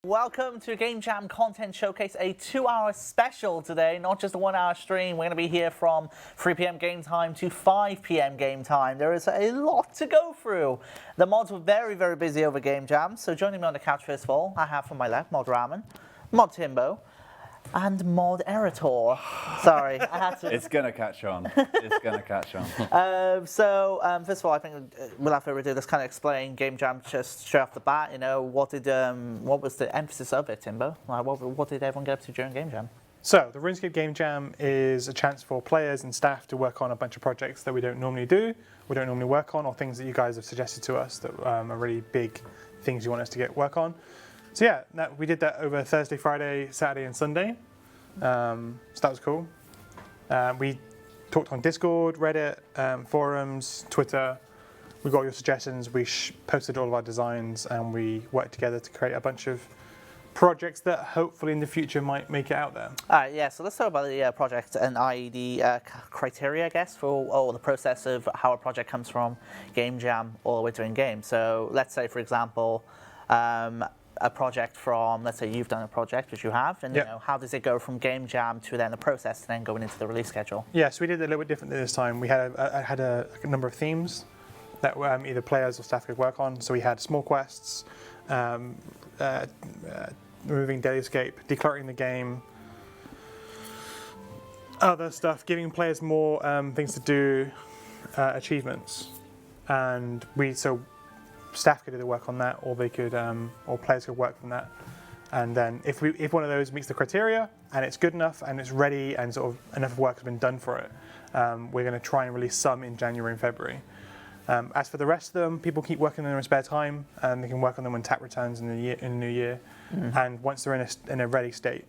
Welcome to GameJam Content Showcase, a 2-hour special today, not just a 1-hour stream. We're going to be here from 3 p.m. game time to 5 p.m. game time. There is a lot to go through. The mods were very, very busy over GameJam, so joining me on the couch first of all, I have from my left Mod Ramen, Mod Timbo, and Mod Erator. Sorry, I had to. It's going to catch on. It's going to catch on. First of all, I think without further ado, let's kind of explain GameJam just straight off the bat. You know, what was the emphasis of it, Timbo? Like, what did everyone get up to during GameJam? So, the RuneScape GameJam is a chance for players and staff to work on a bunch of projects that we don't normally do, we don't normally work on, or things that you guys have suggested to us that are really big things you want us to work on. So yeah, we did that over Thursday, Friday, Saturday and Sunday. So that was cool. We talked on Discord, Reddit, forums, Twitter. We got your suggestions, we posted all of our designs, and we worked together to create a bunch of projects that hopefully in the future might make it out there. Yeah, so let's talk about the project and i.e. the criteria, I guess, for the process of how a project comes from GameJam all the way to in-game. So let's say, for example, a project from, let's say you've done a project, which you have, and yep. You know, how does it go from GameJam to then the process and then going into the release schedule? Yeah, so we did it a little bit differently this time. We had a number of themes that either players or staff could work on. So we had small quests, removing Dailyscape, decluttering the game, other stuff, giving players more things to do, achievements, and staff could either work on that, or they could, or players could work from that. And then if one of those meets the criteria and it's good enough and it's ready and sort of enough work has been done for it, we're going to try and release some in January and February. As for the rest of them, people keep working on them in spare time, and they can work on them when TAC returns in the new year. Mm-hmm. And once they're in a ready state,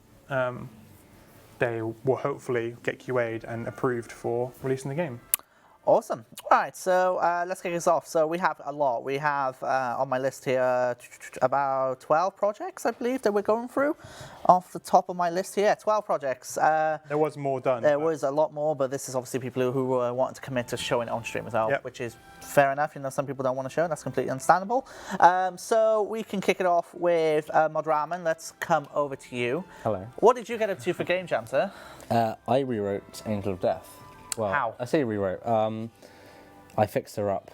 they will hopefully get QA'd and approved for releasing the game. Awesome. All right, so let's kick this off. So we have a lot. We have on my list here about 12 projects, I believe, that we're going through. Off the top of my list here, 12 projects. There was more done. There was a lot more, but this is obviously people who want to commit to showing it on stream as well, yep. Which is fair enough. You know, some people don't want to show it. That's completely understandable. So we can kick it off with Mod Ramen. Let's come over to you. Hello. What did you get up to for GameJam, sir? I rewrote Angel of Death. Well, how? I say rewrote. I fixed her up.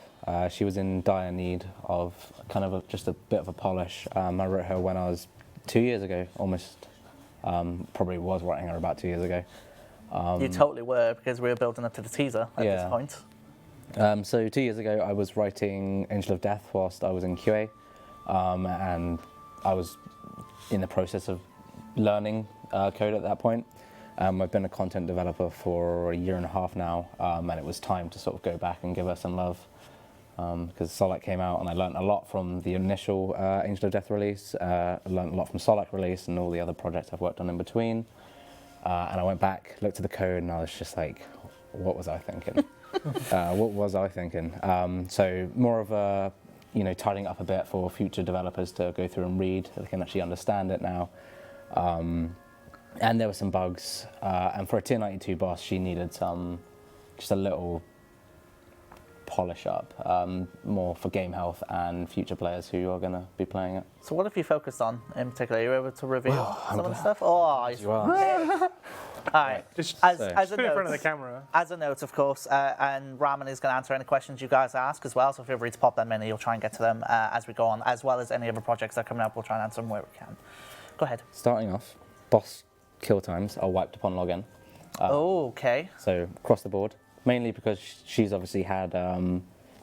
She was in dire need of kind of just a bit of a polish. I wrote her when I was 2 years ago, almost. Probably was writing her about 2 years ago. You totally were, because we were building up to the teaser at this point. So 2 years ago, I was writing Angel of Death whilst I was in QA, and I was in the process of learning code at that point. I've been a content developer for a year and a half now, and it was time to sort of go back and give her some love, because Solak came out and I learned a lot from the initial Angel of Death release, I learned a lot from Solak release and all the other projects I've worked on in between, and I went back, looked at the code, and I was just like, what was I thinking? What was I thinking? So more of a, tidying up a bit for future developers to go through and read, they can actually understand it now. And there were some bugs, and for a tier 92 boss, she needed just a little polish up, more for game health and future players who are going to be playing it. So what have you focused on in particular? Are you able to reveal some of the stuff? Oh, you are. All right. Just as put a it in note, front of the camera. As a note, of course, and Ramen is going to answer any questions you guys ask as well, so feel free to pop them in and you'll try and get to them as we go on, as well as any other projects that are coming up, we'll try and answer them where we can. Go ahead. Starting off, boss kill times are wiped upon login. Okay. So across the board, mainly because she's obviously had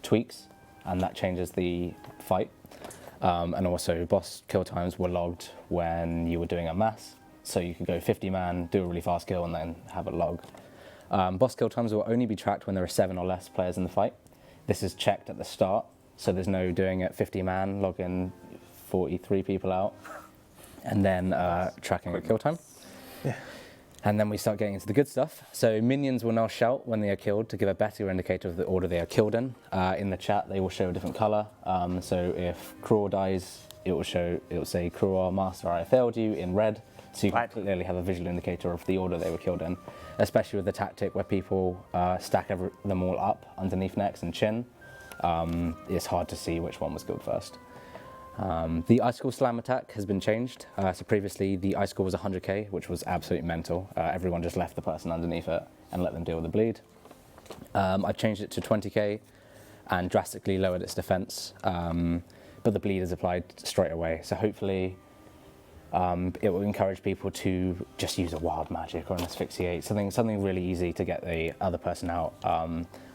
tweaks, and that changes the fight. And also boss kill times were logged when you were doing a mass, so you could go 50 man, do a really fast kill, and then have it log. Boss kill times will only be tracked when there are 7 or less players in the fight. This is checked at the start, so there's no doing it 50 man, logging 43 people out, and then tracking at kill time. Yeah. And then we start getting into the good stuff. So minions will now shout when they are killed to give a better indicator of the order they are killed in. In the chat, they will show a different color. So if Cruel dies, it will say Cruel Master, I failed you in red. So you can clearly have a visual indicator of the order they were killed in. Especially with the tactic where people stack them all up underneath necks and chin. It's hard to see which one was killed first. The Icicle Slam attack has been changed. So previously the Icicle was 100k, which was absolutely mental. Everyone just left the person underneath it and let them deal with the bleed. I've changed it to 20k and drastically lowered its defense, but the bleed is applied straight away. So hopefully it will encourage people to just use a wild magic or an asphyxiate, something really easy to get the other person out.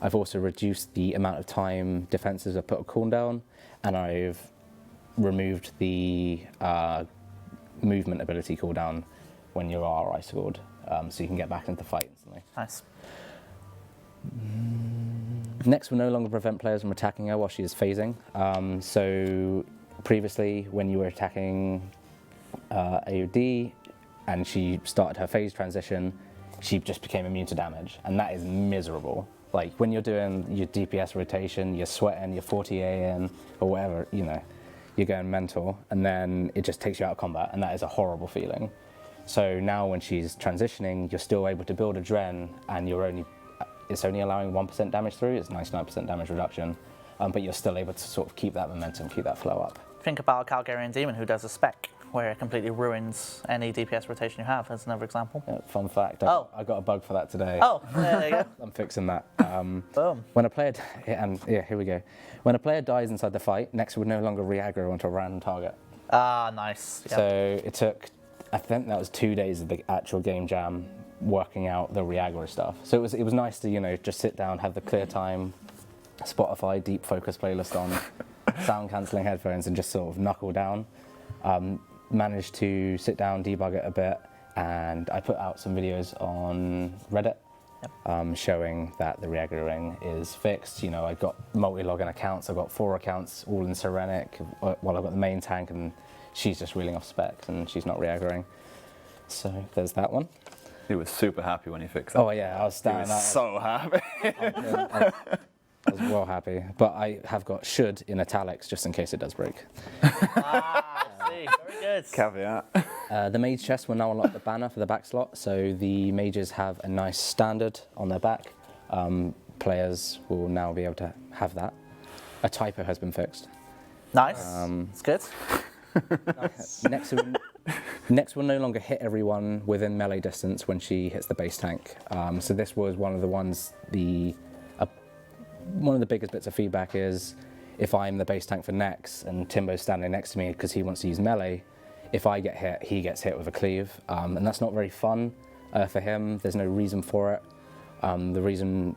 I've also reduced the amount of time defenses have put a cooldown, and I've removed the movement ability cooldown when you are icicled, so you can get back into the fight instantly. Nice. Next will no longer prevent players from attacking her while she is phasing. So previously, when you were attacking AOD and she started her phase transition, she just became immune to damage, and that is miserable. Like when you're doing your DPS rotation, you're sweating, you're 40A in, or whatever, you know, you're going mental, and then it just takes you out of combat, and that is a horrible feeling. So now when she's transitioning, you're still able to build a Dren, and it's only allowing 1% damage through, it's 99% damage reduction, but you're still able to sort of keep that momentum, keep that flow up. Think about a Calgarian Demon who does a spec, where it completely ruins any DPS rotation you have, as another example. Yeah, fun fact, I got a bug for that today. Oh, there you go. I'm fixing that. Boom. When a player, here we go. When a player dies inside the fight, Nex would no longer re-aggro onto a random target. Ah, nice. Yep. So it took, I think that was 2 days of the actual game jam working out the re-aggro stuff. So it was nice to, you know, just sit down, have the clear time, Spotify deep focus playlist on, sound cancelling headphones, and just sort of knuckle down. Managed to sit down, debug it a bit, and I put out some videos on Reddit. Yep. Showing that the re-aggroing is fixed. You know, I've got multi-login accounts, I've got 4 accounts all in Serenic, while I've got the main tank, and she's just reeling off specs and she's not re-aggroing. So there's that one. He was super happy when he fixed it. Oh yeah, I was standing He was so happy. I was well happy, but I have got should in italics just in case it does break. Ah, I see. Very good. Caveat. The mage chest will now unlock the banner for the back slot, so the mages have a nice standard on their back. Players will now be able to have that. A typo has been fixed. Nice. It's good. Next will no longer hit everyone within melee distance when she hits the base tank. So this was one of the ones, one of the biggest bits of feedback is if I'm the base tank for Nex and Timbo's standing next to me because he wants to use melee, if I get hit, he gets hit with a cleave. And that's not very fun for him. There's no reason for it. The reason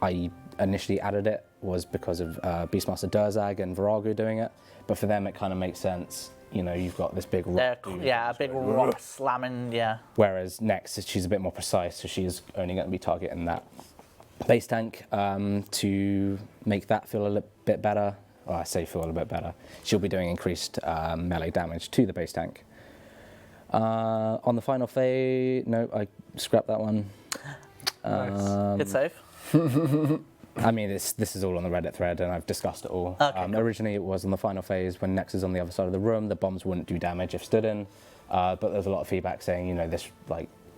I initially added it was because of Beastmaster Durzag and Virago doing it. But for them, it kind of makes sense. You know, you've got this big rock. Yeah, a big rock slamming, yeah. Whereas Nex, she's a bit more precise, so she's only going to be targeting that base tank to make that feel a little bit better. Well, I say feel a little bit better. She'll be doing increased melee damage to the base tank. On the final phase, no, I scrapped that one. Nice. Good save. I mean, this is all on the Reddit thread, and I've discussed it all. Okay, cool. Originally, it was on the final phase when Nex is on the other side of the room. The bombs wouldn't do damage if stood in, but there's a lot of feedback saying, you know, this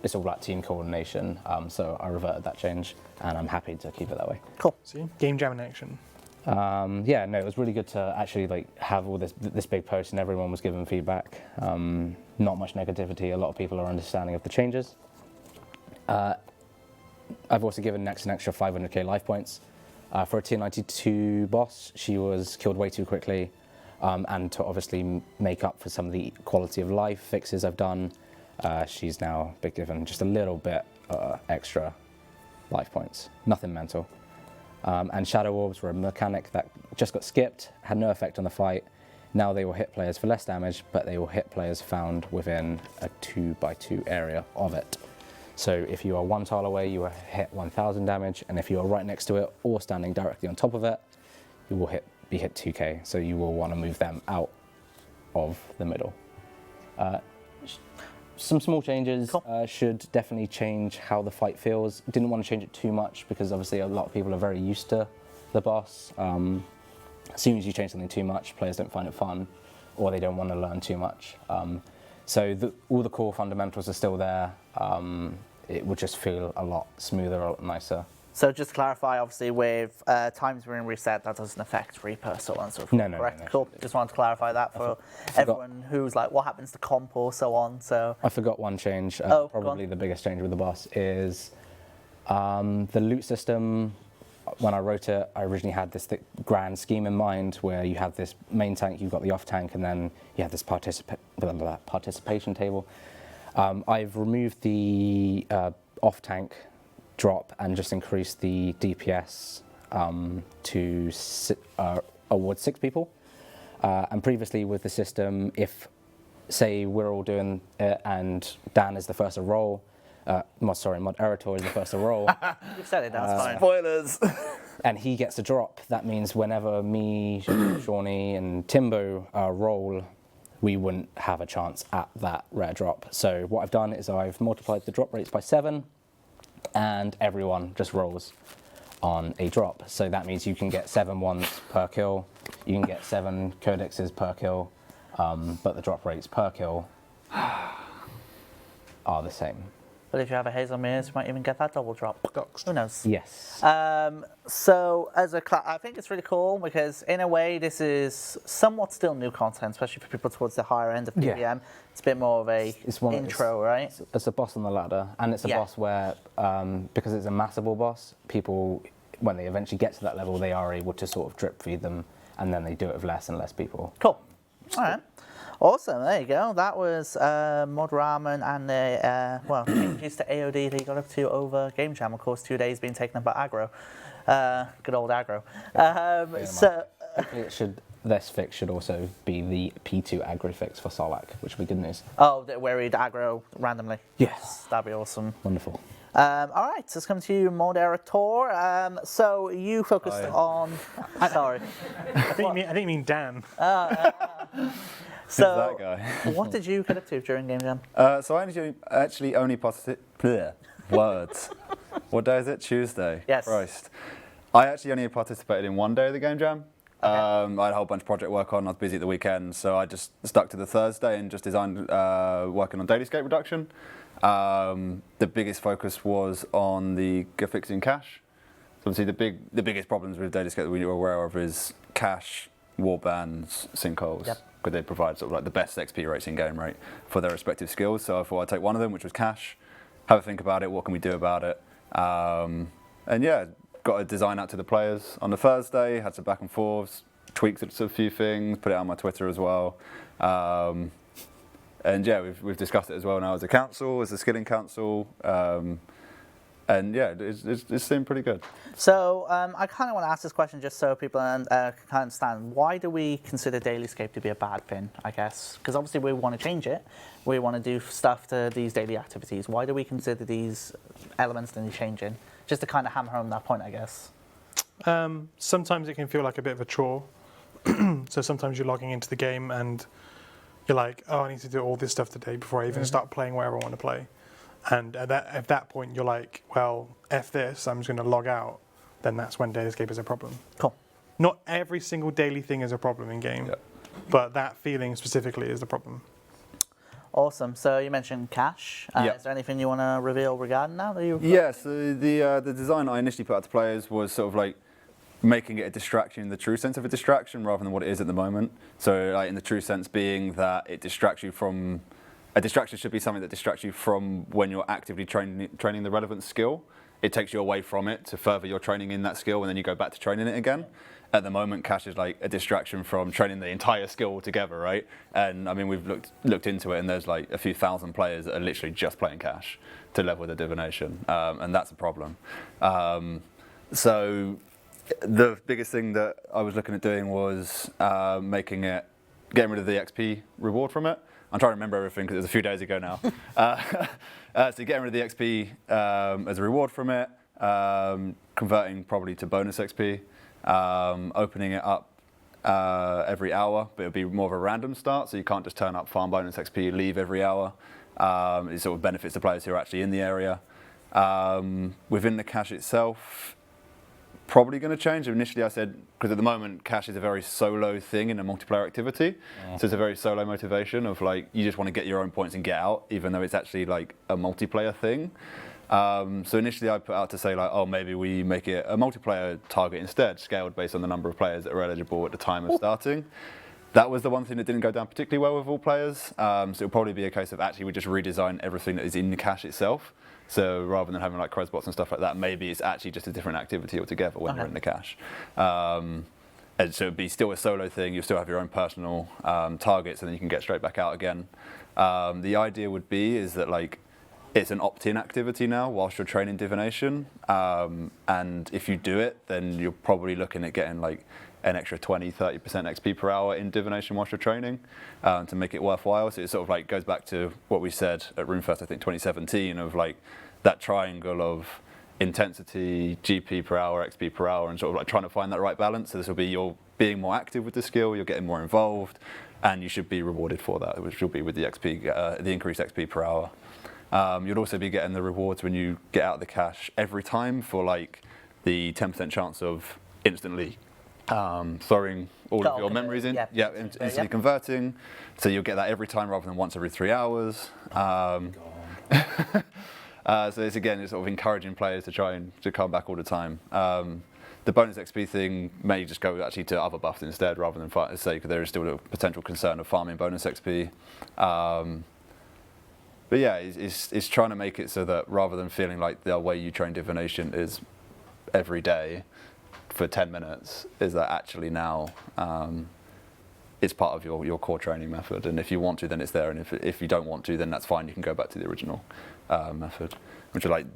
it's all about team coordination. So I reverted that change, and I'm happy to keep it that way. Cool. See, game jam in action. Yeah, no, it was really good to actually have all this big post, and everyone was giving feedback. Not much negativity. A lot of people are understanding of the changes. I've also given Nex an extra 500k life points. For a tier 92 boss, she was killed way too quickly, and to obviously make up for some of the quality of life fixes I've done, she's now been given just a little bit extra life points. Nothing mental. And Shadow Orbs were a mechanic that just got skipped, had no effect on the fight. Now they will hit players for less damage, but they will hit players found within a 2x2 area of it. So if you are 1 tile away, you will hit 1000 damage, and if you are right next to it or standing directly on top of it, you will be hit 2k. So you will want to move them out of the middle. Some small changes. Cool. Should definitely change how the fight feels. Didn't want to change it too much because obviously a lot of people are very used to the boss. As soon as you change something too much, players don't find it fun, or they don't want to learn too much. So all the core fundamentals are still there. It would just feel a lot smoother, a lot nicer So just to clarify, obviously with times being reset, that doesn't affect Reaper, so on and so forth. No, correct? no. Cool. Just wanted to clarify that for everyone who's like, what happens to comp or so on. So I forgot one change. Probably the biggest change with the boss is the loot system. When I wrote it, I originally had this grand scheme in mind where you have this main tank, you've got the off tank, and then you have this participation table. I've removed the off tank drop and just increased the DPS to award 6 people. And previously with the system, if say we're all doing it and Dan is the first to roll, Mod Erator is the first to roll. You've said it, that's fine. Spoilers. And he gets a drop. That means whenever me, Shawnee, and Timbo roll, we wouldn't have a chance at that rare drop. So what I've done is I've multiplied the drop rates by 7, and everyone just rolls on a drop. So that means you can get 7 ones per kill, you can get 7 codexes per kill, but the drop rates per kill are the same. But if you have a Hazel Mirrors, you might even get that double drop. Doxed. Who knows? Yes. So as I think it's really cool because in a way this is somewhat still new content, especially for people towards the higher end of PPM. Yeah. It's a bit more of a intro, right? It's a boss on the ladder, and it's a boss where, because it's a massable boss, people, when they eventually get to that level, they are able to sort of drip feed them, and then they do it with less and less people. Cool. All right. Awesome, there you go. That was Mod Ramen and the changes to AOD that he got up to over GameJam. Of course, 2 days being taken up by aggro. Good old aggro. Hopefully this fix should also be the P2 aggro fix for Sarlacc, which would be good news. Oh, where he'd aggro randomly? Yes. That'd be awesome. Wonderful. All right, so let's come to you, Mod Erator. So you focused on... Sorry. I think you mean Dan. So, that guy? what did you get up to during GameJam? So I actually only participated. Words. What day is it? Tuesday. Yes. Christ. I actually only participated in one day of the Game Jam. Okay. I had a whole bunch of project work on. I was busy at the weekend, so I just stuck to the Thursday and just designed working on Dailyscape reduction. The biggest focus was on the Guthix in cache. So obviously the biggest problems with Dailyscape that we were aware of is cache, warbands, sinkholes. Yep. Because they provide sort of like the best XP rates in game, right, for their respective skills. So I thought I'd take one of them, which was cache, have a think about it, what can we do about it. And yeah, got a design out to the players on the Thursday, had some back and forths, tweaked a few things, put it on my Twitter as well. And yeah, we've discussed it as well now as a council, as a skilling council. And yeah, it's seemed pretty good. So I kind of want to ask this question just so people can understand. Why do we consider Dailyscape to be a bad thing, I guess? Because obviously we want to change it. We want to do stuff to these daily activities. Why do we consider these elements to be changing? Just to kind of hammer home that point, I guess. Sometimes it can feel like a bit of a chore. So sometimes you're logging into the game and you're like, oh, I need to do all this stuff today before I even start playing whatever I want to play. And at that point, you're like, well, F this, I'm just going to log out. Then that's when Dailyscape is a problem. Cool. Not every single daily thing is a problem in game, but that feeling specifically is the problem. Awesome. So you mentioned cache. Is there anything you want to reveal regarding that? Yeah, so the design I initially put out to players was sort of like making it a distraction in the true sense of a distraction rather than what it is at the moment. So like in the true sense being that it distracts you from... A distraction should be something that distracts you from when you're actively training the relevant skill. It takes you away from it to further your training in that skill, and then you go back to training it again. At the moment, cache is like a distraction from training the entire skill altogether, right? And I mean, we've looked into it, and there's like a few thousand players that are literally just playing cache to level their divination, and that's a problem. So the biggest thing that I was looking at doing was getting rid of the XP reward from it. I'm trying to remember everything because it was a few days ago now. So getting rid of the XP as a reward from it, converting probably to bonus XP, opening it up every hour, but it'll be more of a random start, so you can't just turn up, farm bonus XP, leave every hour. It sort of benefits the players who are actually in the area. Within the cache itself, probably going to change. Initially I said, because at the moment cache is a very solo thing in a multiplayer activity, so it's a very solo motivation of like, you just want to get your own points and get out, even though it's actually like a multiplayer thing. So initially I put out to say like, oh, maybe we make it a multiplayer target instead, scaled based on the number of players that are eligible at the time of starting. That was the one thing that didn't go down particularly well with all players. So it'll probably be a case of actually we just redesign everything that is in the cache itself. So rather than having like Crezbots and stuff like that, maybe it's actually just a different activity altogether when you're in the cache. And so it'd be still a solo thing. You'll still have your own personal targets, and then you can get straight back out again. The idea would be is that like it's an opt-in activity now whilst you're training divination. And if you do it, then you're probably looking at getting like an extra 20-30% XP per hour in divination whilst you're training to make it worthwhile. So it sort of like goes back to what we said at RuneFest, I think 2017, of like that triangle of intensity, GP per hour, XP per hour, and sort of like trying to find that right balance. So this will be you're being more active with the skill, you're getting more involved, and you should be rewarded for that, which will be with the XP, the increased XP per hour. You'll also be getting the rewards when you get out of the cache every time for like the 10% chance of instantly throwing all of your memories in, instantly converting. So you'll get that every time rather than once every 3 hours. So it's again, it's sort of encouraging players to try and to come back all the time. The bonus XP thing may just go actually to other buffs instead, rather than say, because there is still a potential concern of farming bonus XP. But yeah, it's trying to make it so that rather than feeling like the way you train divination is every day for 10 minutes, is that actually now it's part of your core training method. And if you want to, then it's there. And if you don't want to, then that's fine. You can go back to the original method. Which are like,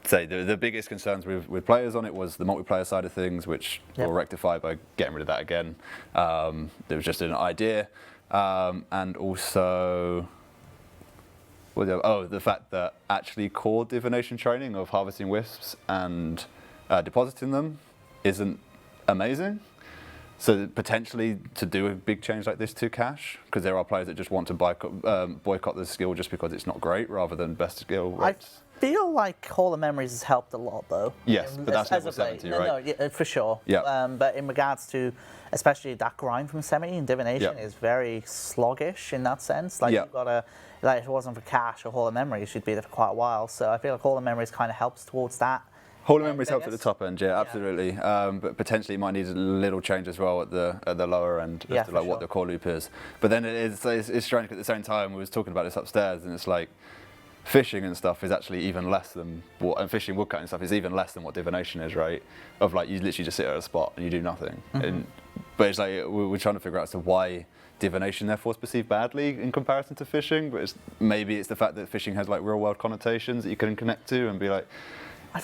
say, the biggest concerns with players on it was the multiplayer side of things, which we'll rectify by getting rid of that again. There was just an idea. And also, the fact that actually core divination training of harvesting wisps and depositing them isn't amazing. So potentially to do a big change like this to cache, because there are players that just want to boycott the skill just because it's not great, rather than best skill rates. I feel like Hall of Memories has helped a lot, though. Yes, but that's level 70, right? No, yeah, for sure. Yeah. But in regards to, especially that grind from 70 in divination is very sluggish in that sense. Like you've got to, like if it wasn't for cache or Hall of Memories, you'd be there for quite a while. So I feel like Hall of Memories kind of helps towards that. Hall of Memories helps at the top end, absolutely. But potentially it might need a little change as well at the lower end as to like what the core loop is. But then it's strange, at the same time we was talking about this upstairs, and it's like fishing and stuff is actually even less than and fishing, woodcutting stuff is even less than what divination is, right? Of like you literally just sit at a spot and you do nothing. But it's like we're trying to figure out as to why divination therefore is perceived badly in comparison to fishing. But maybe it's the fact that fishing has like real world connotations that you can connect to and be like,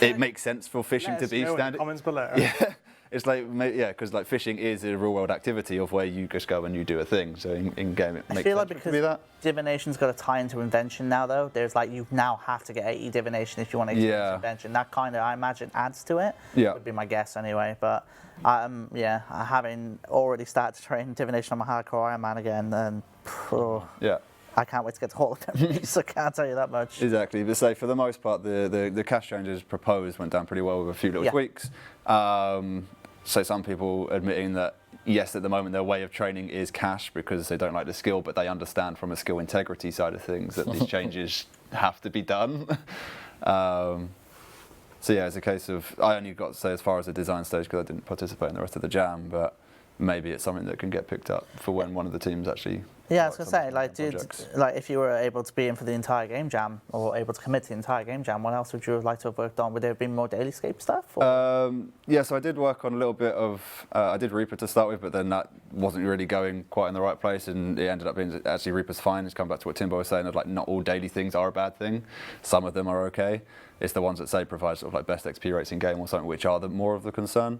it makes sense for fishing to be standard. Comments below. Yeah, it's like because like fishing is a real world activity of where you just go and you do a thing. So in game it makes sense to be that. Divination's got a tie into invention now, though. There's like you now have to get 80 divination if you want to experience invention. That kind of I imagine adds to it. Yeah, would be my guess anyway. But having already started to train divination on my hardcore Iron Man again, then I can't wait to get to Hall of Memories, so I can't tell you that much. Exactly, but say for the most part, the cache changes proposed went down pretty well with a few little tweaks. So some people admitting that, yes, at the moment their way of training is cache because they don't like the skill, but they understand from a skill integrity side of things that these changes have to be done. So yeah, it's a case of, I only got to say as far as the design stage because I didn't participate in the rest of the jam, but maybe it's something that can get picked up for when one of the teams actually. Yeah, I was gonna say, like, if you were able to be in for the entire game jam or able to commit to the entire game jam, what else would you have liked to have worked on? Would there have been more Dailyscape stuff? Yeah, so I did work on a little bit of, I did Reaper to start with, but then that wasn't really going quite in the right place, and it ended up being actually Reaper's fine. It's come back to what Timbo was saying, of like not all daily things are a bad thing. Some of them are okay. It's the ones that say provide sort of like best XP rates in game or something, which are the more of the concern.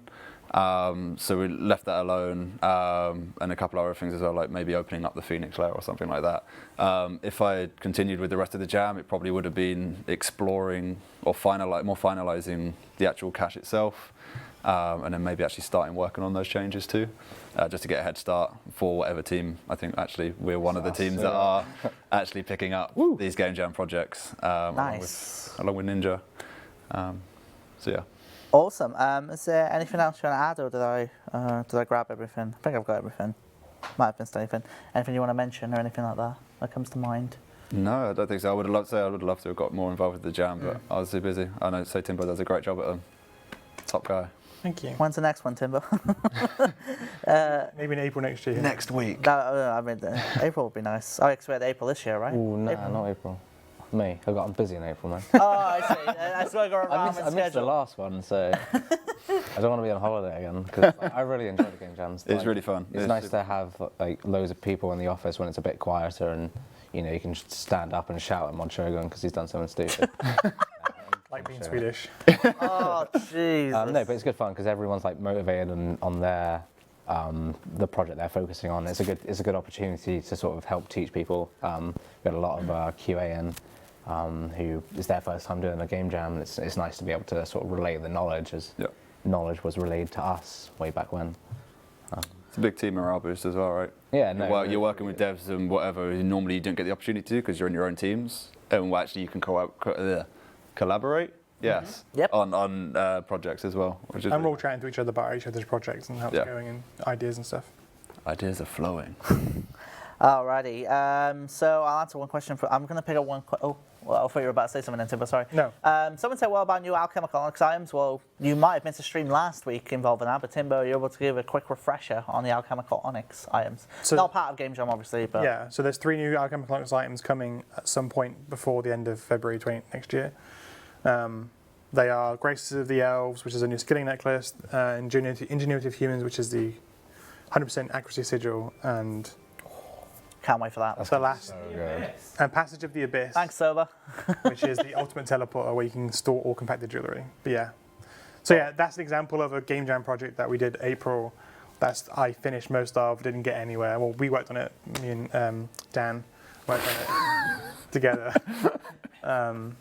So we left that alone, and a couple other things as well, like maybe opening up the Phoenix layer or something like that. If I had continued with the rest of the jam, it probably would have been exploring or more finalising the actual cache itself, and then maybe actually starting working on those changes too, just to get a head start for whatever team. I think actually we're one of the teams that are actually picking up these Game Jam projects, along with Ninja. So yeah. Awesome. Is there anything else you want to add, or did I grab everything? I think I've got everything. Might have missed anything. Anything you want to mention or anything like that comes to mind? No, I don't think so. I would have loved to have got more involved with the jam, but I was too busy. I know Timbo does a great job at them. Top guy. Thank you. When's the next one, Timbo? Maybe in April next year. Next week. I mean, April would be nice. Oh, I expect April this year, right? Ooh, nah, April. not April. Me. I'm busy in April, man. Oh, I see. That's why I got I missed the last one, so I don't want to be on holiday again because I really enjoy the game jams. It's really fun. It's nice to have like loads of people in the office when it's a bit quieter, and you know you can just stand up and shout at Montrogan because he's done something stupid. Like being Swedish. Oh, jeez. No, but it's good fun because everyone's like motivated and on their the project they're focusing on. It's a good opportunity to sort of help teach people. We had a lot of QA in. Who is their first time doing a game jam, and it's nice to be able to sort of relay the knowledge as knowledge was relayed to us way back when. It's a big team morale boost as well, right? Yeah, no. You're working with devs and whatever you normally you don't get the opportunity to because you're in your own teams, and actually you can collaborate. Yes. Yep. On projects as well, which is And we're all chatting to each other about each other's projects and how it's going and ideas and stuff. ideas are flowing. Alrighty. So I'll answer one question. I'm going to pick up one. I thought you were about to say something, then, Timbo. Sorry. No. Someone said, "What about new alchemical onyx items?" Well, you might have missed a stream last week involving that, but Timbo, you're able to give a quick refresher on the alchemical onyx items. So, not part of GameJam, obviously, but yeah. So there's 3 new alchemical onyx items coming at some point before the end of February next year. They are Graces of the Elves, which is a new skilling necklace, Ingenuity of Humans, which is the 100% accuracy sigil, and can't wait for that. the last, So good. and Passage of the Abyss, Thanks, Soba. which is the ultimate teleporter where you can store all compacted jewellery. But yeah. So yeah, that's an example of a game jam project that we did April. I finished most of, didn't get anywhere. Well, we worked on it, me and Dan worked on it together. And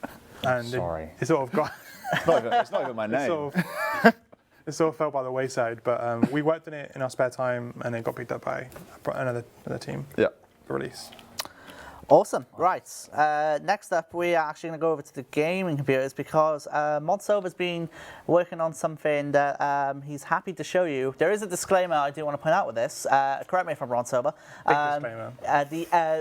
Sorry. it sort of got... It's not even my name. It sort of fell by the wayside, but we worked on it in our spare time and it got picked up by another team Yeah. for release. Awesome. Right. Next up, we are actually going to go over to the gaming computers because Modsova's been working on something that he's happy to show you. There is a disclaimer I do want to point out with this. Correct me if I'm wrong, Sova. Disclaimer.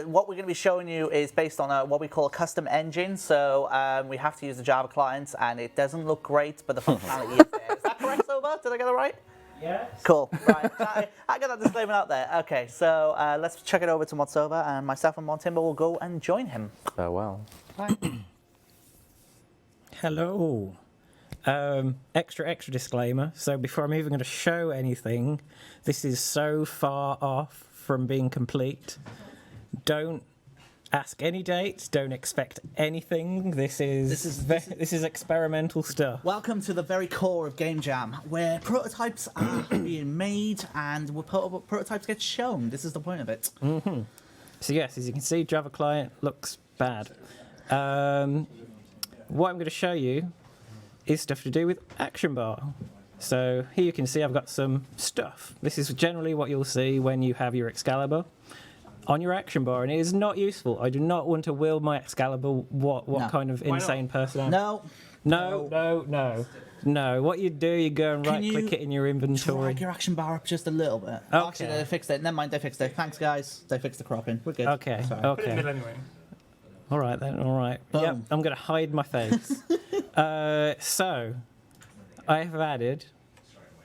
What we're going to be showing you is based on what we call a custom engine. So we have to use the Java client, and it doesn't look great, but the functionality is there. Is that correct, Sova? Did I get it right? Yes. Cool. Right. I got that disclaimer out there. Okay, so let's check it over to Modsova, and myself and Montimbo will go and join him. Farewell. Hello. Extra disclaimer. So before I'm even going to show anything, this is so far off from being complete. Don't ask any dates. Don't expect anything. This is experimental stuff. Welcome to the very core of GameJam, where prototypes are being made and where prototypes get shown. This is the point of it. Mm-hmm. So yes, as you can see, Java client looks bad. What I'm going to show you is stuff to do with Action Bar. So here you can see I've got some stuff. This is generally what you'll see when you have your Excalibur on your Action Bar, and it is not useful. I do not want to will my Excalibur what kind of insane person I am. No. What you do, you go and right-click it in your inventory. Drag your Action Bar up just a little bit. Okay. Actually, they fixed it. Never mind, they fixed it. Thanks, guys. They fixed the cropping. We're good. Okay, Sorry. Put it in the okay. middle anyway. All right then, all right. Boom. Yep, I'm going to hide my face. So, I have added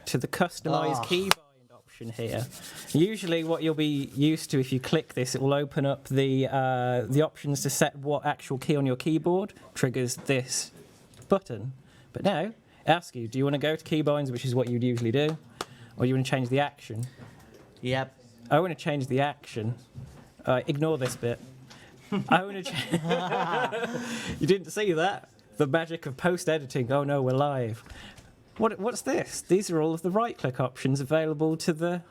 to the customize keybind option here. Usually what you'll be used to, if you click this, it will open up the options to set what actual key on your keyboard triggers this button. But now, it asks you, do you want to go to keybinds, which is what you'd usually do, or do you want to change the action? Yep. I want to change the action. Ignore this bit. I want to. You didn't see that? The magic of post-editing. Oh no, we're live. What's this? These are all of the right-click options available to the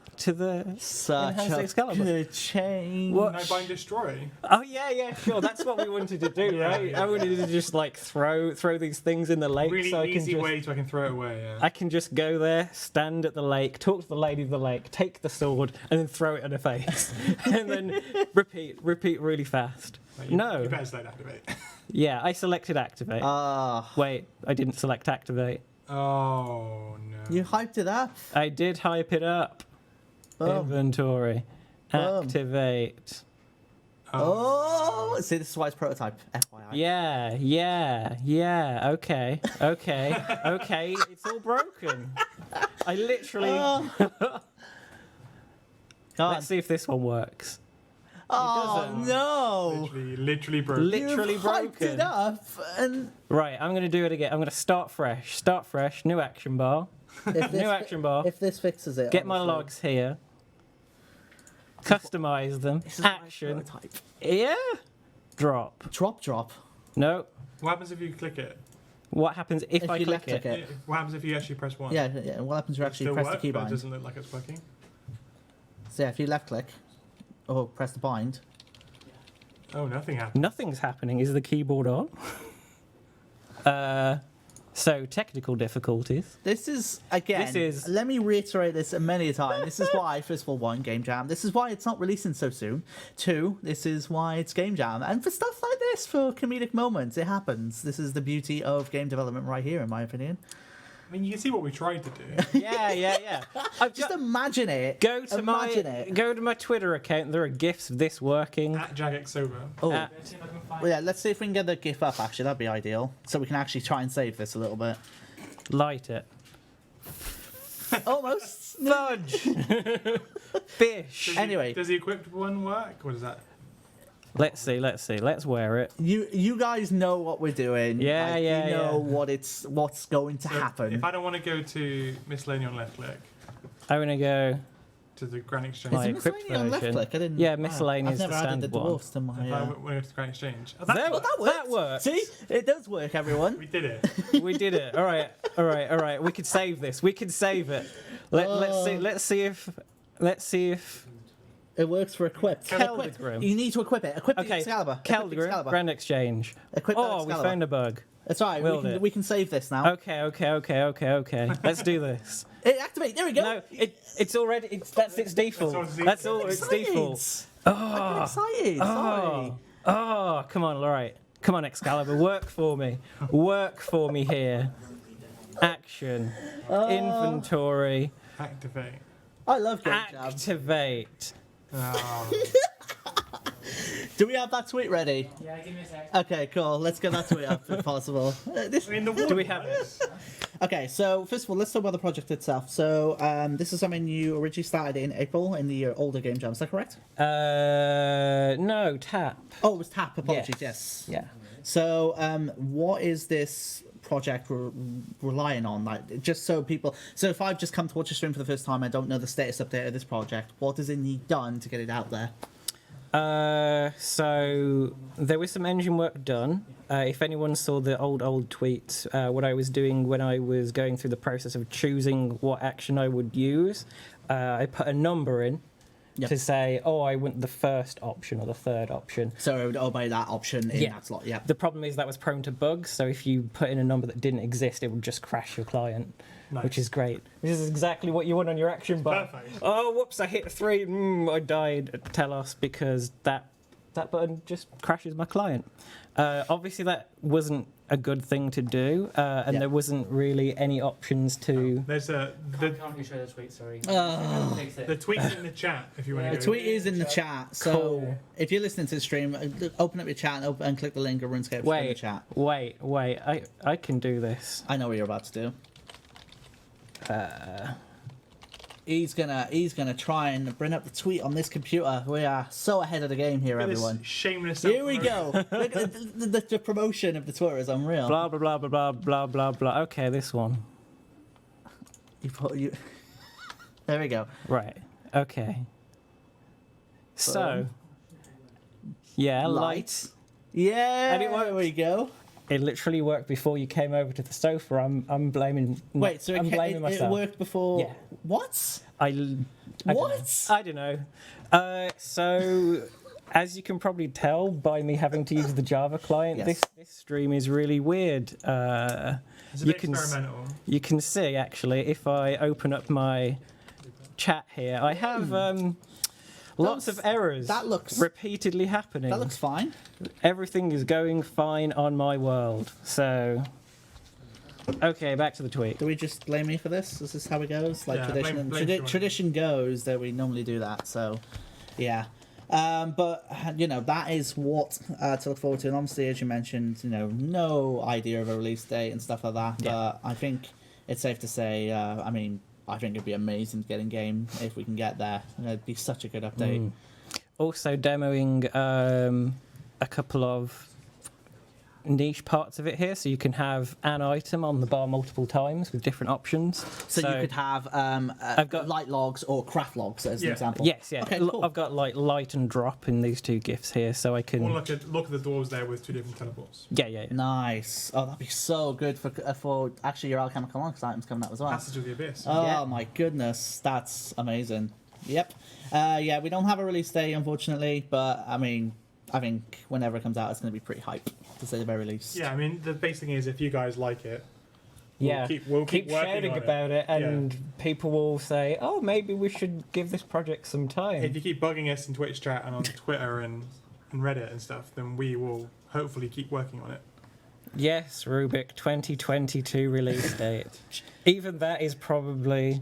Such enhanced a Excalibur. good change. What? No bind destroy. Oh yeah, sure. That's what we wanted to do, right? I wanted to just like throw these things in the lake, Really so I can easy just. way so I can throw it away. Yeah. I can just go there, stand at the lake, talk to the lady of the lake, take the sword, and then throw it in her face, and then repeat really fast. No. You better select activate. Yeah, I selected activate. Wait, I didn't select activate. Oh no. You hyped it up. I did hype it up. Boom. Inventory. Boom. Activate. Oh, see, this is why it's prototype. FYI. Yeah. Okay. It's all broken. I literally. Let's see if this one works. Oh no! Literally broken. Literally You've hyped broken. it up, and Right, I'm going to do it again. I'm going to start fresh. New action bar. New action bar. if this fixes it, Get my honestly. logs here. Customize them. This is why it's Action. prototype. Yeah. Drop. Drop. No. What happens if you click it? What happens if I you click left-click it? it. What happens if you actually press 1? Yeah. What happens if you Does it actually still press work, the but it keybind? doesn't look like it's working. So yeah, if you left click, or press the bind. Oh, nothing happened. Nothing's happening. Is the keyboard on? So technical difficulties. This is again. This is- Let me reiterate this many a time. This is why, first of all, 1, Game Jam. This is why it's not releasing so soon. 2, this is why it's Game Jam. And for stuff like this, for comedic moments, it happens. This is the beauty of game development right here, in my opinion. I mean, you can see what we tried to do. Yeah. I've Just got, imagine it. go to imagine my it. go to my Twitter account. There are gifs of this working. At JagXover. Oh, At- well, yeah. Let's see if we can get the GIF up. Actually, that'd be ideal. So we can actually try and save this a little bit. light it. Almost. Fudge. Fish. Anyway. Does the equipped one work? What is that? Let's see. Let's wear it. You guys know what we're doing. Yeah, Like, yeah, You know yeah. what's going to So happen. If I don't want to go to miscellaneous on left click, I'm gonna go. to the Grand Exchange. My Is it equipped miscellaneous on left version. click? I didn't. Yeah, wow. miscellaneous I've never is the added the standard one. dwarfs to If I my. want to go to the Grand Exchange. Oh, That, that, that works. See, it does work, everyone. we did it. We did it. All right. We could save this. We could save it. Let's see if. It works for equipped. Keldgrim. You need to equip it. Equip the Okay. Excalibur. Equip the Keldgrim, Excalibur. Grand Exchange. Equip that Oh, we Excalibur. found a bug. That's all right. Willed it. We can save this now. Okay. Let's do this. Activate. There we go. No, it's already. That's its default. That's all its default. I'm excited. Sorry. Oh, come on, all right. Come on, Excalibur, work for me. Work for me here. Action. Inventory. Activate. I love Game Jam. Activate. Oh, Do we have that tweet ready? Yeah, give me a sec. Okay, cool. Let's get that tweet up if possible. This I mean, the Do we have it? Okay, so first of all, let's talk about the project itself. So this is something you originally started in April in the older Game Jam, is that correct? No, tap. Oh, it was TAP, apologies, yes. Yeah. So what is this project relying on? Like, just so people... So if I've just come to watch a stream for the first time, I don't know the status update of this project, what does it need done to get it out there? So there was some engine work done. If anyone saw the old tweets, what I was doing when I was going through the process of choosing what action I would use, I put a number in Yep. to say, oh, I want the first option or the third option. So it would obey that option in Yeah. that slot, yeah. The problem is that was prone to bugs, so if you put in a number that didn't exist, it would just crash your client, Nice. which is great. This is exactly what you want on your action bar. Perfect. Oh, whoops, I hit 3, I died, tell us, because that button just crashes my client. Obviously, that wasn't a good thing to do, and Yeah. there wasn't really any options to... there's a Can't really show the tweet, sorry. Fix it. the tweet's in the chat if you want The to. tweet is in the chat, so Cool. if you're listening to the stream, open up your chat and click the link of RuneScape in the chat. Wait, I can do this. I know what you're about to do. He's gonna try and bring up the tweet on this computer. We are so ahead of the game here, everyone. Shameless. Here we go. Look at the promotion of the Twitter is unreal. Blah, blah, blah, blah, blah, blah, blah. Okay, this one. You. There we go. Right. Okay. So, yeah, light. Yeah. And it There we go. It literally worked before you came over to the sofa. I'm blaming. Wait, so I'm blaming it myself. worked before? Yeah. What? I don't What? know. I don't know. So, as you can probably tell by me having to use the Java client, Yes. this stream is really weird. It's a you bit can experimental. You can see actually if I open up my chat here, I have lots of errors. that looks- repeatedly happening. That looks fine. Everything is going fine on my world. So, okay, back to the tweet. Do we just blame me for this? Is this how it goes? Like Yeah, tradition, blame Sean. tradition goes that we normally do that. So, yeah. But that is what to look forward to. And obviously, as you mentioned, no idea of a release date and stuff like that. Yeah. But I think it's safe to say, I think it'd be amazing to get in game if we can get there. It'd be such a good update. Also demoing a couple of niche parts of it here, so you can have an item on the bar multiple times with different options. So you could have I've got light logs or craft logs as an example. Yes, yeah. Okay, cool. I've got like light and drop in these two gifts here, so I can. Or look at the dwarves there with 2 different teleports. Yeah. Nice. Oh, that'd be so good for actually your alchemical onyx items coming up as well. Passage of the Abyss. Oh my goodness, that's amazing. Yep. We don't have a release date, unfortunately, but I think whenever it comes out, it's going to be pretty hype, to say the very least. Yeah, I mean, the basic thing is if you guys like it, we'll keep working shouting on about it, and people will say, "Oh, maybe we should give this project some time." If you keep bugging us in Twitch chat and on Twitter and Reddit and stuff, then we will hopefully keep working on it. Yes, Rubik 2022 release date. Even that is probably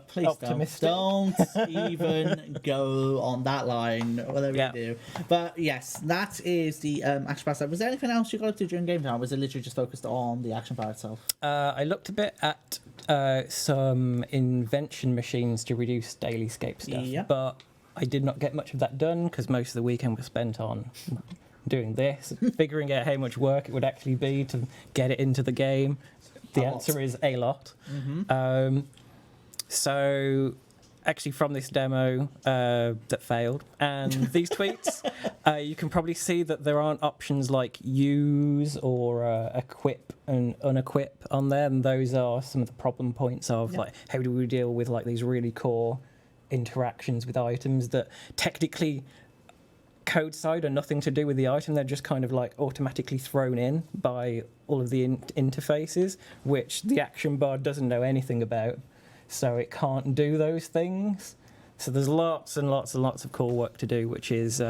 Please optimistic. don't even go on that line, whatever you do. But yes, that is the action power side. Was there anything else you got up to during game time, or was it literally just focused on the action power itself? I looked a bit at some invention machines to reduce Dailyscape stuff, but I did not get much of that done because most of the weekend was spent on doing this, figuring out how much work it would actually be to get it into the game. The answer is a lot. So actually from this demo that failed and these tweets, you can probably see that there aren't options like use or equip and unequip on there, and those are some of the problem points of like how do we deal with like these really core interactions with items that technically code side are nothing to do with the item. They're just kind of like automatically thrown in by all of the interfaces, which the action bar doesn't know anything about, so it can't do those things. So there's lots and lots and lots of cool work to do, which is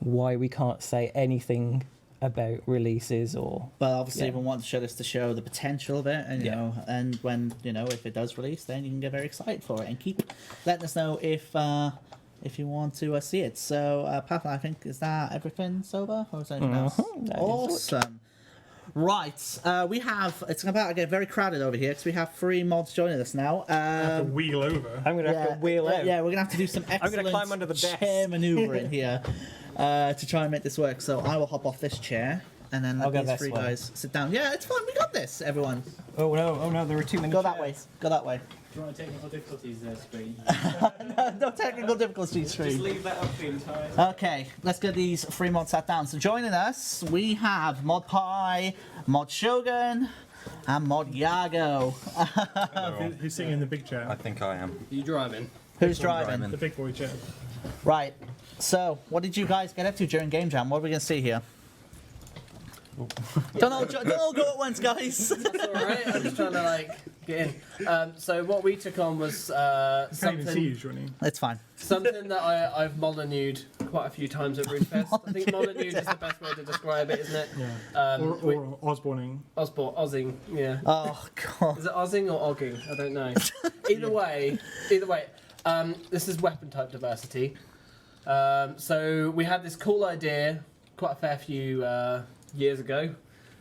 why we can't say anything about releases or. But obviously, we want to show this to show the potential of it, and and when if it does release, then you can get very excited for it and keep letting us know if you want to see it. So, Papa, I think, is that everything sober? Or is there anything else? Awesome. Right. We have, it's about to get very crowded over here because we have 3 mods joining us now. I have to wheel over. I'm going to have to wheel out. Yeah, we're going to have to do some excellent I'm going to climb under the desk. chair maneuvering here to try and make this work. So I will hop off this chair and then let these 3 guys sit down. Yeah, it's fine. We got this, everyone. Oh no, there are too many Go chairs. that way. Go that way. Do you want technical difficulties there, screen? No technical difficulties, Just leave that up the entire. Okay, let's get these 3 mods sat down. So joining us, we have Mod Pie, Mod Shogun, and Mod Yago. Who's sitting in the big chair? I think I am. Are you driving? Who's driving? The big boy chair. Right. So, what did you guys get up to during GameJam? What are we going to see here? Don't all go at once, guys. That's alright, I'm just trying to get in. So what we took on was Can't even see you, Johnny. It's fine. something that I've Molyneuxed quite a few times at RuneFest. I think Molyneuxed is the best way to describe it, isn't it? Yeah. Or Osborning. Ozzing, yeah. Oh, God. Is it ozzing or ogging? I don't know. Either way, this is weapon type diversity. So we had this cool idea quite a fair few years ago,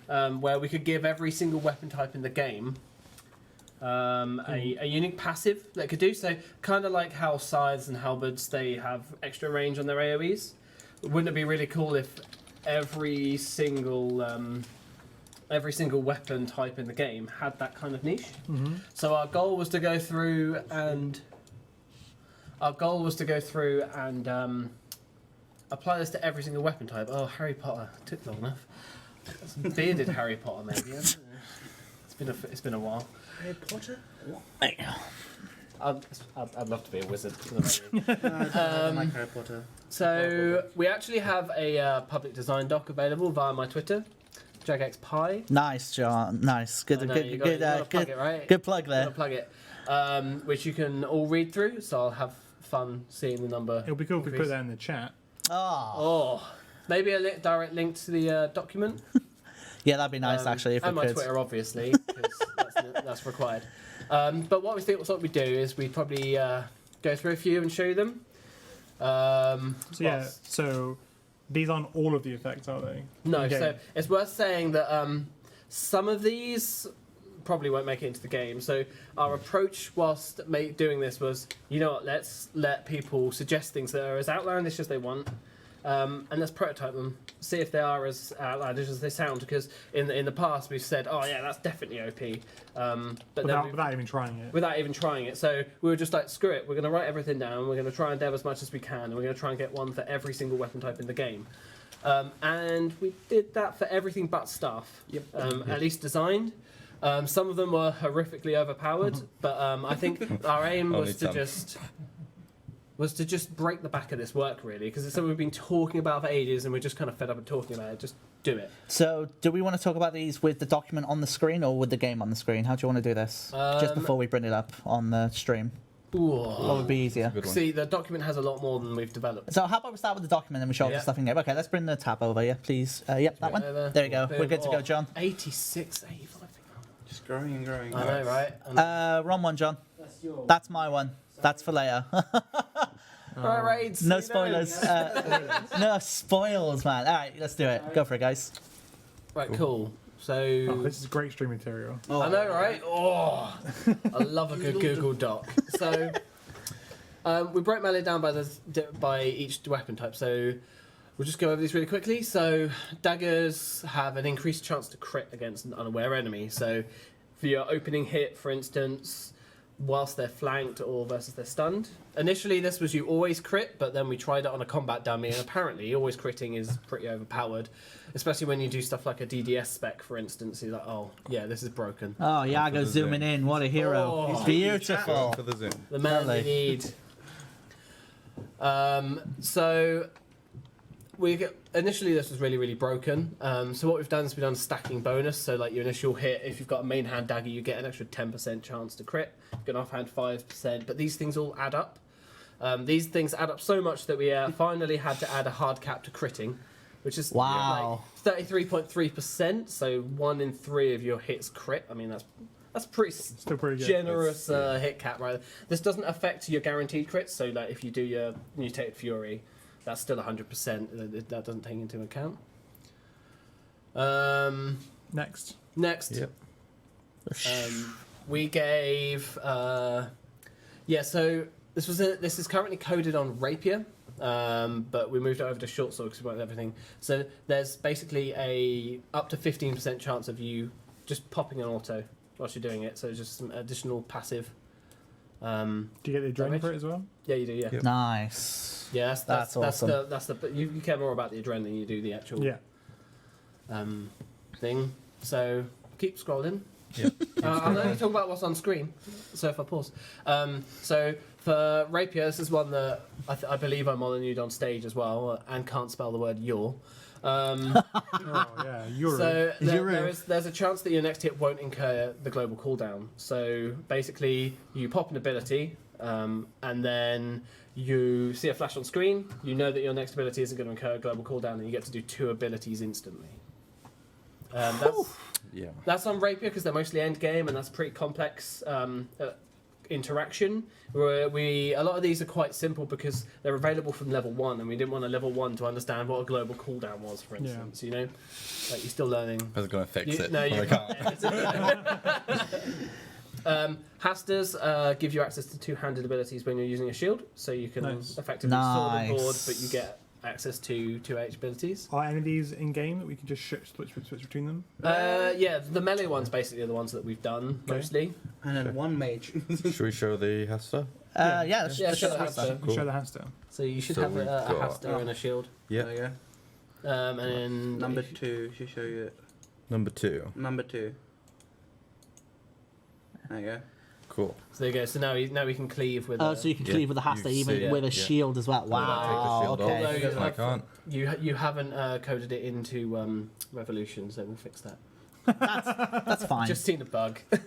where we could give every single weapon type in the game a unique passive that could do so, kind of like how scythes and halberds, they have extra range on their AoEs. Wouldn't it be really cool if every single weapon type in the game had that kind of niche? Mm-hmm. So our goal was to go through and apply this to every single weapon type. Oh, Harry Potter took long enough. Some bearded Harry Potter, maybe. It's been a while. Harry Potter? I'd love to be a wizard. I don't like Harry Potter. So we actually have a public design doc available via my Twitter, JagXPie. Nice, John. Nice. Good, I know, good, you good, gotta plug it, right? good plug I'm there. gonna plug it, which you can all read through. So I'll have fun seeing the number. It would be cool if we put that in the chat. Oh. Maybe a direct link to the document. Yeah, that'd be nice, actually, if and we my could. Twitter, obviously, because that's required. But what we do is we'd probably go through a few and show you them. So yeah, so these aren't all of the effects, are they? No, In-game? so it's worth saying that some of these probably won't make it into the game. So our approach whilst doing this was, you know what, let's let people suggest things that are as outlandish as they want, and let's prototype them, see if they are as outlandish as they sound, because in the past we've said, oh yeah, that's definitely OP, but Without even trying it. without even trying it. So we were just like, screw it, we're going to write everything down, we're going to try and dev as much as we can, and we're going to try and get one for every single weapon type in the game. And we did that for everything but staff, at least designed. Some of them were horrifically overpowered, but I think our aim was to just break the back of this work, really, because it's something we've been talking about for ages, and we're just kind of fed up of talking about it. Just do it. So, do we want to talk about these with the document on the screen or with the game on the screen? How do you want to do this? Just before we bring it up on the stream. What would be easier? See, the document has a lot more than we've developed. So how about we start with the document and we show off the stuff in game? Okay, let's bring the tab over here, please. Yep, that one. There we go. We're good to go, John. 86, 85. Just growing and growing. I know, right? Wrong one, John. That's yours. That's my one. That's for later. Right, Raids. No spoilers. No spoils, man. All right, let's do it. Go for it, guys. Right, cool. So Oh, this is great stream material. I know, right? Oh, I love a good Google Doc. So we broke melee down by each weapon type. So we'll just go over these really quickly. So daggers have an increased chance to crit against an unaware enemy. So for your opening hit, for instance, whilst they're flanked or versus they're stunned. Initially, this was you always crit, but then we tried it on a combat dummy, and apparently always critting is pretty overpowered, especially when you do stuff like a DDS spec, for instance. You're like, oh, yeah, this is broken. Oh, Iago zooming in. What a hero. Oh. He's beautiful. For the zoom. The man Lovely. you need. So initially this was really, really broken. So what we've done is we've done a stacking bonus. So like your initial hit, if you've got a main hand dagger, you get an extra 10% chance to crit. You've got an offhand 5%, but these things all add up. These things add up so much that we finally had to add a hard cap to critting, which is Wow. like 33.3%. So 1 in 3 of your hits crit. I mean, that's pretty Still pretty good. generous hit cap, right? This doesn't affect your guaranteed crits. So like if you do your mutated fury, that's still 100%. That doesn't take into account. Next. Next, we gave so this is currently coded on Rapier, but we moved it over to short sword because we wanted everything. So there's basically a up to 15% chance of you just popping an auto whilst you're doing it. So just some additional passive. Do you get the adrenaline damage. for it as well? Yeah, you do. Yeah, Yep. Nice. yeah. That's awesome. That's the. You care more about the adrenaline than you do the actual Yeah. thing. So keep scrolling. Yeah. I'm only talking about what's on screen, so if I pause. So for Rapier, this is one that I believe I'm molyneuxed on stage as well, and can't spell the word "your." Oh, yeah. Euro. So there's a chance that your next hit won't incur the global cooldown. So basically, you pop an ability, and then you see a flash on screen. You know that your next ability isn't going to incur a global cooldown, and you get to do 2 abilities instantly. That's on Rapier because they're mostly end game, and that's pretty complex interaction. Where a lot of these are quite simple because they're available from level 1, and we didn't want a level 1 to understand what a global cooldown was, for instance. You know, like you're still learning. I was going to fix it. No, but you I can't. Hasters give you access to 2-handed abilities when you're using a shield, so you can effectively sword and board, but you get access to 2H abilities. Are any of these in game that we can just switch between them? Yeah, the melee ones basically are the ones that we've done mostly. And then one mage. Should we show the Hester? Yeah, let's Yeah, show sure, the that's Hasta. We'll show the Hasta. So you should So have we've a got- Haster and a shield. Yeah. There you go. And then Number 2 should show you it. Number 2. Number 2. There you go. Cool. So there you go. So now we can cleave with. Oh, so you can cleave with the Hasta You even see it, with a yeah. shield as well. Take Wow. the shield Okay. off. Although I can't. you haven't coded it into Revolution, so we'll fix that. That's fine. Just seen a bug. It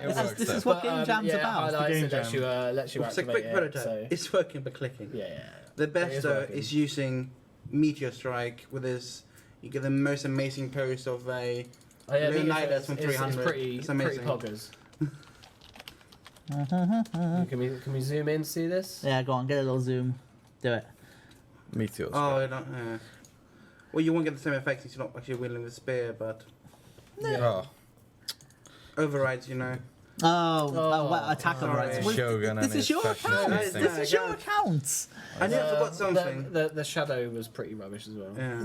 works. this is though. what Game Jam's about. Highlights, Game it lets Jam. you It's a activate quick it. prototype. So, It's working by clicking. yeah. The It best is though working. is using Meteor Strike with this. You get the most amazing pose of a. Oh yeah, Blue Meteor Knight, that's Strike from is 300. pretty It's pretty amazing. poggers. Can we zoom in? See this? Yeah, go on, get a little zoom. Do it. Meteor Oh, strike. no, yeah. Well, you won't get the same effect since you're not actually wielding the spear, but Oh, overrides, you know. Attack sorry. overrides. Well, Shogun this and is his your fashion account. instinct. This is your account. I knew I forgot something. The shadow was pretty rubbish as well. Yeah.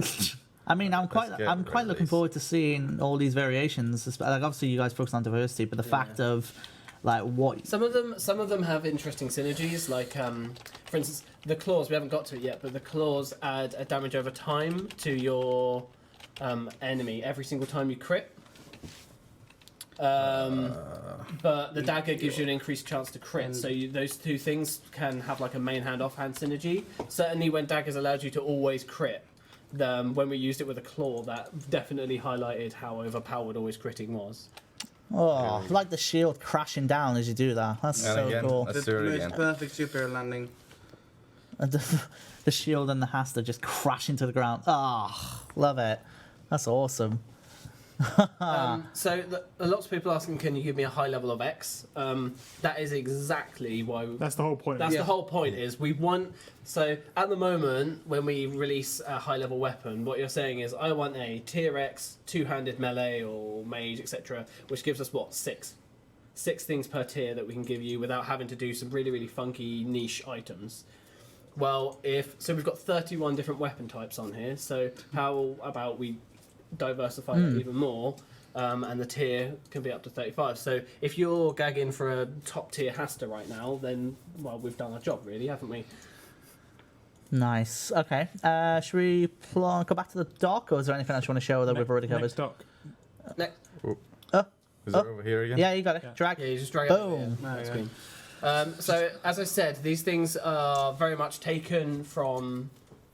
I mean, I'm quite get looking released. forward to seeing all these variations. Like, obviously, you guys focus on diversity, but the fact of like what Some of them have interesting synergies. Like, for instance, the claws. We haven't got to it yet, but the claws add a damage over time to your enemy every single time you crit. But the dagger gives you an increased chance to crit, so those two things can have like a main hand offhand synergy. Certainly, when daggers allowed you to always crit, when we used it with a claw, that definitely highlighted how overpowered always critting was. like the shield crashing down as you do that. That's And so again, cool. let's The do it most again. perfect superhero landing. And the shield and the Hasta just crashing to the ground. Love it. That's awesome. So a lot of people asking, can you give me a high level of X? That is exactly why. That's the whole point. That's the whole point. Is we want. So at the moment, when we release a high level weapon, what you're saying is, I want a tier X two-handed melee or mage, etc., which gives us what, six things per tier that we can give you without having to do some really really funky niche items. Well, we've got 31 different weapon types on here. So how about we diversify that even more, and the tier can be up to 35. So if you're gagging for a top tier Hasta right now, then well, we've done our job, really, haven't we? Nice. Okay. Should we go back to the dock, or is there anything else you want to show that we've already covered? Next dock. Next, Is it over here again? Yeah, you got it. Drag. yeah, you just drag it over Boom. here. That's green. So as I said, these things are very much taken from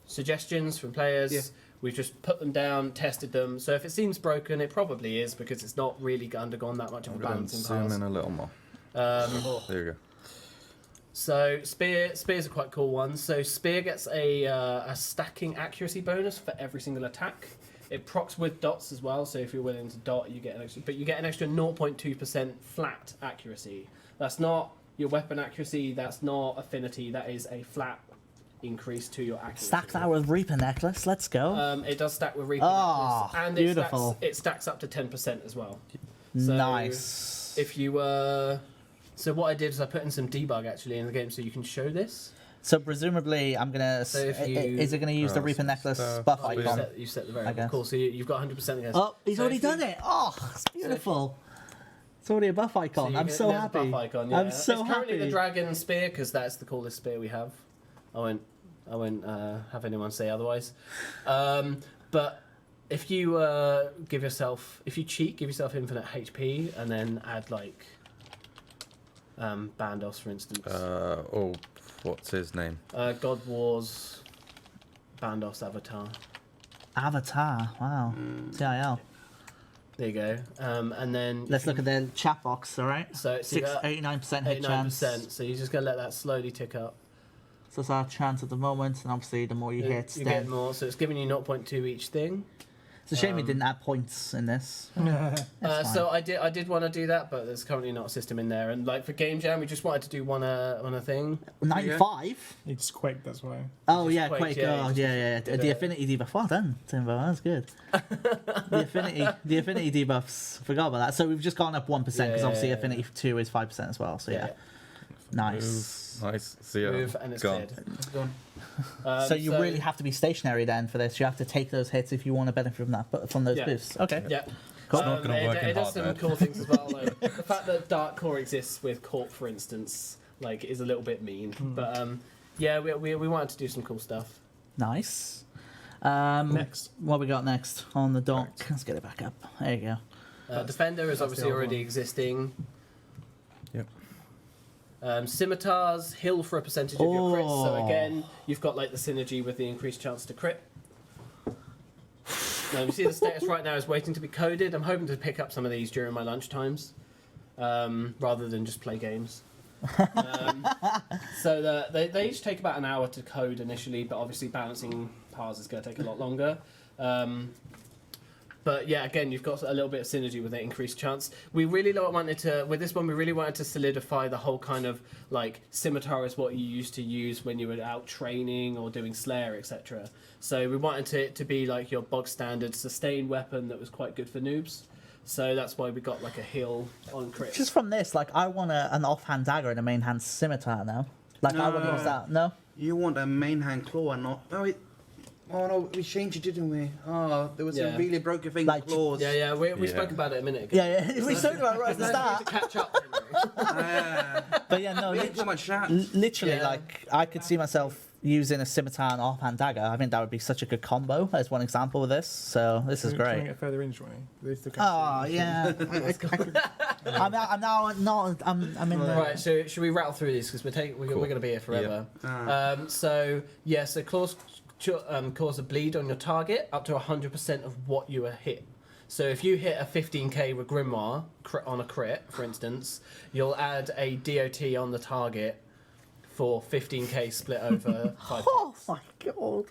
suggestions from players. Yeah. We've just put them down, tested them. So if it seems broken, it probably is, because it's not really undergone that much of a I'm going to balancing zoom pass. in a little more. There you go. So spears are quite cool ones. So spear gets a stacking accuracy bonus for every single attack. It procs with dots as well. So if you're willing to dot, you get an extra, but you get an extra 0.2% flat accuracy. That's not your weapon accuracy. That's not affinity. That is a flat increase to your accuracy. Stack that with Reaper Necklace. Let's go. It does stack with Reaper Ah, Necklace, and beautiful. it stacks up to 10% as well. So Nice. If you so what I did is I put in some debug actually in the game so you can show this. So presumably, I'm gonna. So if you- is it gonna use the Oh, Reaper Necklace stuff. buff Oh, icon? you set the I variable. guess. Cool. So you've got 100% against. Oh, he's So already if you- done it. Oh, it's beautiful. It's already a buff icon. you I'm get- so there's a happy. buff icon, yeah. I'm so it's currently happy. the dragon spear because that's the coolest spear we have. I won't have anyone say otherwise. But if you give yourself infinite HP and then add like Bandos, for instance, What's his name? God Wars Bandos avatar. Avatar. Wow. TIL. There you go. And then Let's look at the chat box. All right. So it's either 89% hit chance. 89%. So you're just gonna let that slowly tick up. So that's our chance at the moment, and obviously the more you hit, you then get more. So it's giving you 0.2 each thing. it's a shame we didn't add points in this. So I did want to do that, but there's currently not a system in there. And like for GameJam, we just wanted to do one a thing. 95. He just quaked, that's why. Oh Just yeah, Quake, Quake. yeah, Oh just yeah. did The it. affinity debuff. Well done, Timbo. That's good. the affinity debuffs. Forgot about that. So we've just gone up 1% because Yeah, obviously yeah. affinity 2 is 5% as well. So yeah, nice. Nice. See ya. Move and it's Gone. dead. Gone. So you really have to be stationary then for this. You have to take those hits if you want to benefit from that, but from those Yeah. boosts. Okay. Yeah. Cool. not gonna work it in does hard some mode. cool things as well. Like the fact that Dark Core exists with Corp, for instance, like is a little bit mean. But yeah, we wanted to do some cool stuff. Nice. Next. What we got next on the dock? Let's get it back up. There you go. Defender is obviously old already one. existing. Yep. Scimitars heal for a percentage of your crits, so Oh. again, you've got like the synergy with the increased chance to crit. Now you see the status right now is waiting to be coded. I'm hoping to pick up some of these during my lunch times, rather than just play games. So they each take about an hour to code initially, but obviously balancing pars is going to take a lot longer. But yeah, again, you've got a little bit of synergy with the increased chance. We really wanted to, with this one, we really wanted to solidify the whole kind of like scimitar is what you used to use when you were out training or doing Slayer, etc. So we wanted it to be like your bog standard sustained weapon that was quite good for noobs. So that's why we got like a heal on crit. Just from this, like, I want an offhand dagger and a main hand scimitar now. Like, I would use that. No? You want a main hand claw and not. Oh no, we changed it, didn't we? Oh, there was a really broken thing Like, with claws. Yeah, we spoke about it a minute ago. Yeah, we spoke about it right at the We start. need to catch up. Henry. But yeah, no, We had too much chat. literally, Yeah. like, I could see myself using a scimitar and offhand dagger. I think that would be such a good combo as one example of this. So this is Can we great. get further in, Johnny? Oh yeah. I'm now not. I'm in the. Right, so should we rattle through these because we're going to be here forever. So cause a bleed on your target up to 100% of what you are hit. So if you hit a 15k with Grimoire on a crit, for instance, you'll add a DOT on the target for 15k split over 5 Oh my god.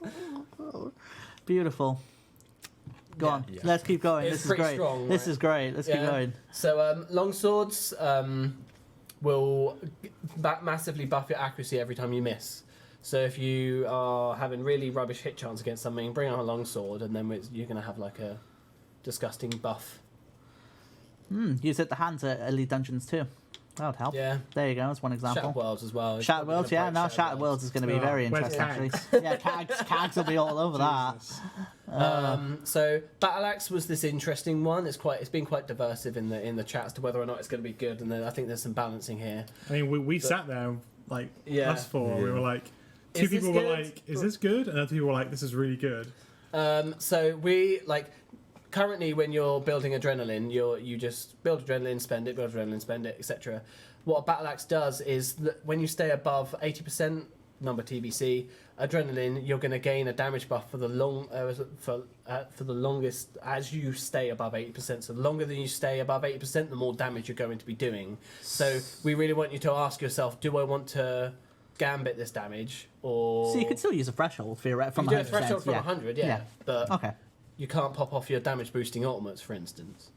Beautiful. Go on. Yeah. Let's keep going. It's This is pretty great. strong, This right? is great. Let's keep going. So long swords will massively buff your accuracy every time you miss. So if you are having really rubbish hit chance against something, bring out a long sword, and then you're going to have like a disgusting buff. Use it the hands at Elite Dungeons too. That would help. Yeah. There you go. That's one example. Shattered Worlds as well. Shattered Worlds, yeah. Now Shattered Worlds is going to be very where's interesting, actually. Cags? Yeah, Cags will be all over that. So Battle Axe was this interesting one. It's been quite diversive in the chat as to whether or not it's going to be good, and then I think there's some balancing here. I mean, we sat there like Yeah. us four. We were like, two Is this people were good? like, "Is this good?" And other people were like, "This is really good." So we currently when you're building adrenaline, you just build adrenaline, spend it, etc. What a Battle Axe does is that when you stay above 80% number TBC adrenaline, you're going to gain a damage buff for the longest as you stay above 80%. So the longer than you stay above 80%, the more damage you're going to be doing. So we really want you to ask yourself, do I want to gambit this damage, or So you could still use a threshold from you 100%. can do a threshold from yeah. 100, Yeah. but Okay. you can't pop off your damage boosting ultimates, for instance.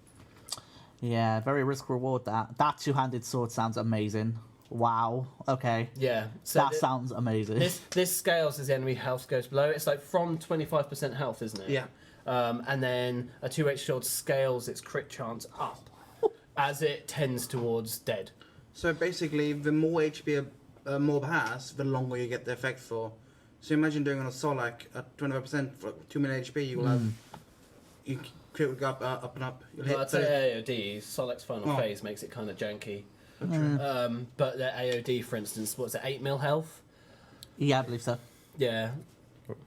Yeah, very risk reward that. That two-handed sword sounds amazing. Wow. Okay. Yeah, so That sounds amazing. this scales as the enemy health goes below. It's like from 25% health, isn't it? Yeah. And then a 2H sword scales its crit chance up as it tends towards dead. So basically, the more HP a mob has, the longer you get the effect for. So imagine doing on a Solak at 25% for 2 minute HP, you will have. You crit will go up and up. You'll Well, hit I'd say AOD, Solek's final phase makes it kind of janky. But the AOD, for instance, what's it, 8 mil health? Yeah, I believe so. Yeah.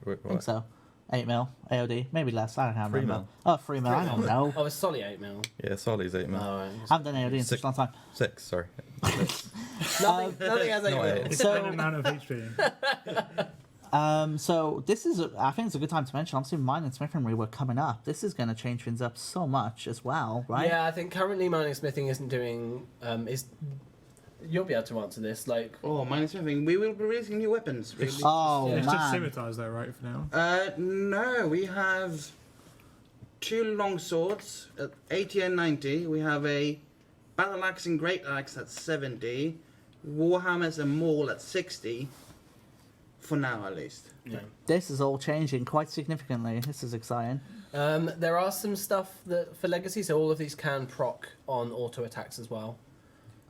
Wait, I think so. 8 mil, AOD, maybe less. I can't 3 remember. mil. Oh, 3 mil. I don't know. Oh, it's Solly 8 mil. Yeah, Solly's 8 mil. Alright. I haven't done AOD in such a long time. 6, sorry. Nothing has 8 Not mil. 8. So- An amount of HP. So this is, I think it's a good time to mention, obviously mine and Smithing were coming up. This is going to change things up so much as well, right? Yeah, I think currently mining smithing isn't doing. You'll be able to answer this. Like, Oh, minus something. We will be releasing new weapons. Oh, It's just man. scimitars though, right? For now. No, we have 2 long swords at 80 and 90. We have a battle axe and great axe at 70. Warhammers and maul at 60. For now, at least. yeah. This is all changing quite significantly. This is exciting. There are some stuff that for legacy, so all of these can proc on auto attacks as well.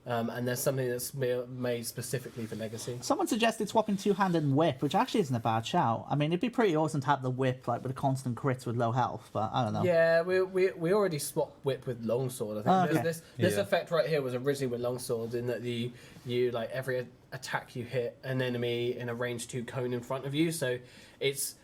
And there's something that's made specifically for legacy. Someone suggested swapping two-handed and whip, which actually isn't a bad shout. I mean, it'd be pretty awesome to have the whip like with a constant crits with low health, but I don't know. Yeah, we already swapped whip with longsword. I think Oh, okay. this Yeah. effect right here was originally with longswords in that you like every attack you hit an enemy in a range 2 cone in front of you. So it's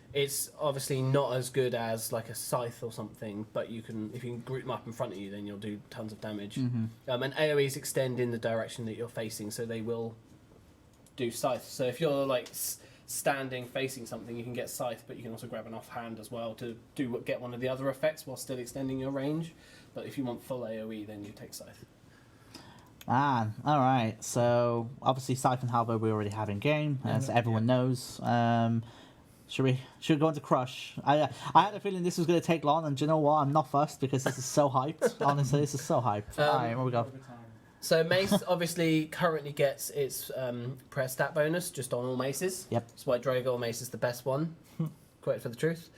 obviously not as good as like a scythe or something, but if you can group them up in front of you, then you'll do tons of damage. And AoEs extend in the direction that you're facing, so they will do scythe. So if you're like standing facing something, you can get scythe, but you can also grab an offhand as well to get one of the other effects while still extending your range. But if you want full AoE, then you take scythe. All right. So obviously Scythe and Halberd we already have in game, as everyone knows. Should we go into Crush? I had a feeling this was going to take long, and do you know what? I'm not fussed because this is so hyped. Honestly, this is so hyped. All right, here we go. So Mace obviously currently gets its prayer stat bonus just on all maces. Yep. That's why Drago Mace is the best one. Quote for the truth.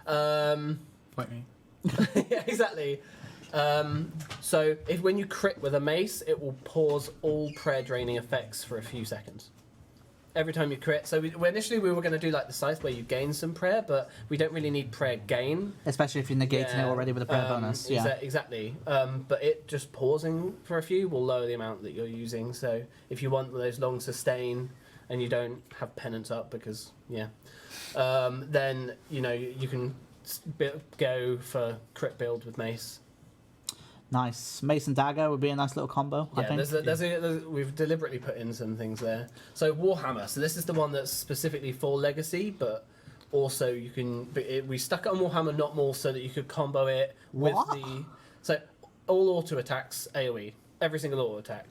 Like me. Yeah, exactly. So if when you crit with a mace, it will pause all prayer draining effects for a few seconds. Every time you crit. So initially we were going to do like the scythe where you gain some prayer, but we don't really need prayer gain. Especially if you're negating it already with a prayer bonus. Yeah. Exactly. But it just pausing for a few will lower the amount that you're using. So if you want those long sustain and you don't have penance up because, then, you can go for crit build with mace. Nice. Mace and dagger would be a nice little combo, I think. We've deliberately put in some things there. So Warhammer. So this is the one that's specifically for Legacy, but also you can. We stuck it on Warhammer, not more, so that you could combo it with So all auto attacks AOE, every single auto attack.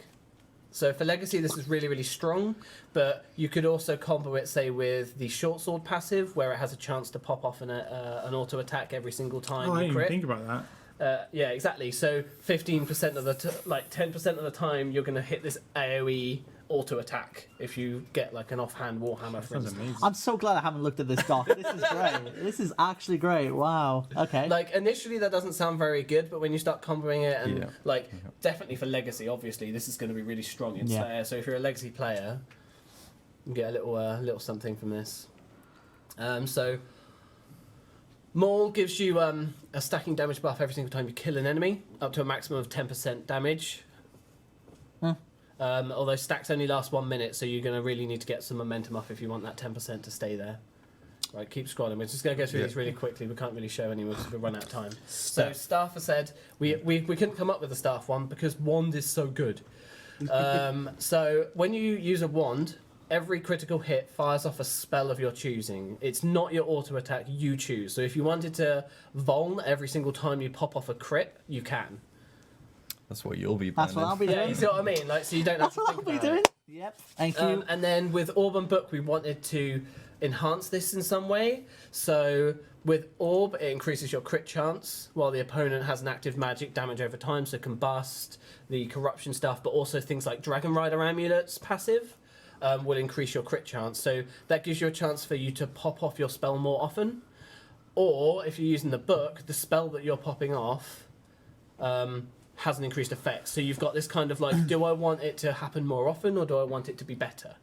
So for Legacy, this is really, really strong, but you could also combo it, say, with the Short Sword passive, where it has a chance to pop off an auto attack every single time I you didn't crit. even think about that. Yeah, exactly. So 15% of the 10% of the time you're going to hit this AOE auto attack if you get like an offhand Warhammer, for Sounds instance. amazing. I'm so glad I haven't looked at this doc. This is great. This is actually great. Wow. Okay. Like initially that doesn't sound very good, but when you start comboing it and definitely for Legacy, obviously this is going to be really strong in Slayer. So if you're a Legacy player, you get a little something from this. So Maul gives you a stacking damage buff every single time you kill an enemy, up to a maximum of 10% damage. Although stacks only last 1 minute, so you're going to really need to get some momentum up if you want that 10% to stay there. Right, keep scrolling. We're just going to go through these really quickly. We can't really show any more because we'll run out of time. So Staff has said, we couldn't come up with a Staff one because Wand is so good. So when you use a Wand, every critical hit fires off a spell of your choosing. It's not your auto attack, you choose. So if you wanted to Vuln every single time you pop off a crit, you can. That's what you'll be That's what I'll be Yeah, doing. you see what I mean? Like, so you don't have That's to what think I'll be about doing. it. Yep. Thank you. And then with Orb and Book, we wanted to enhance this in some way. So with Orb, it increases your crit chance, while the opponent has an active magic damage over time, so combust, the corruption stuff, but also things like Dragon Rider Amulets passive will increase your crit chance. So that gives you a chance for you to pop off your spell more often. Or if you're using the book, the spell that you're popping off has an increased effect. So you've got this kind of like, do I want it to happen more often or do I want it to be better?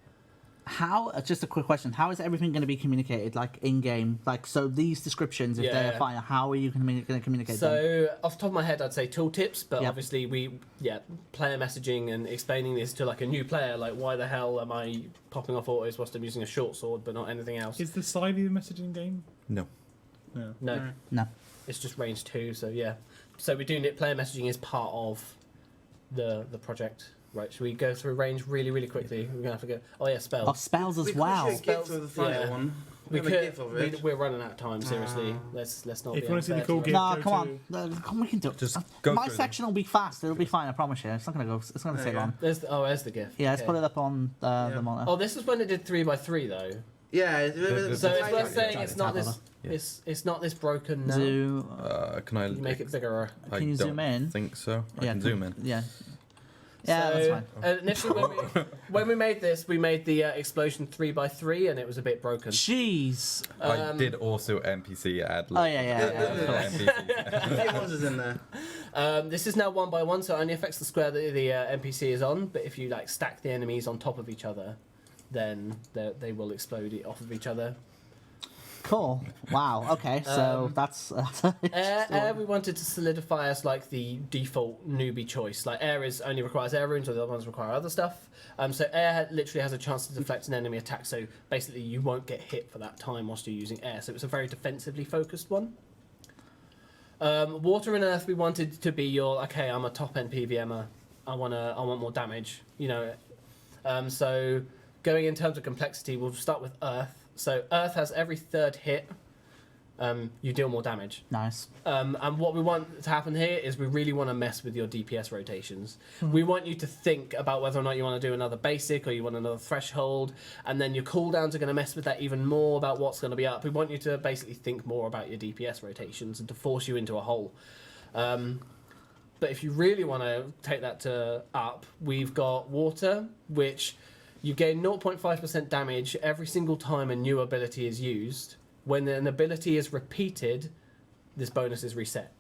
How? Just a quick question. How is everything going to be communicated, like in game? Like, so these descriptions, if they're fine, how are you going to communicate them? So off the top of my head, I'd say tooltips, but Yep. obviously player messaging and explaining this to like a new player, like why the hell am I popping off autos whilst I'm using a short sword but not anything else? Is the side of the messaging game? No. No. No, No. it's just range 2. So yeah, so we do player messaging is part of the project. Right, should we go through range really, really quickly? We're gonna have to go. Oh yeah, spells. Oh, spells as well. We could get to the final Yeah. one. We have a could. gif of it. We're running out of time. Seriously, let's not. If be you want to see the unfair cool to gif, No, go come on. to- No, come on, we can do it. Just go My through section will be fast. It'll be fine. I promise you. It's not going to go. It's going to take Yeah. long. There's the GIF. Yeah, let's Okay. put it up on the monitor. Oh, this was when it did 3x3 though. Yeah, So it's worth saying Yeah. it's not this. Yeah. It's not this broken now. Do Can I You make it bigger. I Can you don't zoom in? think so. I yeah, can zoom in. Yeah. Yeah, that's fine. Initially, when we made this, we made the explosion 3x3, and it was a bit broken. Jeez. I did also NPC add. Oh, yeah. NPCs. a few monsters in there. This is now 1x1, so it only affects the square that the NPC is on. But if you like stack the enemies on top of each other, then they will explode off of each other. Cool. Wow. Okay. So that's Air we wanted to solidify as like the default newbie choice. Like air only requires air runes, or the other ones require other stuff. So air literally has a chance to deflect an enemy attack. So basically, you won't get hit for that time whilst you're using air. So it's a very defensively focused one. Water and earth we wanted to be your I'm a top end PVMer. I want more damage. You know. So going in terms of complexity, we'll start with earth. So Earth has every third hit you deal more damage. Nice. And what we want to happen here is we really want to mess with your DPS rotations. We want you to think about whether or not you want to do another basic or you want another threshold, and then your cooldowns are going to mess with that even more about what's going to be up. We want you to basically think more about your DPS rotations and to force you into a hole. But if you really want to take that to up, we've got water, which you gain 0.5% damage every single time a new ability is used. When an ability is repeated, this bonus is reset.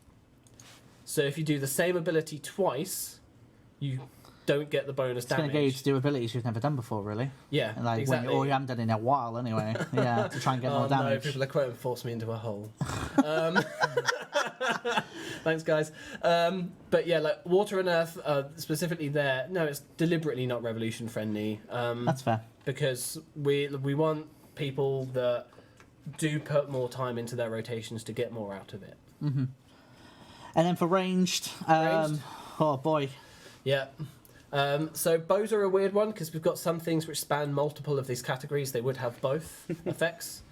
So if you do the same ability twice, you don't get the bonus It's going damage. to get you to do abilities you've never done before, really. Yeah, Like exactly. when you haven't done it in a while, anyway. Yeah, to try and get more damage. No, people are quoting force me into a hole. Thanks, guys. But yeah, like water and earth, specifically there. No, it's deliberately not revolution friendly. That's fair. Because we want people that do put more time into their rotations to get more out of it. And then for ranged, oh boy. Yeah. So bows are a weird one because we've got some things which span multiple of these categories. They would have both effects.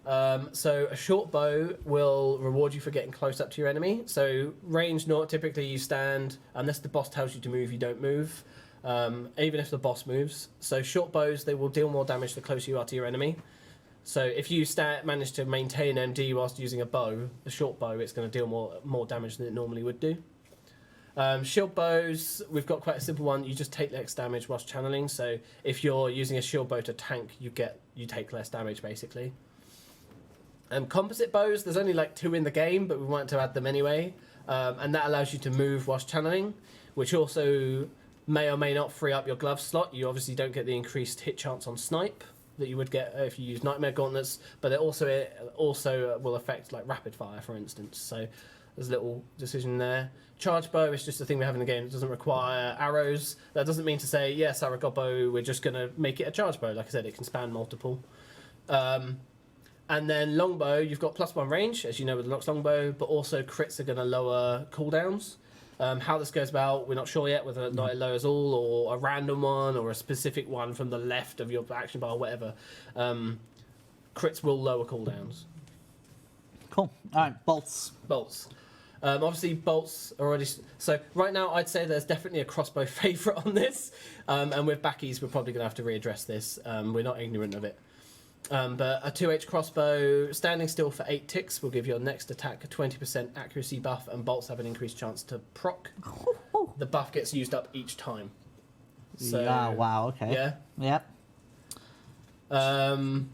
So a short bow will reward you for getting close up to your enemy. So range, not typically you stand unless the boss tells you to move. You don't move, even if the boss moves. So short bows, they will deal more damage the closer you are to your enemy. So if you manage to maintain MD whilst using a bow, a short bow, it's going to deal more damage than it normally would do. Shield bows, we've got quite a simple one. You just take less damage whilst channeling. So if you're using a shield bow to tank, you take less damage basically. Composite bows, there's only like 2 in the game, but we wanted to add them anyway. And that allows you to move whilst channeling, which also may or may not free up your glove slot. You obviously don't get the increased hit chance on snipe that you would get if you use Nightmare Gauntlets, but it also will affect like rapid fire, for instance. So there's a little decision there. Charge bow is just a thing we have in the game. It doesn't require arrows. That doesn't mean to say, yes, our got bow, we're just going to make it a charge bow. Like I said, it can span multiple. And then longbow, you've got +1 range, as you know with the longbow, but also crits are going to lower cooldowns. How this goes about, we're not sure yet, whether it lowers all or a random one or a specific one from the left of your action bar, whatever. Crits will lower cooldowns. Cool. All right, bolts. Bolts. Obviously, bolts are already... So right now, I'd say there's definitely a crossbow favourite on this. And with backies, we're probably going to have to readdress this. We're not ignorant of it. But a 2H crossbow, standing still for 8 ticks will give your next attack a 20% accuracy buff, and bolts have an increased chance to proc. The buff gets used up each time. So, yeah, wow, okay. Yeah. Yep.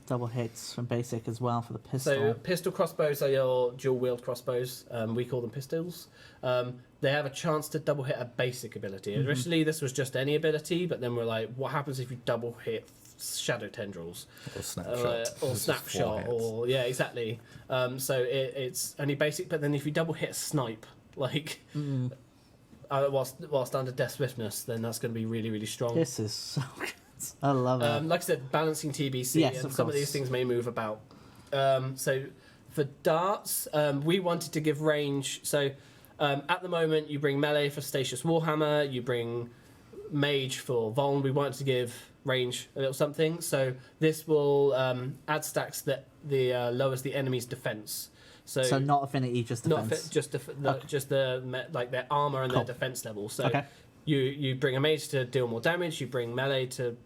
Double hits from basic as well for the pistol. So pistol crossbows are your dual wield crossbows. We call them pistols. They have a chance to double hit a basic ability. Originally, this was just any ability, but then we're like, what happens if you double hit shadow tendrils Or snapshot. or snapshot, or yeah, exactly. So it's only basic, but then if you double hit a snipe, like whilst under death swiftness, then that's going to be really, really strong. This is so good. I love it. Like I said, balancing TBC, Yes, and of some of course. these things may move about. So for darts, we wanted to give range. So at the moment, you bring melee for Statius Warhammer, you bring mage for Voln. We wanted to give range a little something. So this will add stacks that lowers the enemy's defense. So not affinity, just defense. Just like their armor and Cool. their defense level. So Okay. you bring a mage to deal more damage. You bring melee to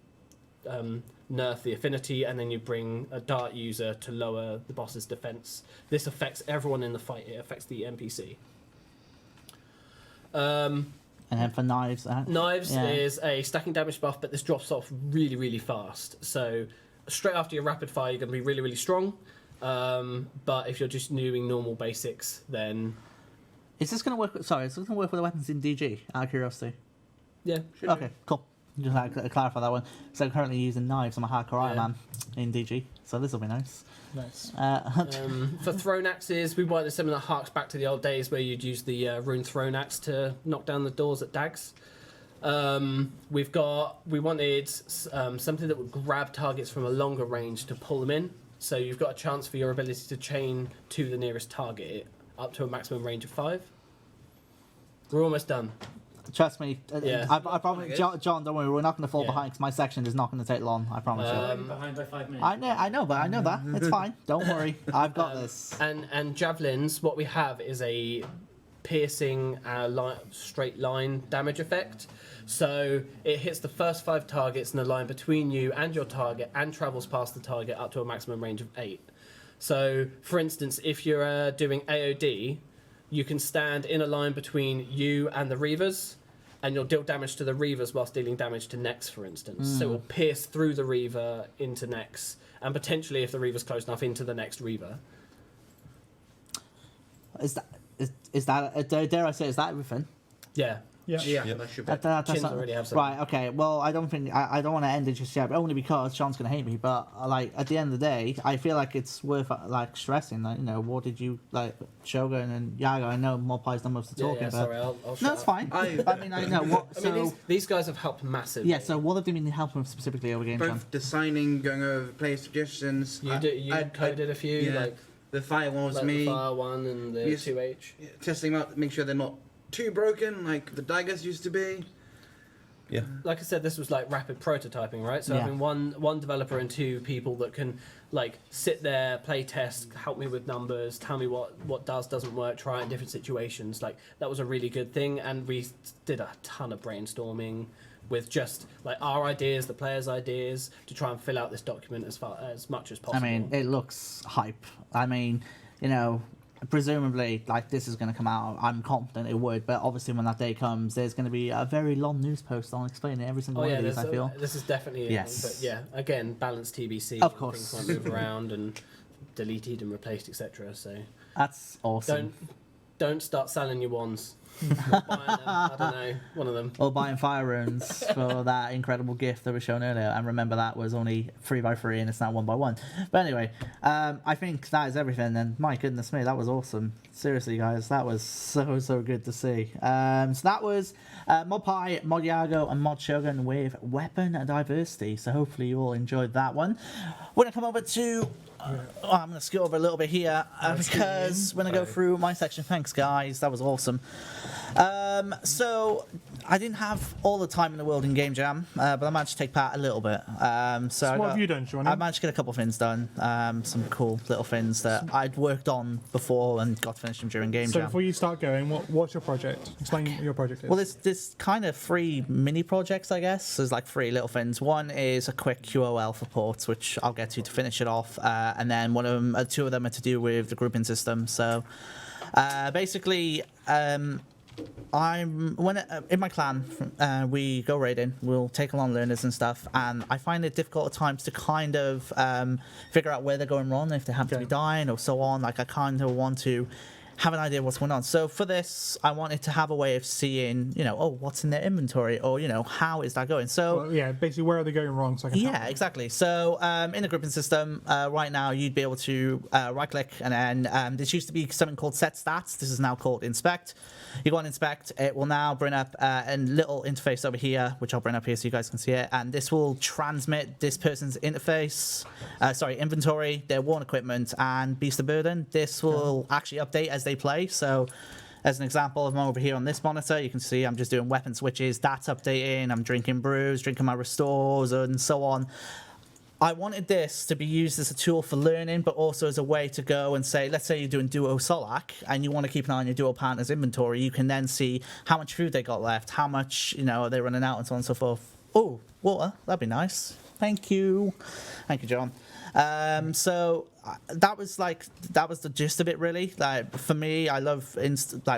nerf the affinity, and then you bring a dart user to lower the boss's defense. This affects everyone in the fight. It affects the NPC. And then for knives, Knives yeah. is a stacking damage buff, but this drops off really, really fast. So straight after your rapid fire, you're going to be really, really strong. But if you're just doing normal basics, then Is this going to work? Sorry, is this going to work with the weapons in DG? Out of curiosity. yeah. should Okay, cool. Just like to clarify that one. So I'm currently using knives. I'm a hardcore Iron Yeah. Man in DG, so this will be nice. Nice. For thrown axes, we wanted something that harks back to the old days where you'd use the rune thrown axe to knock down the doors at dags. We wanted something that would grab targets from a longer range to pull them in. So you've got a chance for your ability to chain to the nearest target up to a maximum range of 5. We're almost done. Trust me. Yeah. I promise, John, don't worry, we're not going to fall behind because my section is not going to take long. I promise you. Behind by 5 minutes. I know that. It's fine. Don't worry. I've got this. And javelins, what we have is a piercing straight line damage effect. So it hits the first 5 targets in the line between you and your target and travels past the target up to a maximum range of 8. So, for instance, if you're doing AOD, you can stand in a line between you and the Reavers, and you'll deal damage to the Reavers whilst dealing damage to Nex, for instance. So it will pierce through the Reaver into Nex, and potentially, if the Reaver's close enough, into the next Reaver. Is that dare I say, is that everything? Yeah. Yeah, that should be. That's Chins not, already have some. right, okay. Well, I don't think I don't want to end it just yet, only because Sean's gonna hate me. But like at the end of the day, I feel like it's worth like stressing that what did you like, Shogun and Yago? I know Mopai's done most of the talking, but Sorry, I'll no, shut it's up. fine. I mean, I know what. I So mean, these guys have helped massively. yeah. So what have they been helping with specifically over game, Sean? Both designing, going over player suggestions. You coded a few, yeah. like The fire one was the me. fire one and the Yes. 2H. Testing them out, make sure they're not too broken like the daggers used to be. Yeah. Like I said, this was like rapid prototyping, right? So Yeah. having one developer and 2 people that can like sit there, play test, help me with numbers, tell me what doesn't work, try it in different situations. Like that was a really good thing, and we did a ton of brainstorming with just like our ideas, the players' ideas, to try and fill out this document as much as possible. I mean, it looks hype. I mean, presumably, like this is going to come out. I'm confident it would, but obviously, when that day comes, there's going to be a very long news post on explaining every single one of these. I feel. This is definitely Yes. But yeah, again, balanced TBC. Of course. Things might move around and deleted and replaced, etc. So That's awesome. don't start selling your wands. Buying them. I don't know, one of them. Or buying fire runes for that incredible gift that was shown earlier. And remember, that was only 3x3 and it's now 1x1. But anyway, I think that is everything. And my goodness me, that was awesome. Seriously, guys, that was so good to see. So that was Mopai, Mod Yago, and Mod Shogun with weapon diversity. So hopefully you all enjoyed that one. We're going to come over to... I'm going to scoot over a little bit here because when I go through my section, thanks guys, that was awesome. So I didn't have all the time in the world in GameJam, but I managed to take part a little bit. So what have you done, Sean? I managed to get a couple of things done, some cool little things that I'd worked on before and got to finish them during GameJam. So before you start going, what's your project? Explain what your project is. Well, there's kind of 3 mini projects, I guess. There's like 3 little things. One is a quick QOL for ports, which I'll get to finish it off, and then 2 of them are to do with the grouping system. So basically, in my clan, we go raiding. We'll take along learners and stuff, and I find it difficult at times to kind of figure out where they're going wrong, if they happen to be dying or so on. Like I kind of want to have an idea of what's going on. So for this, I wanted to have a way of seeing, what's in their inventory, or how is that going. So well, yeah, basically, where are they going wrong? So I can help them. exactly. So in the grouping system, right now you'd be able to right-click, and then this used to be something called Set Stats. This is now called Inspect. You go on Inspect. It will now bring up a little interface over here, which I'll bring up here so you guys can see it. And this will transmit this person's inventory, their worn equipment, and Beast of Burden. This will actually update as they play. So as an example, if I'm over here on this monitor, you can see I'm just doing weapon switches, that's updating, I'm drinking brews, drinking my restores, and so on. I wanted this to be used as a tool for learning, but also as a way to go and say, let's say you're doing Duo Solak, and you want to keep an eye on your Duo partner's inventory, you can then see how much food they got left, how much, they're running out, and so on and so forth. Oh, water, that'd be nice. Thank you, John. So that was the gist of it, really. Like for me, I love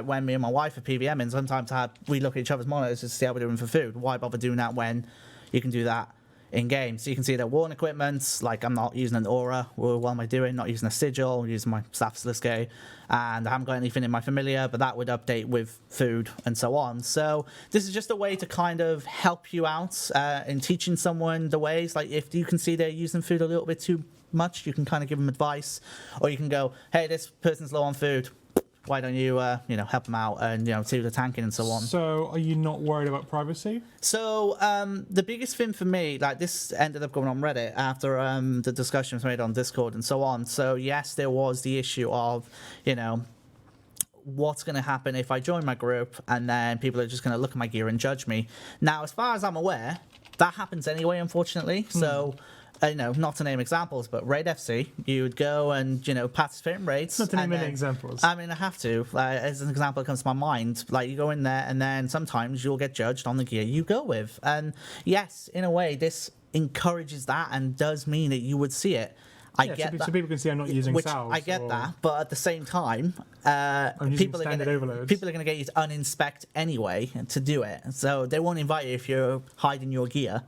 when me and my wife are PVMing. Sometimes we look at each other's monitors to see how we're doing for food. Why bother doing that when you can do that in game? So you can see their worn equipment. Like I'm not using an aura. What am I doing? Not using a sigil. I'm using my staff Dailyscape, and I haven't got anything in my familiar. But that would update with food and so on. So this is just a way to kind of help you out in teaching someone the ways. Like if you can see they're using food a little bit too much, you can kind of give them advice, or you can go, hey, this person's low on food, why don't you help them out and see the tanking and so on. So are you not worried about privacy? So the biggest thing for me, like this ended up going on Reddit after the discussions made on Discord and so on. So yes, there was the issue of what's going to happen if I join my group and then people are just going to look at my gear and judge me. Now, as far as I'm aware, that happens anyway, unfortunately. So, not to name examples, but Raid FC, you would go and, participate in raids. Not to name and any then- examples. I mean, I have to. As an example that comes to my mind, like you go in there and then sometimes you'll get judged on the gear you go with. And yes, in a way, this encourages that and does mean that you would see it. I get that. So people can see I'm not using Which salves. I get or- that, but at the same time, using people are going standard overloads. to get you to uninspect anyway to do it. So they won't invite you if you're hiding your gear.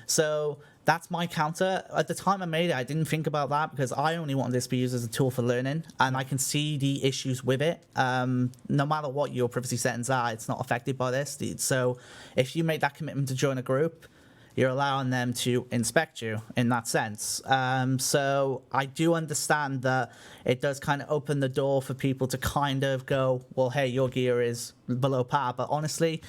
So that's my counter. At the time I made it, I didn't think about that because I only wanted this to be used as a tool for learning, and I can see the issues with it. No matter what your privacy settings are, it's not affected by this. So if you make that commitment to join a group, you're allowing them to inspect you in that sense. So I do understand that it does kind of open the door for people to kind of go, well, hey, your gear is below par. But honestly,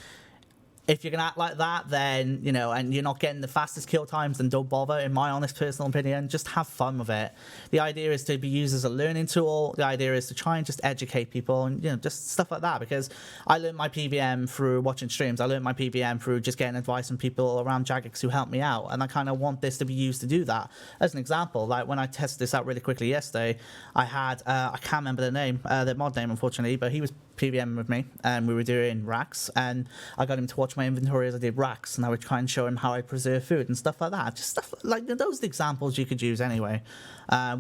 if you're going to act like that, then, and you're not getting the fastest kill times, then don't bother, in my honest personal opinion. Just have fun with it. The idea is to be used as a learning tool. The idea is to try and just educate people and, just stuff like that. Because I learned my PVM through watching streams. I learned my PVM through just getting advice from people around Jagex who helped me out. And I kind of want this to be used to do that. As an example, like when I tested this out really quickly yesterday, I had, I can't remember the name, the mod name, unfortunately, but he was PVM with me, and we were doing racks, and I got him to watch my inventory as I did racks, and I would try and show him how I preserve food and stuff like that. Just stuff like those are the examples you could use anyway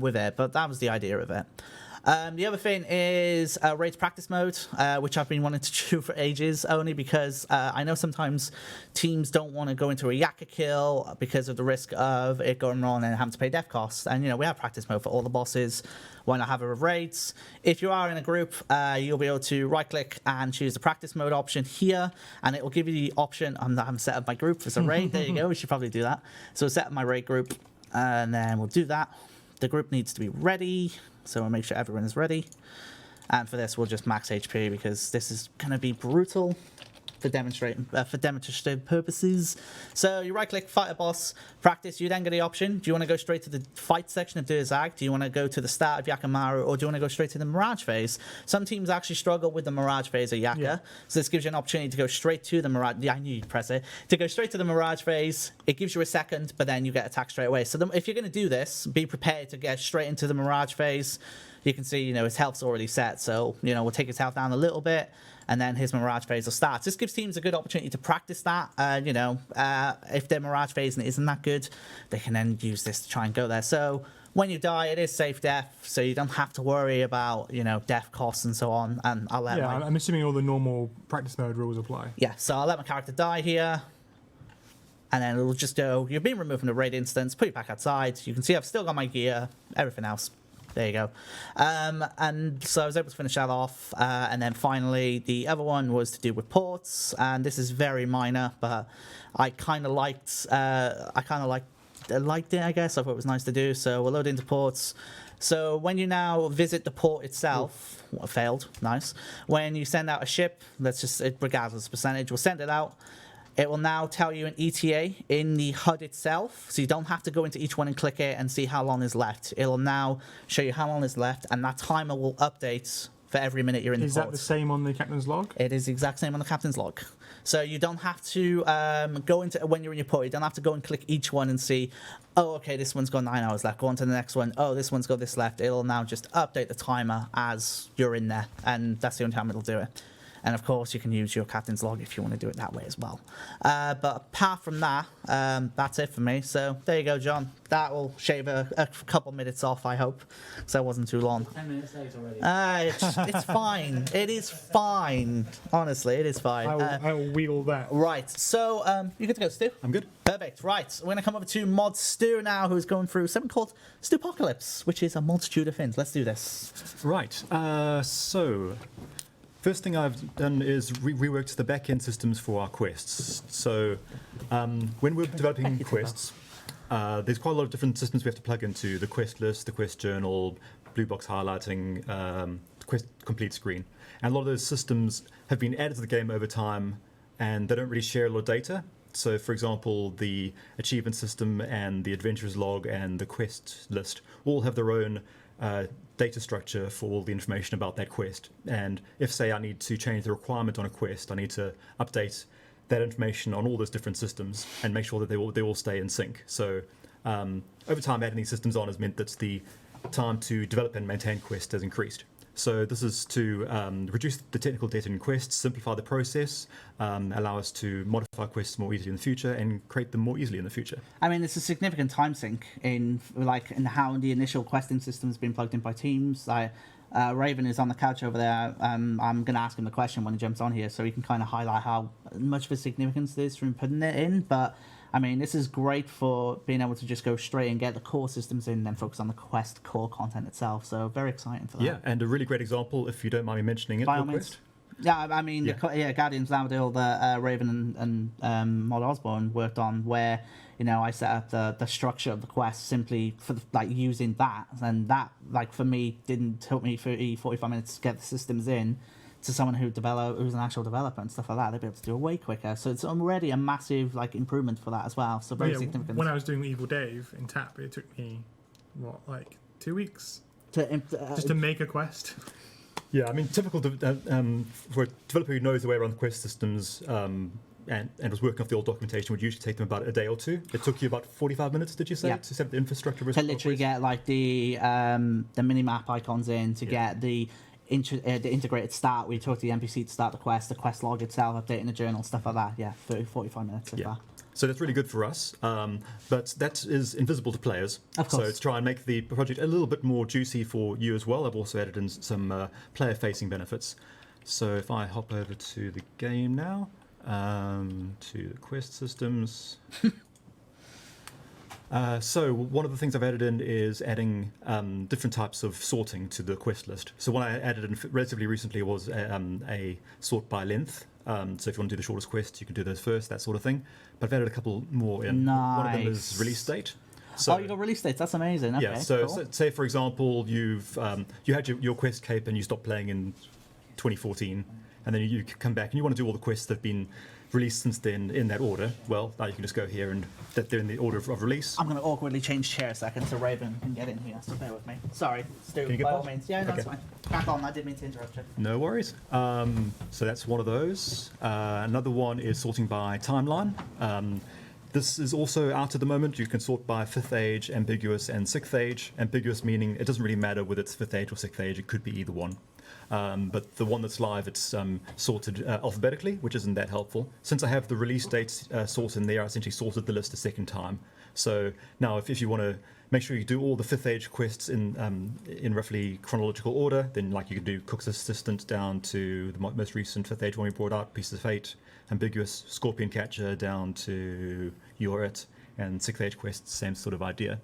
with it, but that was the idea of it. The other thing is raid practice mode, which I've been wanting to do for ages, only because I know sometimes teams don't want to go into a Yakka kill because of the risk of it going wrong and having to pay death costs. And, we have practice mode for all the bosses when I have it with raids. If you are in a group, you'll be able to right-click and choose the practice mode option here, and it will give you the option. I'm set up my group as a raid. There you go. We should probably do that. So set up my raid group, and then we'll do that. The group needs to be ready. So we'll make sure everyone is ready. And for this, we'll just max HP because this is going to be brutal for demonstrative purposes. So you right-click, fight a boss, practice. You then get the option. Do you want to go straight to the fight section of Dailyscape? Do you want to go to the start of Yakamaru? Or do you want to go straight to the Mirage phase? Some teams actually struggle with the Mirage phase of Yakka. Yeah. So this gives you an opportunity to go straight to the Mirage. Yeah, I knew you'd press it. To go straight to the Mirage phase, it gives you a second, but then you get attacked straight away. So if you're going to do this, be prepared to get straight into the Mirage phase. You can see, his health's already set. So, we'll take his health down a little bit, and then his Mirage phase will start. This gives teams a good opportunity to practice that. If their Mirage phase isn't that good, they can then use this to try and go there. So when you die, it is safe death, so you don't have to worry about, death costs and so on. And I'll let I'm assuming all the normal practice mode rules apply. Yeah, so I'll let my character die here. And then it'll just go, you've been removed from the raid instance, put you back outside. You can see I've still got my gear, everything else. There you go. And so I was able to finish that off. And then finally, the other one was to do with ports. And this is very minor, but I kind of liked it, I guess. I thought it was nice to do. So we'll load into ports. So when you now visit the port itself, failed, nice. When you send out a ship, regardless of percentage, we'll send it out. It will now tell you an ETA in the HUD itself, so you don't have to go into each one and click it and see how long is left. It will now show you how long is left, and that timer will update for every minute you're in the port. Is that the same on the captain's log? It is the exact same on the captain's log. So you don't have to go into, when you're in your port, you don't have to go and click each one and see, oh, okay, this one's got 9 hours left. Go on to the next one. Oh, this one's got this left. It'll now just update the timer as you're in there, and that's the only time it'll do it. And of course, you can use your captain's log if you want to do it that way as well. But apart from that, that's it for me. So there you go, John. That will shave a couple minutes off, I hope, so it wasn't too long. 10 minutes late already. It's fine. It is fine. Honestly, it is fine. I will wheel that. Right. So you good to go, Stu? I'm good. Perfect. Right. We're going to come over to mod Stu now, who's going through something called Stu-pocalypse, which is a multitude of things. Let's do this. Right. So first thing I've done is reworked the back-end systems for our quests. So when we're developing quests, there's quite a lot of different systems we have to plug into: the quest list, the quest journal, blue box highlighting, quest complete screen. And a lot of those systems have been added to the game over time, and they don't really share a lot of data. So, for example, the achievement system and the adventurers log and the quest list all have their own data structure for all the information about that quest. And if, say, I need to change the requirement on a quest, I need to update that information on all those different systems and make sure that they all stay in sync. So over time, adding these systems on has meant that the time to develop and maintain quests has increased. So this is to reduce the technical debt in quests, simplify the process, allow us to modify quests more easily in the future, and create them more easily in the future. I mean, it's a significant time sink in how the initial questing system has been plugged in by teams. Raven is on the couch over there. I'm going to ask him the question when he jumps on here, so he can kind of highlight how much of a significance it is from putting it in. But I mean, this is great for being able to just go straight and get the core systems in, and then focus on the quest core content itself. So very exciting for that. Yeah, and a really great example, if you don't mind me mentioning it, By all your means. quest. Yeah, I mean, Guardians Lavadil, the Raven and Mod Osborne worked on, where I set up the structure of the quest simply for using that, and that for me didn't took me 30-45 minutes to get the systems in. To someone who's an actual developer and stuff like that, they'd be able to do it way quicker. So it's already a massive improvement for that as well. So very significant. When I was doing Evil Dave in TAP, it took me 2 weeks just to make a quest. Yeah, I mean, typical for a developer who knows the way around the quest systems and was working off the old documentation would usually take them about a day or two. It took you about 45 minutes, did you say, to set the infrastructure? To literally get the mini-map icons in, to get the integrated start. We talked to the NPC to start the quest log itself, updating the journal, stuff like that. Yeah, 30-45 minutes of that. So that's really good for us, but that is invisible to players. Of course. So to try and make the project a little bit more juicy for you as well, I've also added in some player-facing benefits. So if I hop over to the game now, to the quest systems. So one of the things I've added in is adding different types of sorting to the quest list. So one I added in relatively recently was a sort by length. So if you want to do the shortest quest, you can do those first, that sort of thing. But I've added a couple more in. Nice. One of them is release date. So, you got release dates. That's amazing. Okay, yeah. So, cool. say for example, you had your quest cape and you stopped playing in 2014, and then you come back and you want to do all the quests that have been released since then in that order. Well, now you can just go here and they're in the order of release. I'm going to awkwardly change chair a second so Raven can get in here, so bear with me. Sorry, Stu, by all means. Yeah, no, that's fine. Crack on, I didn't mean to interrupt you. No worries. So that's one of those. Another one is sorting by timeline. This is also out at the moment. You can sort by 5th age, ambiguous, and 6th age. Ambiguous meaning it doesn't really matter whether it's 5th age or 6th age, it could be either one. But the one that's live, it's sorted alphabetically, which isn't that helpful. Since I have the release dates sorted in there, I essentially sorted the list a second time. So now if you want to make sure you do all the 5th age quests in roughly chronological order, then you can do Cook's Assistant down to the most recent 5th age one we brought out, Pieces of Fate, Ambiguous, Scorpion Catcher down to You're It, and 6th age quests, same sort of idea.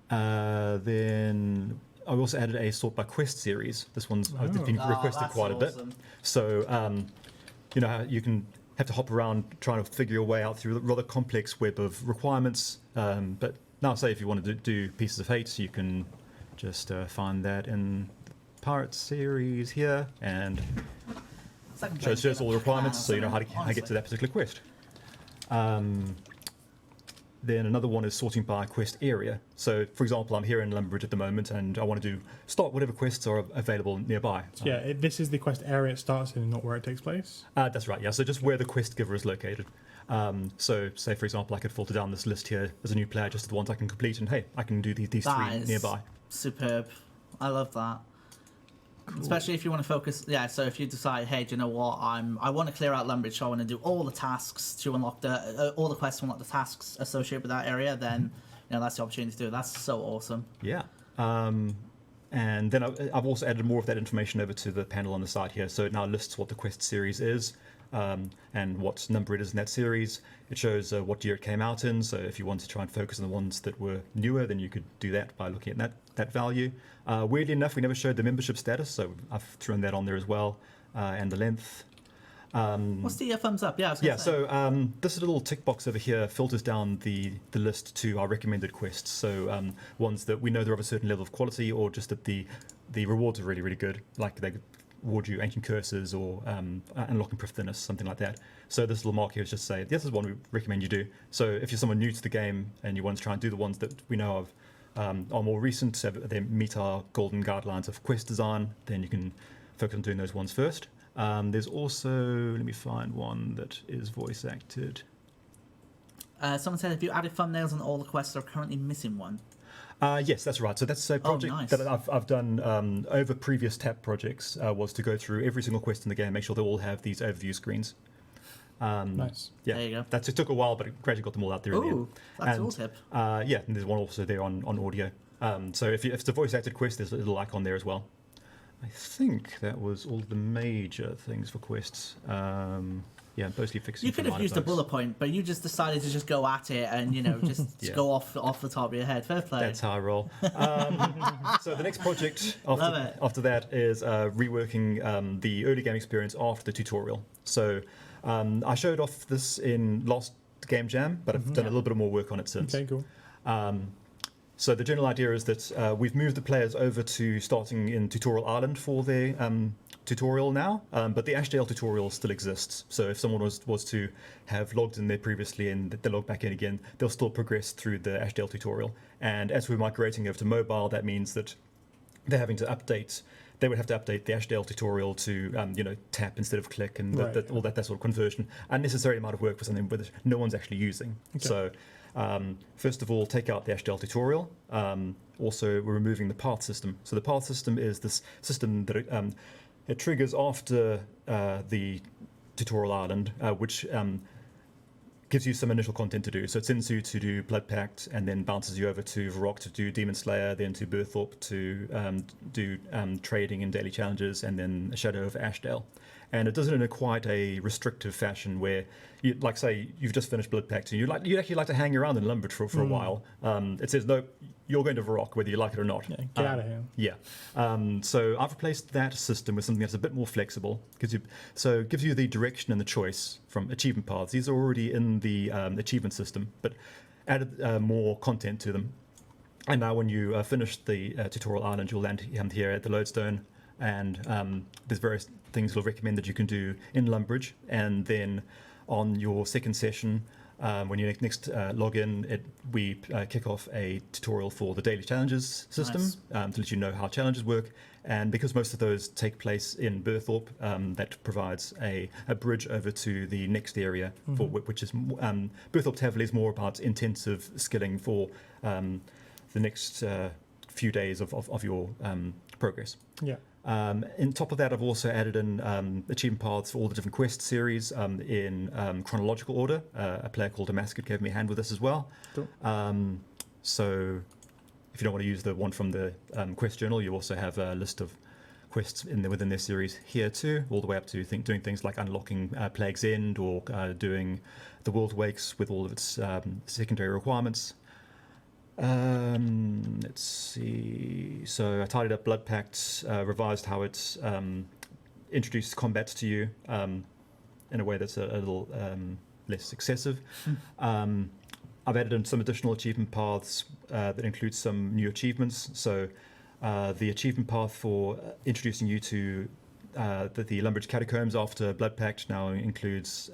Then I also added a sort by quest series. This one's been requested quite a bit. So, you can have to hop around trying to figure your way out through a rather complex web of requirements. But now, say if you wanted to do Pieces of Fate, you can just find that in the Pirate series here, and shows all the requirements, so you know how to get to that particular quest. Then another one is sorting by quest area. So, for example, I'm here in Lumbridge at the moment, and I want to start whatever quests are available nearby. Yeah, this is the quest area it starts in, not where it takes place. That's right. Yeah. So just where the quest giver is located. So, say for example, I could filter down this list here as a new player, just the ones I can complete, and hey, I can do these three nearby. Superb. I love that. Cool. Especially if you want to focus, so if you decide, hey, do you know what, I want to clear out Lumbridge, so I want to do all the tasks to unlock all the quests to unlock the tasks associated with that area, then that's the opportunity to do it. That's so awesome. Yeah. And then I've also added more of that information over to the panel on the side here, so it now lists what the quest series is and what number it is in that series. It shows what year it came out in, so if you want to try and focus on the ones that were newer, then you could do that by looking at that value. Weirdly enough, we never showed the membership status, so I've thrown that on there as well, and the length. What's the thumbs up? Yeah, so this little tick box over here filters down the list to our recommended quests, so ones that we know they're of a certain level of quality, or just that the rewards are really, really good, like they reward you Ancient Curses or Unlocking Prothinus, something like that. So this little mark here is just say, this is one we recommend you do. So if you're someone new to the game and you want to try and do the ones that we know of, are more recent, so they meet our golden guidelines of quest design, then you can focus on doing those ones first. There's also, let me find one that is voice acted. Someone said, have you added thumbnails on all the quests that are currently missing one? Yes, that's right. So that's a project nice. that I've done over previous TAP projects, was to go through every single quest in the game, make sure they all have these overview screens. Nice. Yeah, There you go. it took a while, but it gradually got them all out there in the end. Ooh, that's a cool tip. Yeah, and there's one also there on audio. So if it's a voice acted quest, there's a little icon there as well. I think that was all the major things for quests. Yeah, mostly fixing. You could have used a bullet point, but you just decided to just go at it and, you know, just Yeah. go off the top of your head. Fair play. That's how I roll. So the next project Love it. after that is reworking the early game experience after the tutorial. So I showed off this in last GameJam, but I've done a little bit more work on it since. Okay, cool. So the general idea is that we've moved the players over to starting in Tutorial Island for their tutorial now, but the Ashdale tutorial still exists. So if someone was to have logged in there previously and they log back in again, they'll still progress through the Ashdale tutorial. And as we're migrating over to mobile, that means that they're having to update. They would have to update the Ashdale tutorial to, tap instead of click and Right. all that sort of conversion. Unnecessary amount of work for something that no one's actually using. Okay. So first of all, take out the Ashdale tutorial. Also, we're removing the path system. So the path system is this system that it triggers after the tutorial island, which gives you some initial content to do. So it sends you to do Blood Pact and then bounces you over to Varrock to do Demon Slayer, then to Berthorpe to do trading and daily challenges, and then Shadow of Ashdale. And it does it in a quite a restrictive fashion where, like say, you've just finished Blood Pact and you'd actually like to hang around in Lumbridge for a while. It says, no, you're going to Varrock whether you like it or not. Yeah, get out of here. Yeah. So I've replaced that system with something that's a bit more flexible. So it gives you the direction and the choice from achievement paths. These are already in the achievement system, but added more content to them. And now when you finish the tutorial island, you'll land here at the lodestone, and there's various things we'll recommend that you can do in Lumbridge. And then on your second session, when you next log in, we kick off a tutorial for the daily challenges system. Nice. To let you know how challenges work. And because most of those take place in Berthorpe, that provides a bridge over to the next area, which is Berthorpe Tavern is more about intensive skilling for the next few days of your progress. Yeah. On top of that, I've also added in achievement paths for all the different quest series in chronological order. A player called Damascus gave me a hand with this as well. Cool. So if you don't want to use the one from the quest journal, you also have a list of quests within their series here too, all the way up to doing things like unlocking Plague's End or doing the World Wakes with all of its secondary requirements. Let's see. So I tidied up Blood Pact, revised how it introduces combat to you in a way that's a little less excessive. I've added in some additional achievement paths that include some new achievements. So the achievement path for introducing you to the Lumbridge Catacombs after Blood Pact now includes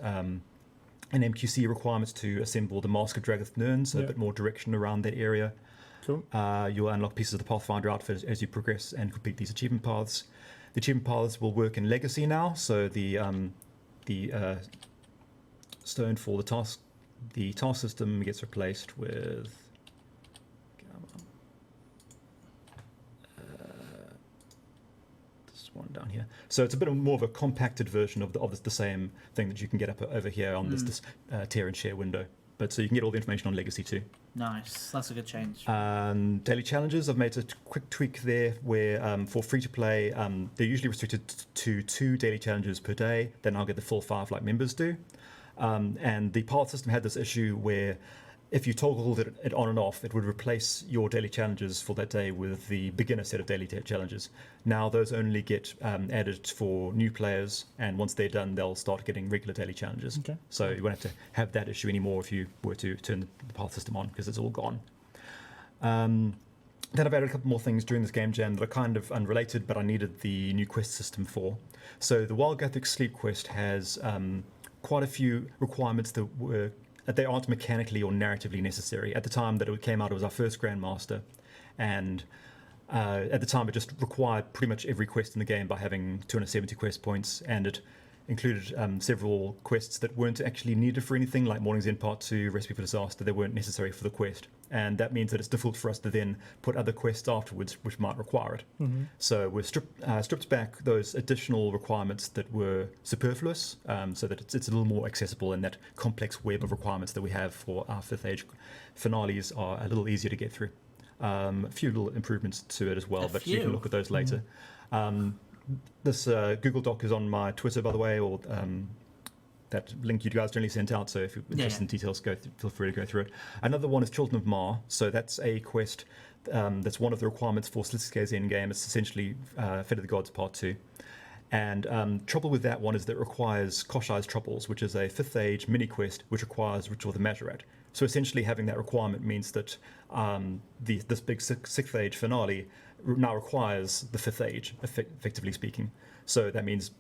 an MQC requirements to assemble the Mask of Dragath Nirn, so a bit more direction around that area. Cool. You'll unlock pieces of the Pathfinder outfit as you progress and complete these achievement paths. The achievement paths will work in Legacy now, so the stone for the task system gets replaced with this one down here. So it's a bit more of a compacted version of the same thing that you can get up over here on this tear and share window. But so you can get all the information on Legacy too. Nice. That's a good change. Daily challenges, I've made a quick tweak there where for free to play, they're usually restricted to 2 daily challenges per day. Then I'll get the full 5 like members do. And the path system had this issue where if you toggled it on and off, it would replace your daily challenges for that day with the beginner set of daily challenges. Now those only get added for new players, and once they're done, they'll start getting regular daily challenges. Okay. So you won't have to have that issue anymore if you were to turn the path system on, because it's all gone. Then I've added a couple more things during this game jam that are kind of unrelated, but I needed the new quest system for. So the Wild Guthix Sleep quest has quite a few requirements that they aren't mechanically or narratively necessary. At the time that it came out, it was our first Grandmaster, and at the time it just required pretty much every quest in the game by having 270 quest points, and it included several quests that weren't actually needed for anything, like Morning's End Part 2, Recipe for Disaster. They weren't necessary for the quest, and that means that it's difficult for us to then put other quests afterwards which might require it. So we've stripped back those additional requirements that were superfluous, so that it's a little more accessible, and that complex web of requirements that we have for our 5th Age finales are a little easier to get through. A few little improvements to it as well, but you can look at those later. This Google Doc is on my Twitter, by the way, or that link you guys generally sent out. So if you're interested in details, feel free to go through it. Another one is Children of Ma. So that's a quest that's one of the requirements for Slitska's endgame. It's essentially Fate of the Gods Part 2. And trouble with that one is that it requires Koshai's Troubles, which is a 5th Age mini quest which requires Ritual of the Majorat. So essentially having that requirement means that this big 6th Age finale now requires the 5th Age, effectively speaking. So that means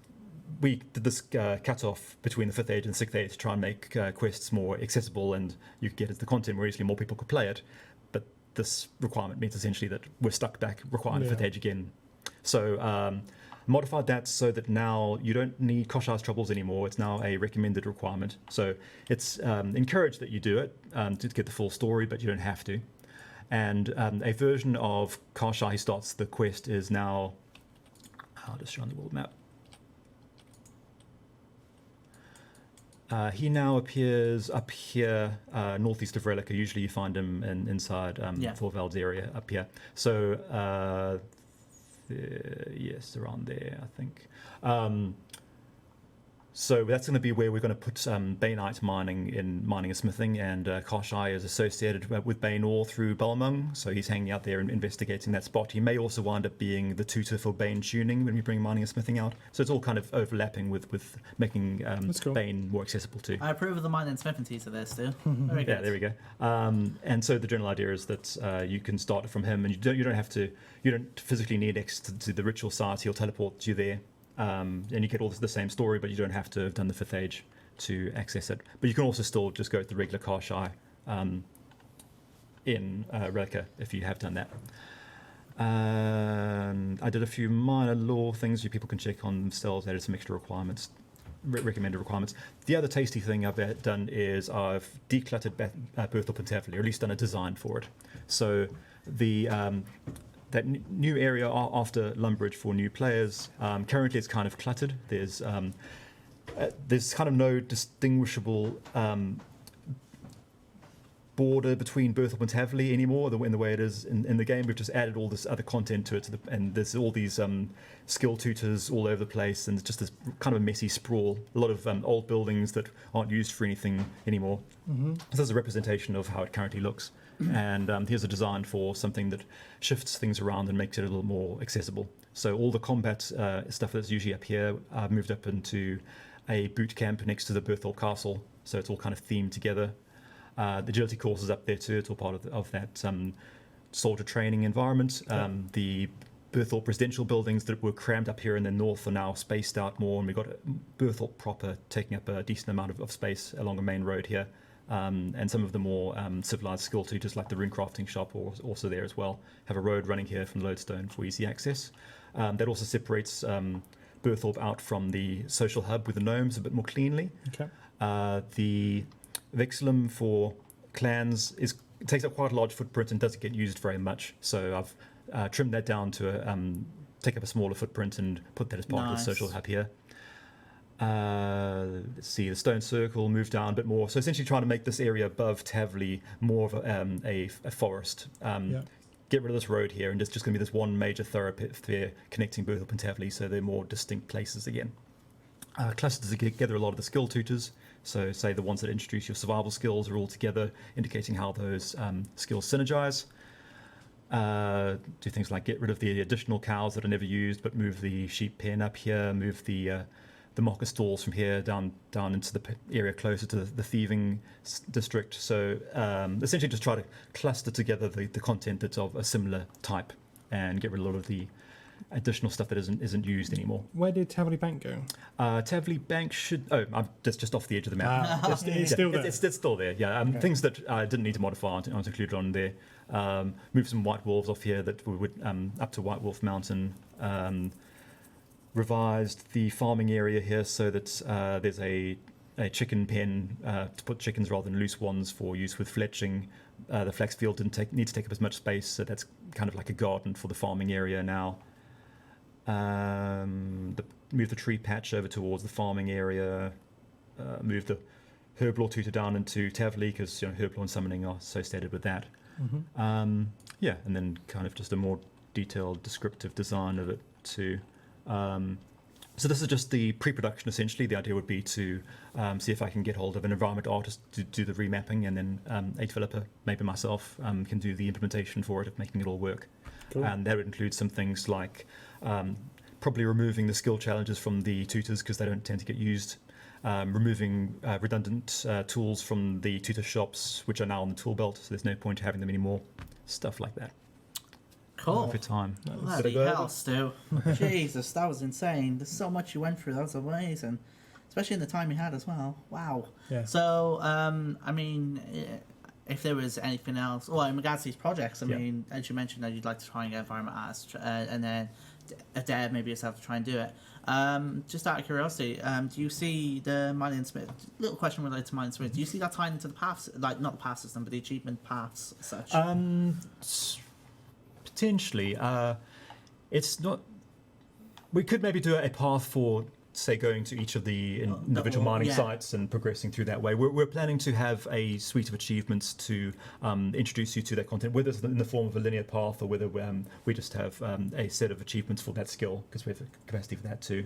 we did this cut-off between the 5th Age and 6th Age to try and make quests more accessible, and you could get the content where easily more people could play it. But this requirement means essentially that we're stuck back requiring the 5th Age again. So modified that so that now you don't need Koshai's Troubles anymore. It's now a recommended requirement. So it's encouraged that you do it to get the full story, but you don't have to. And a version of Koshai who starts the quest is now, I'll just show on the world map. He now appears up here, northeast of Relica. Usually you find him inside Thorvald's area up here. So, yes, around there, I think. So that's going to be where we're going to put Bainite mining and smithing, and Koshai is associated with Bane ore through Balmung, so he's hanging out there and investigating that spot. He may also wind up being the tutor for Bane tuning when we bring mining and smithing out. So it's all kind of overlapping with making Bane more accessible too. I approve of the mining and smithing teaser there, Stu. Very good. Yeah, there we go. And so the general idea is that you can start it from him, and you don't physically need access to the ritual site. He'll teleport you there. And you get all the same story, but you don't have to have done the 5th Age to access it. But you can also still just go to the regular Koshai in Relica if you have done that. I did a few minor lore things you people can check on themselves. Added some extra requirements, recommended requirements. The other tasty thing I've done is I've decluttered Berthel Pentavely, or at least done a design for it. So the that new area after Lumbridge for new players, currently it's kind of cluttered. There's kind of no distinguishable border between Berthel and Tavley anymore in the way it is in the game. We've just added all this other content to it, and there's all these skill tutors all over the place, and it's just this kind of a messy sprawl. A lot of old buildings that aren't used for anything anymore. This is a representation of how it currently looks. And here's a design for something that shifts things around and makes it a little more accessible. So all the combat stuff that's usually up here, I've moved up into a boot camp next to the Berthel Castle. So it's all kind of themed together. The agility course is up there too. It's all part of that soldier training environment. The Berthel presidential buildings that were crammed up here in the north are now spaced out more, and we've got Berthel proper taking up a decent amount of space along a main road here. And some of the more civilized skill tutors, like the rune crafting shop, are also there as well. Have a road running here from the lodestone for easy access. That also separates Berthorpe out from the social hub with the gnomes a bit more cleanly. Okay. The Vexillum for clans takes up quite a large footprint and doesn't get used very much. So I've trimmed that down to take up a smaller footprint and put that as part of the social hub here. Let's see, the stone circle moved down a bit more. So essentially trying to make this area above Tavley more of a forest. Get rid of this road here, and it's just going to be this one major thoroughfare connecting Berthel and Tavley, so they're more distinct places again. Clusters together a lot of the skill tutors. So say the ones that introduce your survival skills are all together, indicating how those skills synergize. Do things like get rid of the additional cows that are never used, but move the sheep pen up here, move the mocker stalls from here down into the area closer to the thieving district. So essentially just try to cluster together the content that's of a similar type and get rid of a lot of the additional stuff that isn't used anymore. Where did Tavley Bank go? Tavley Bank that's just off the edge of the map. It's still there. It's still there, yeah. Things that I didn't need to modify aren't included on there. Move some white wolves off here that we would up to White Wolf Mountain. Revised the farming area here so that there's a chicken pen to put chickens rather than loose ones for use with fletching. The flex field didn't need to take up as much space, so that's kind of like a garden for the farming area now. Move the tree patch over towards the farming area. Move the Herblore tutor down into Tavli because Herblore and summoning are associated with that. And then kind of just a more detailed descriptive design of it too. So this is just the pre-production essentially. The idea would be to see if I can get hold of an environment artist to do the remapping, and then a developer, maybe myself, can do the implementation for it of making it all work. Cool. And that would include some things like probably removing the skill challenges from the tutors because they don't tend to get used. Removing redundant tools from the tutor shops, which are now on the tool belt, so there's no point having them anymore. Stuff like that. Cool. Over time. Bloody hell, Stu. Jesus, that was insane. There's so much you went through. That was amazing. Especially in the time you had as well. Wow. Yeah. So, I mean, if there was anything else... Well, in regards to these projects, I mean, as you mentioned, that you'd like to try and get environment artists, and then a dev maybe yourself to try and do it. Just out of curiosity, do you see the Mining and Smith... Little question related to Mining and Smith. Do you see that tied into the paths... Like, not the path system, but the achievement paths as such? Potentially. It's not... We could maybe do a path for, say, going to each of the individual mining sites and progressing through that way. We're planning to have a suite of achievements to introduce you to that content, whether it's in the form of a linear path or whether we just have a set of achievements for that skill, because we have the capacity for that too.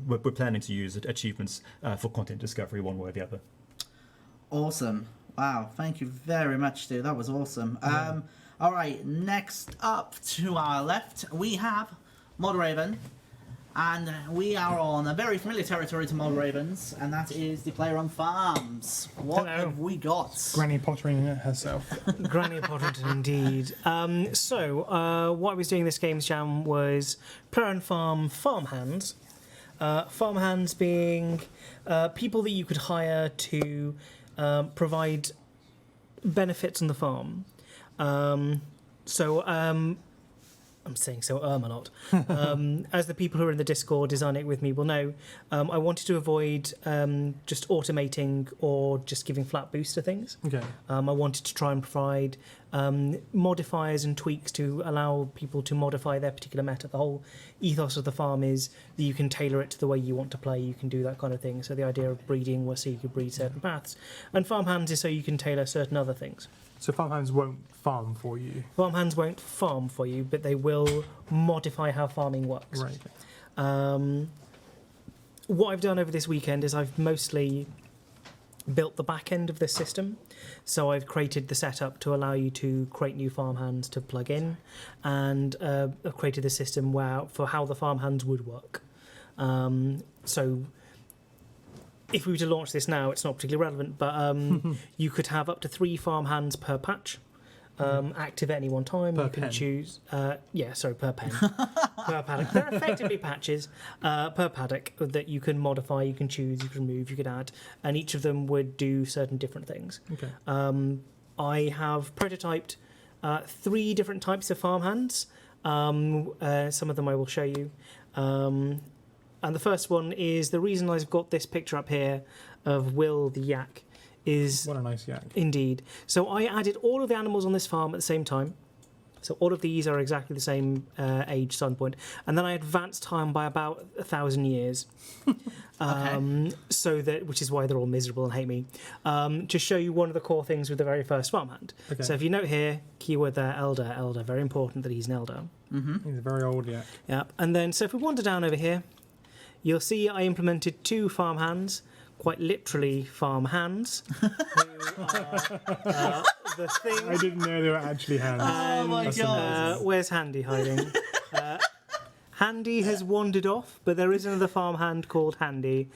We're planning to use achievements for content discovery one way or the other. Awesome. Wow, thank you very much, Stu. That was awesome. Yeah. All right, next up to our left, we have Modraven, and we are on a very familiar territory to Modravens, and that is the player on farms. What have we got? Granny Pottering herself. Granny Potterton, indeed. So, what I was doing this Games Jam was player on farm farmhands. Farmhands being people that you could hire to provide benefits on the farm. I'm saying so a lot. As the people who are in the Discord designing it with me will know, I wanted to avoid just automating or just giving flat boost to things. Okay. I wanted to try and provide modifiers and tweaks to allow people to modify their particular meta. The whole ethos of the farm is that you can tailor it to the way you want to play. You can do that kind of thing. So the idea of breeding was so you could breed certain paths. And farmhands is so you can tailor certain other things. So farmhands won't farm for you? Farmhands won't farm for you, but they will modify how farming works. Right. What I've done over this weekend is I've mostly built the back end of this system. So I've created the setup to allow you to create new farmhands to plug in, and I've created the system for how the farmhands would work. So if we were to launch this now, it's not particularly relevant, but you could have up to 3 farmhands per patch active at any one time. Per you can pen. choose, per pen, per paddock. They're effectively patches per paddock that you can modify, you can choose, you can remove, you can add, and each of them would do certain different things. Okay. I have prototyped 3 different types of farmhands. Some of them I will show you. And the first one is, the reason I've got this picture up here of Will the yak is... What a nice yak. Indeed. So I added all of the animals on this farm at the same time. So all of these are exactly the same age sun point. And then I advanced time by about 1,000 years. So that, which is why they're all miserable and hate me. To show you one of the core things with the very first farmhand. Okay. So if you note here, keyword there, elder, very important that he's an elder. Mm-hmm. He's a very old yak. Yep. And then, so if we wander down over here, you'll see I implemented 2 farmhands, quite literally farmhands, who are the thing. I didn't know they were actually hands. Oh my god! Where's Handy hiding? Handy has wandered off, but there is another farmhand called Handy.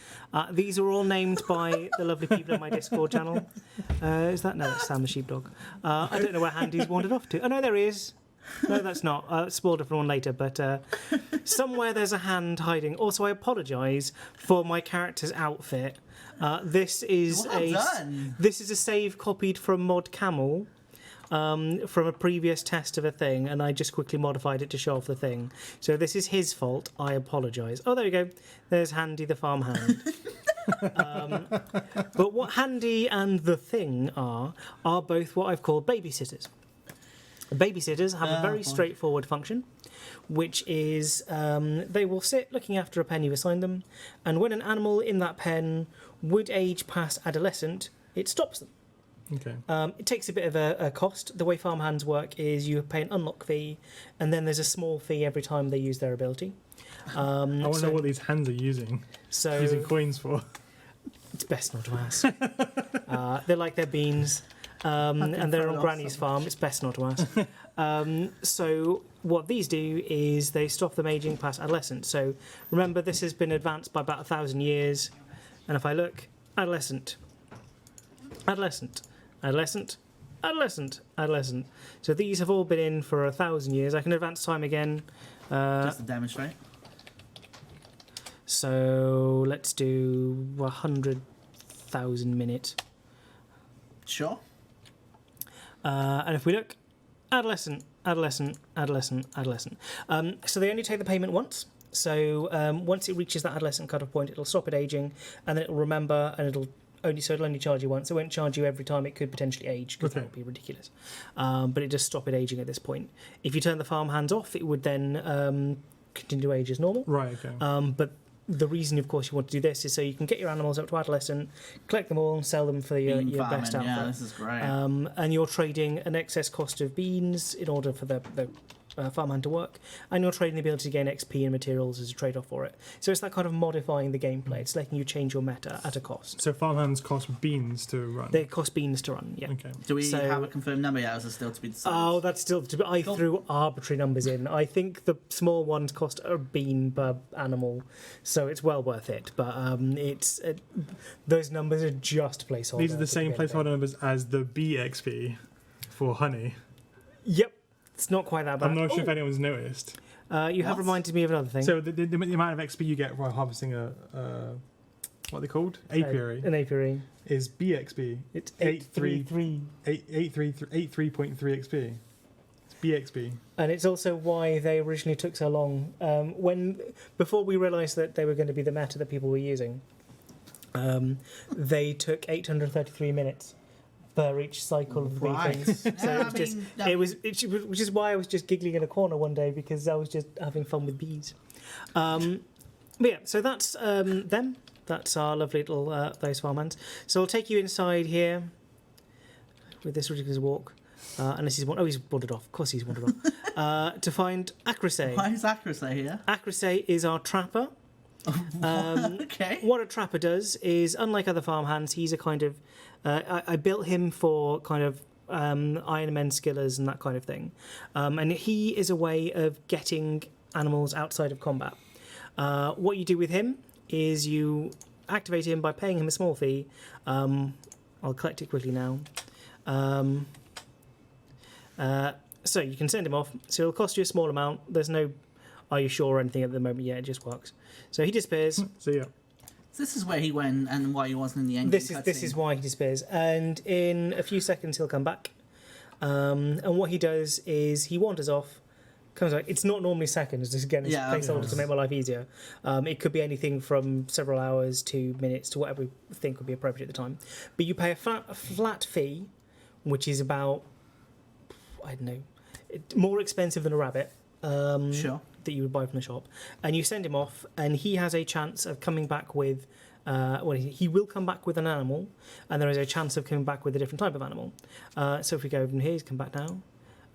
These are all named by the lovely people in my Discord channel. Is that? No, that's Sam the sheepdog. I don't know where Handy's wandered off to. Oh no, there he is. No, that's not. Spoiled it for one later, but somewhere there's a hand hiding. Also, I apologise for my character's outfit. This is Well done. This is a save copied from Mod Camel. from a previous test of a thing, and I just quickly modified it to show off the thing. So this is his fault. I apologise. Oh, there we go. There's Handy the farmhand. But what Handy and the thing are both what I've called babysitters. Babysitters have a very straightforward function, which is they will sit looking after a pen you assign them, and when an animal in that pen would age past adolescent, it stops them. Okay. It takes a bit of a cost. The way farmhands work is you pay an unlock fee, and then there's a small fee every time they use their ability. I want to know what these hands are using coins for. It's best not to ask. They're like their beans, and they're on Granny's farm. It's best not to ask. So what these do is they stop them aging past adolescent. So remember, this has been advanced by about 1,000 years. And if I look, adolescent, adolescent, adolescent, adolescent, adolescent. So these have all been in for 1,000 years. I can advance time again. Just to demonstrate. So let's do 100,000 minutes. Sure. And if we look, adolescent, adolescent, adolescent, adolescent. So they only take the payment once. So once it reaches that adolescent cut-off point, it'll stop it aging, and then it'll remember, and it'll only charge you once. It won't charge you every time it could potentially age, because that would be ridiculous. But it does stop it aging at this point. If you turn the farmhands off, it would then continue to age as normal. Right. Okay. But the reason, of course, you want to do this is so you can get your animals up to adolescent, collect them all, and sell them for your best outfit. Yeah, this is great. And you're trading an excess cost of beans in order for the farmhand to work, and you're trading the ability to gain XP and materials as a trade-off for it. So it's that kind of modifying the gameplay. It's letting you change your meta at a cost. So farmhands cost beans to run? They cost beans to run, yeah. Okay. Do we have a confirmed number yet, or is it still to be decided? Oh, that's still to be... I threw arbitrary numbers in. I think the small ones cost a bean per animal, so it's well worth it. But those numbers are just placeholders. These are the same placeholder numbers as the bee XP for honey. Yep. It's not quite that bad. I'm not sure if anyone's noticed. You have reminded me of another thing. So the amount of XP you get while harvesting what are they called? Apiary. An apiary. Is BXP. It's 833. 83.3 XP. It's BXP. And it's also why they originally took so long. Before we realised that they were going to be the meta that people were using, they took 833 minutes per each cycle of the bee things. So which is why I was just giggling in a corner one day, because I was just having fun with bees. But yeah, so that's them. That's our lovely little those farmhands. So I'll take you inside here with this ridiculous walk. Unless he's he's wandered off. Of course he's wandered off. To find Acrosay. Why is Acrosay here? Acrosay is our trapper. Okay. What a trapper does is, unlike other farmhands, he's a kind of... I built him for kind of Iron Men skillers and that kind of thing. And he is a way of getting animals outside of combat. What you do with him is you activate him by paying him a small fee. I'll collect it quickly now. So you can send him off. So it'll cost you a small amount. There's no "are you sure" or anything at the moment. Yeah, it just works. So he disappears. So yeah. So this is where he went and why he wasn't in the end. This is why he disappears. And in a few seconds he'll come back. And what he does is he wanders off, comes back. It's not normally seconds. Just again, it's a placeholder to make my life easier. It could be anything from several hours to minutes to whatever we think would be appropriate at the time. But you pay a flat fee, which is about, I don't know, more expensive than a rabbit. Sure. That you would buy from the shop, and you send him off, and he has a chance of coming back with he will come back with an animal, and there is a chance of coming back with a different type of animal. So if we go over here, he's come back now,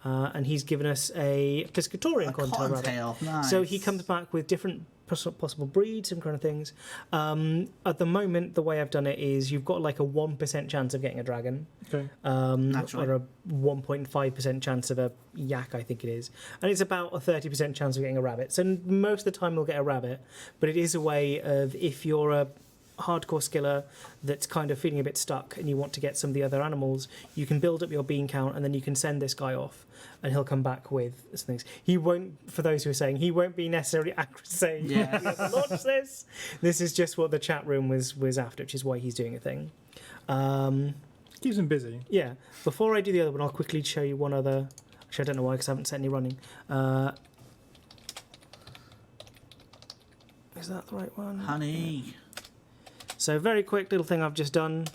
and he's given us a Piscatorian cottontail rabbit. Nice. So he comes back with different possible breeds and kind of things. At the moment, the way I've done it is you've got like a 1% chance of getting a dragon, okay. or a 1.5% chance of a yak, I think it is, and it's about a 30% chance of getting a rabbit. So most of the time we'll get a rabbit, but it is a way of, if you're a hardcore skiller that's kind of feeling a bit stuck and you want to get some of the other animals, you can build up your bean count, and then you can send this guy off and he'll come back with some things. He won't, for those who are saying, he won't be necessarily accurate. Yes. Launch this. This is just what the chat room was after, which is why he's doing a thing. Keeps them busy. Yeah. Before I do the other one, I'll quickly show you one other. Actually, I don't know why, because I haven't set any running. Is that the right one? Honey. So very quick little thing I've just done,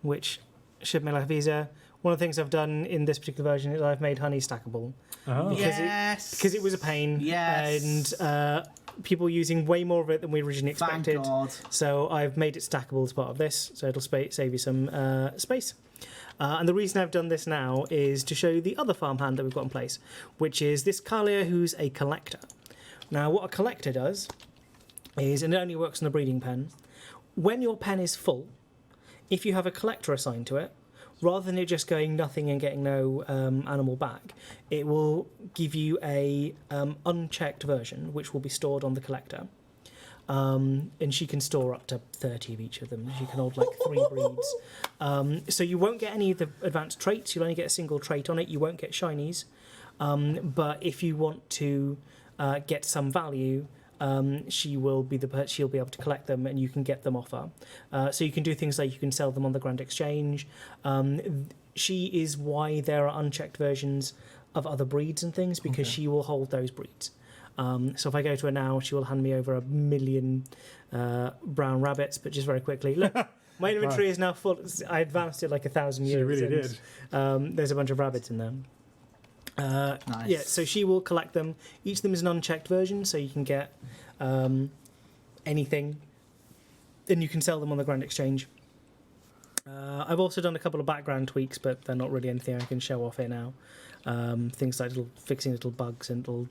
which should make life easier. One of the things I've done in this particular version is I've made honey stackable. Oh. Because it was a pain. Yes. And people using way more of it than we originally Thank expected. God. So I've made it stackable as part of this, so it'll save you some space. And the reason I've done this now is to show you the other farmhand that we've got in place, which is this Kalia, who's a collector. Now, what a collector does is, and it only works on the breeding pen, when your pen is full, if you have a collector assigned to it, rather than it just going nothing and getting no animal back, it will give you a unchecked version, which will be stored on the collector. And she can store up to 30 of each of them. She can hold like 3 breeds. So you won't get any of the advanced traits. You'll only get a single trait on it. You won't get shinies. But if you want to get some value, she'll be able to collect them, and you can get them off her. So you can do things like you can sell them on the Grand Exchange. She is why there are unchecked versions of other breeds and things, because she will hold those breeds. So if I go to her now, she will hand me over 1 million brown rabbits. But just very quickly, look, my inventory is now full. I advanced it like 1,000 years. She really did. There's a bunch of rabbits in there. Nice. Yeah, so she will collect them. Each of them is an unchecked version, so you can get anything. Then you can sell them on the Grand Exchange. I've also done a couple of background tweaks, but they're not really anything I can show off here now. Things like fixing little bugs and little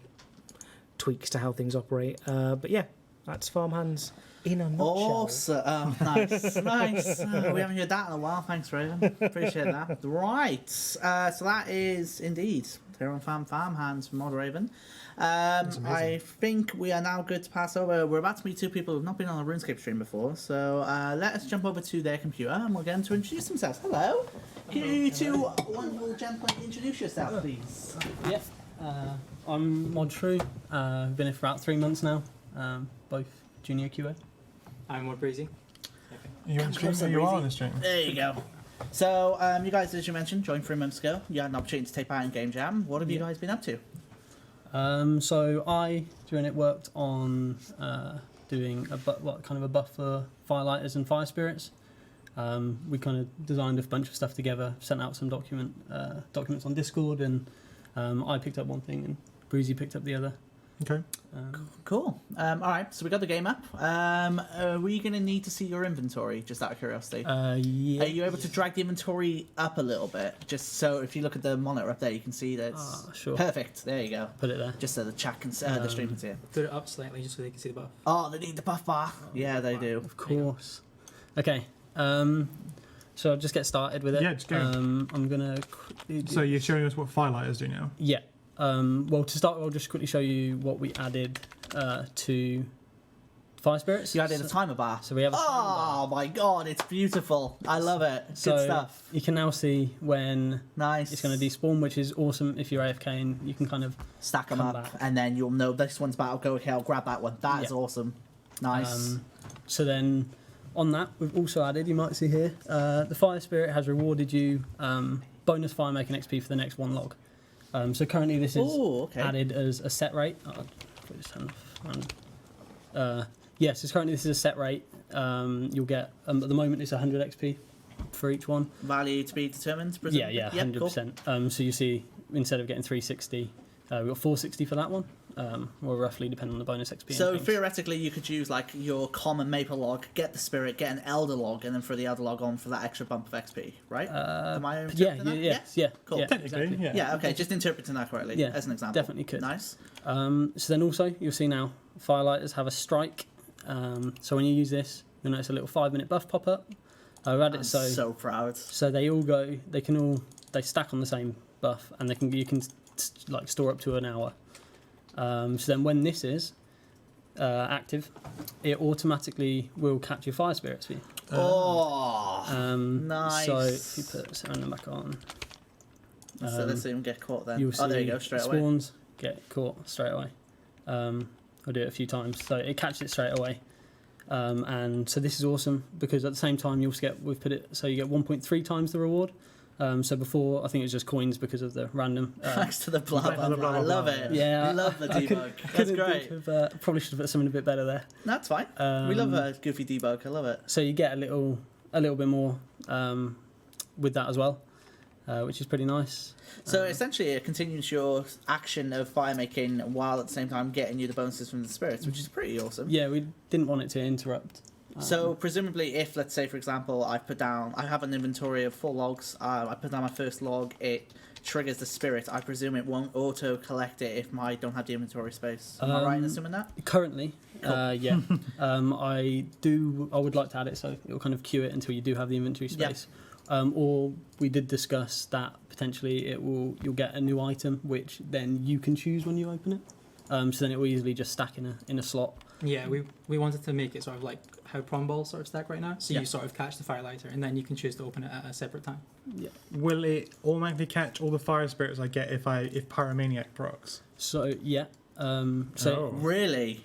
tweaks to how things operate. But yeah, that's Farmhands in a nutshell. Awesome. Oh, nice. Nice. We haven't heard that in a while. Thanks, Raven. Appreciate that. Right. So that is indeed here on Farmhands from Mod Raven. I think we are now good to pass over. We're about to meet 2 people who've not been on a RuneScape stream before. So let us jump over to their computer and we'll get them to introduce themselves. Hello. Can you 2 wonderful gentlemen introduce yourself, please? Yeah. I'm Mod Shrew. I've been here for about 3 months now. Both junior QA. I'm Mod Breezy. You on stream? You are on the stream. There you go. So, you guys, as you mentioned, joined 3 months ago. You had an opportunity to take part in GameJam. What have you guys been up to? So I, during it, worked on doing a buff for firelighters and fire spirits. We kind of designed a bunch of stuff together, sent out some documents on Discord, and I picked up one thing and Breezy picked up the other. Okay. Cool. All right, so we got the game up. Are we going to need to see your inventory, just out of curiosity? Yeah. Are you able to drag the inventory up a little bit? Just so if you look at the monitor up there, you can see that it's sure. perfect. There you go. Put it there. Just so the chat can the stream can see it. Put it up slightly just so they can see the buff. Oh, they need the buff bar. Yeah, they do. Of course. Okay. So I'll just get started with it. Yeah, just go. I'm gonna. So you're showing us what firelighters do now? Yeah. Well, to start, I'll just quickly show you what we added to fire spirits. You added a timer bar. So we have. Oh my god, it's beautiful. I love it. Good So stuff. you can now see when Nice. it's going to despawn, which is awesome if you're AFK and you can kind of Stack them come up, back. and then you'll know this one's about to go. Okay, I'll grab that one. That is Yeah. awesome. Nice. So then on that, we've also added, you might see here, the fire spirit has rewarded you bonus fire making XP for the next 1 log. So currently this is Ooh, okay. added as a set rate. Yes, so currently this is a set rate. You'll get, at the moment it's 100 XP for each one. Value to be determined, Yeah, presumably? yeah, Yep, 100%. cool. So you see, instead of getting 360, we've got 460 for that one, or roughly depending on the bonus XP. So and things. theoretically, you could use like your common maple log, get the spirit, get an elder log, and then throw the elder log on for that extra bump of XP, right? Am I interpreting that? Yeah, Cool. yeah, Technically, exactly. yeah. Yeah, okay, just interpreting that correctly, Yeah, as an example. definitely could. Nice. So then also, you'll see now, firelighters have a strike. So when you use this, you'll notice a little 5-minute buff pop up. I've added I'm it so proud. so they all go, they stack on the same buff, and you can like store up to an hour. So then when this is active, it automatically will catch your fire spirits for you. Nice. So if you put Serena back on, So let's see him get caught then. you'll see There you go, straight away. spawns get caught straight away. I'll do it a few times, so it catches it straight away. And so this is awesome because at the same time you also get, we've put it so you get 1.3 times the reward. So before I think it was just coins because of the random. Thanks to the blah blah blah. I love it. Yeah, I love the debug. That's great. Probably should have put something a bit better there. That's fine. We love a goofy debug. I love it. So you get a little bit more with that as well, which is pretty nice. So essentially, it continues your action of fire making while at the same time getting you the bonuses from the spirits, which is pretty awesome. Yeah, we didn't want it to interrupt. So presumably, if let's say, for example, I have an inventory of 4 logs. I put down my first log. It triggers the spirit. I presume it won't auto collect it if I don't have the inventory space. Am I right in assuming that? Currently, Cool. yeah. I would like to add it so it will kind of queue it until you do have the inventory space. Or we did discuss that potentially you'll get a new item which then you can choose when you open it. So then it will easily just stack in a slot. Yeah, we wanted to make it sort of like how prawn balls sort of stack right now. So you sort of catch the firelighter and then you can choose to open it at a separate time. Yeah. Will it automatically catch all the fire spirits I get if Pyromaniac procs? So yeah. Really?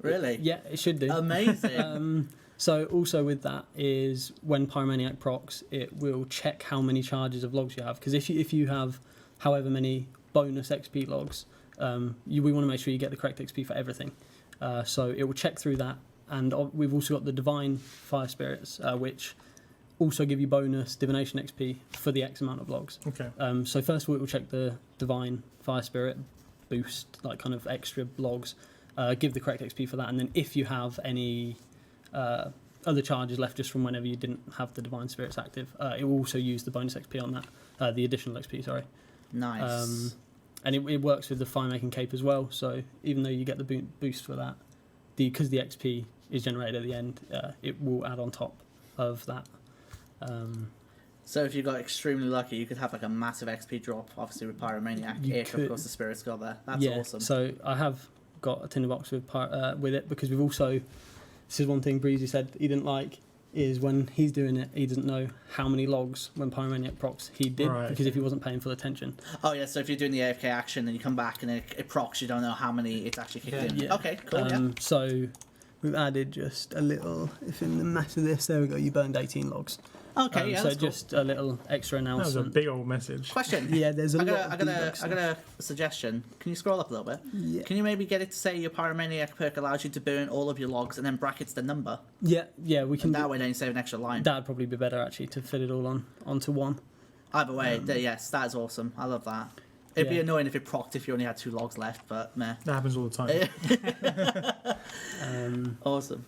Yeah, it should do. Amazing. So also with that is when Pyromaniac procs, it will check how many charges of logs you have. Because if you have however many bonus XP logs, we want to make sure you get the correct XP for everything. So it will check through that. And we've also got the Divine Fire Spirits, which also give you bonus Divination XP for the X amount of logs. Okay. So first of all, it will check the Divine Fire Spirit boost, like kind of extra logs, give the correct XP for that. And then if you have any other charges left just from whenever you didn't have the Divine Spirits active, it will also use the bonus XP on that, the additional XP, sorry. Nice. And it works with the Fire Making Cape as well, so even though you get the boost for that, because the XP is generated at the end, it will add on top of that. So if you got extremely lucky, you could have like a massive XP drop, obviously with Pyromaniac, of course the spirits got there. That's awesome. So I have got a tinderbox with it because we've also, this is one thing Breezy said he didn't like, is when he's doing it, he doesn't know how many logs when Pyromaniac procs he did, because if he wasn't paying full attention. Oh yeah, so if you're doing the AFK action and you come back and it procs, you don't know how many it's actually kicked in. Yeah. Okay, cool. So we've added just a little, if in the mass of this, there we go, you burned 18 logs. Okay, so that's just a little extra announcement. That was a big old message. Question. Yeah, there's a lot. I got a suggestion. Can you scroll up a little bit? Yeah. Can you maybe get it to say your Pyromaniac perk allows you to burn all of your logs and then brackets the number? Yeah, we can. And that way then you save an extra line. That'd probably be better actually to fit it all onto one. Either way, yes, that is awesome. I love that. It'd be annoying if it procced if you only had 2 logs left, but meh. That happens all the time. Awesome.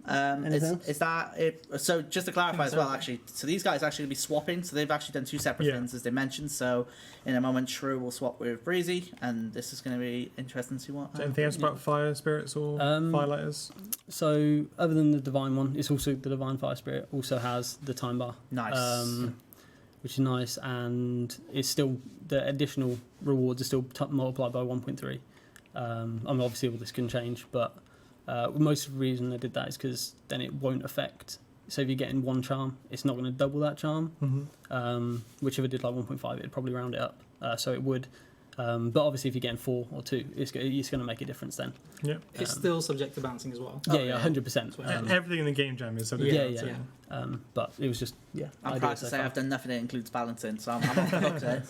Is that it? So just to clarify as well, actually, so these guys actually going to be swapping. So they've actually done 2 separate things as they mentioned. So in a moment, Shrew will swap with Breezy, and this is going to be interesting to see what. Anything else about fire spirits or firelighters? So other than the divine one, it's also the divine fire spirit also has the time bar. Nice. Which is nice, and it's still the additional rewards are still multiplied by 1.3. I mean, obviously all this can change, but. Most of the reason I did that is because then it won't affect. So if you're getting 1 charm, it's not going to double that charm. Which if it did like 1.5, it'd probably round it up. So it would. But obviously if you're getting 4 or 2, it's going to make a difference then. Yeah. It's still subject to bouncing as well. Yeah, 100%. Everything in the GameJam is subject to bouncing. But it was just, I'm proud to say I've done nothing that includes balancing, so I'm off the hook there.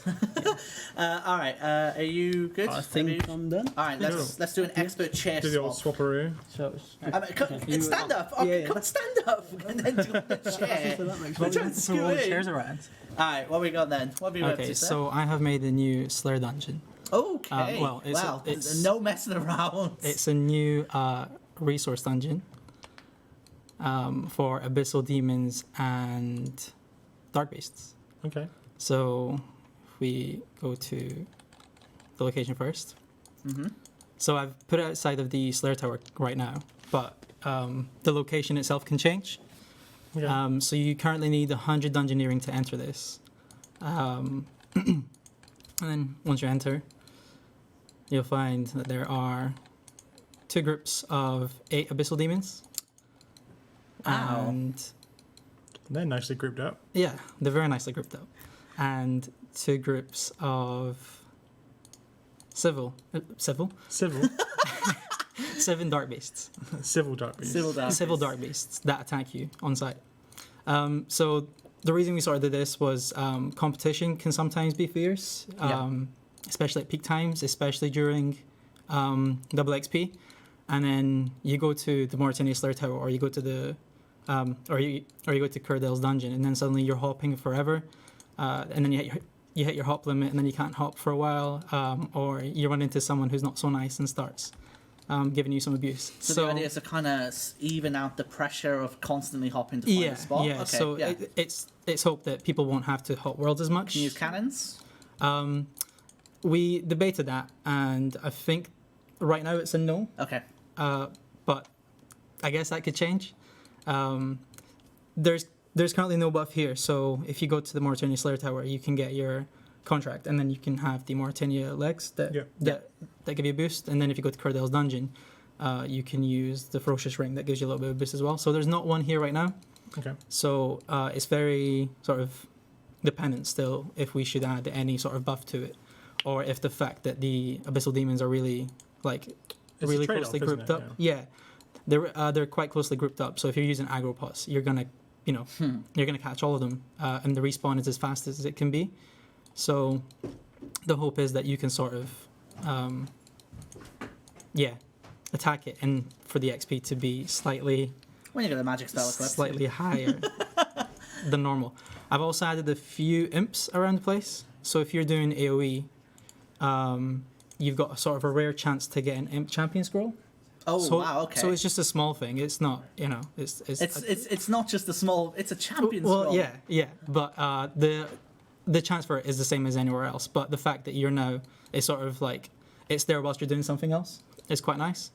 All right, are you good? I think I'm done. All right, let's do an expert chair Do the old swap. swapperoo. Stand up. Come stand up and then do the chair. We're trying to screw in. Chairs around. All right, what we got then? What have you up to, sir? So I have made a new Slayer dungeon. Okay. It's no messing around. It's a new resource dungeon for abyssal demons and dark beasts. Okay. So if we go to the location first. So I've put it outside of the Slayer Tower right now, but the location itself can change. Okay. So you currently need 100 dungeoneering to enter this. And then once you enter, you'll find that there are 2 groups of 8 abyssal demons. Wow. And they're nicely grouped up. yeah, they're very nicely grouped up. And 2 groups of civil. 7 dark beasts. Civil dark beasts. Civil dark beasts that attack you on site. So the reason we sort of did this was competition can sometimes be fierce, especially at peak times, especially during double XP. And then you go to the Mauritania Slayer Tower, or you go to the or you go to Curdale's dungeon, and then suddenly you're hopping forever, and then you hit your hop limit, and then you can't hop for a while, or you run into someone who's not so nice and starts giving you some abuse. So the idea is to kind of even out the pressure of constantly hopping to find a spot. Yeah. Okay, So it's hoped that people won't have to hop worlds as much. Can you use cannons? We debated that, and I think right now it's a no. Okay. But I guess that could change. There's currently no buff here, so if you go to the Mauritania Slayer Tower, you can get your contract, and then you can have the Mauritania legs that give you a boost. And then if you go to Curdale's dungeon, you can use the Ferocious Ring that gives you a little bit of a boost as well. So there's not one here right now. Okay. So it's very sort of dependent still if we should add any sort of buff to it, or if the fact that the Abyssal Demons are really It's really a trade-off, closely isn't grouped it? up. Yeah. They're quite closely grouped up. So if you're using aggro pots, you're gonna you're gonna catch all of them, and the respawn is as fast as it can be. So the hope is that you can sort of attack it, and for the XP to be slightly When you get the magic spell equipped. slightly higher than normal. I've also added a few imps around the place. So if you're doing AoE, you've got a sort of a rare chance to get an imp champion scroll. Oh So- wow! Okay. So it's just a small thing. It's not, it's not just a small. It's a champion. well, scroll. yeah. But the chance for it is the same as anywhere else. But the fact that you're now, it's sort of like it's there whilst you're doing something else. It's quite nice.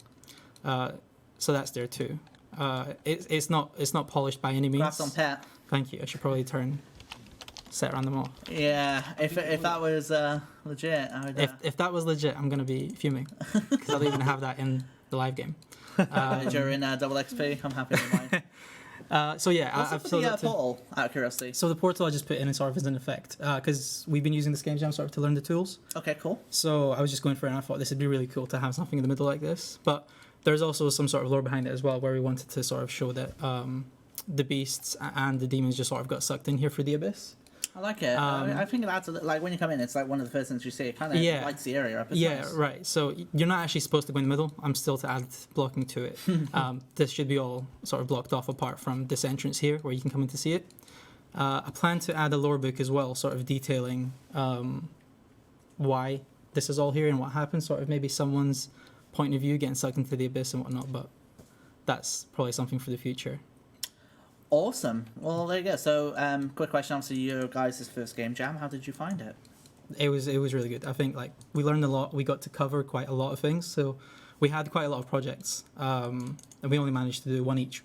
So that's there too. It's not polished by any means. Congrats on Pet. Thank you. I should probably set around them all. Yeah, if that was legit, I would. If that was legit, I'm gonna be fuming because I don't even have that in the live game. You're in double XP. I'm happy with mine. So yeah, What's I've up with filled the up to. portal? Out of curiosity. So the portal I just put in sort of as an effect because we've been using this GameJam sort of to learn the tools. Okay, cool. So I was just going for it, and I thought this would be really cool to have something in the middle like this. But there's also some sort of lore behind it as well, where we wanted to sort of show that the beasts and the demons just sort of got sucked in here through the abyss. I like it. I think it adds like when you come in, it's like one of the first things you see. It kind of lights the area up. It's nice. Right. So you're not actually supposed to go in the middle. I'm still to add blocking to it. This should be all sort of blocked off apart from this entrance here, where you can come in to see it. I plan to add a lore book as well, sort of detailing why this is all here and what happened. Sort of maybe someone's point of view getting sucked into the abyss and whatnot. But that's probably something for the future. Awesome. Well, there you go. So, quick question. Obviously, your guys' first game jam. How did you find it? It was really good. I think we learned a lot. We got to cover quite a lot of things. So we had quite a lot of projects, and we only managed to do one each,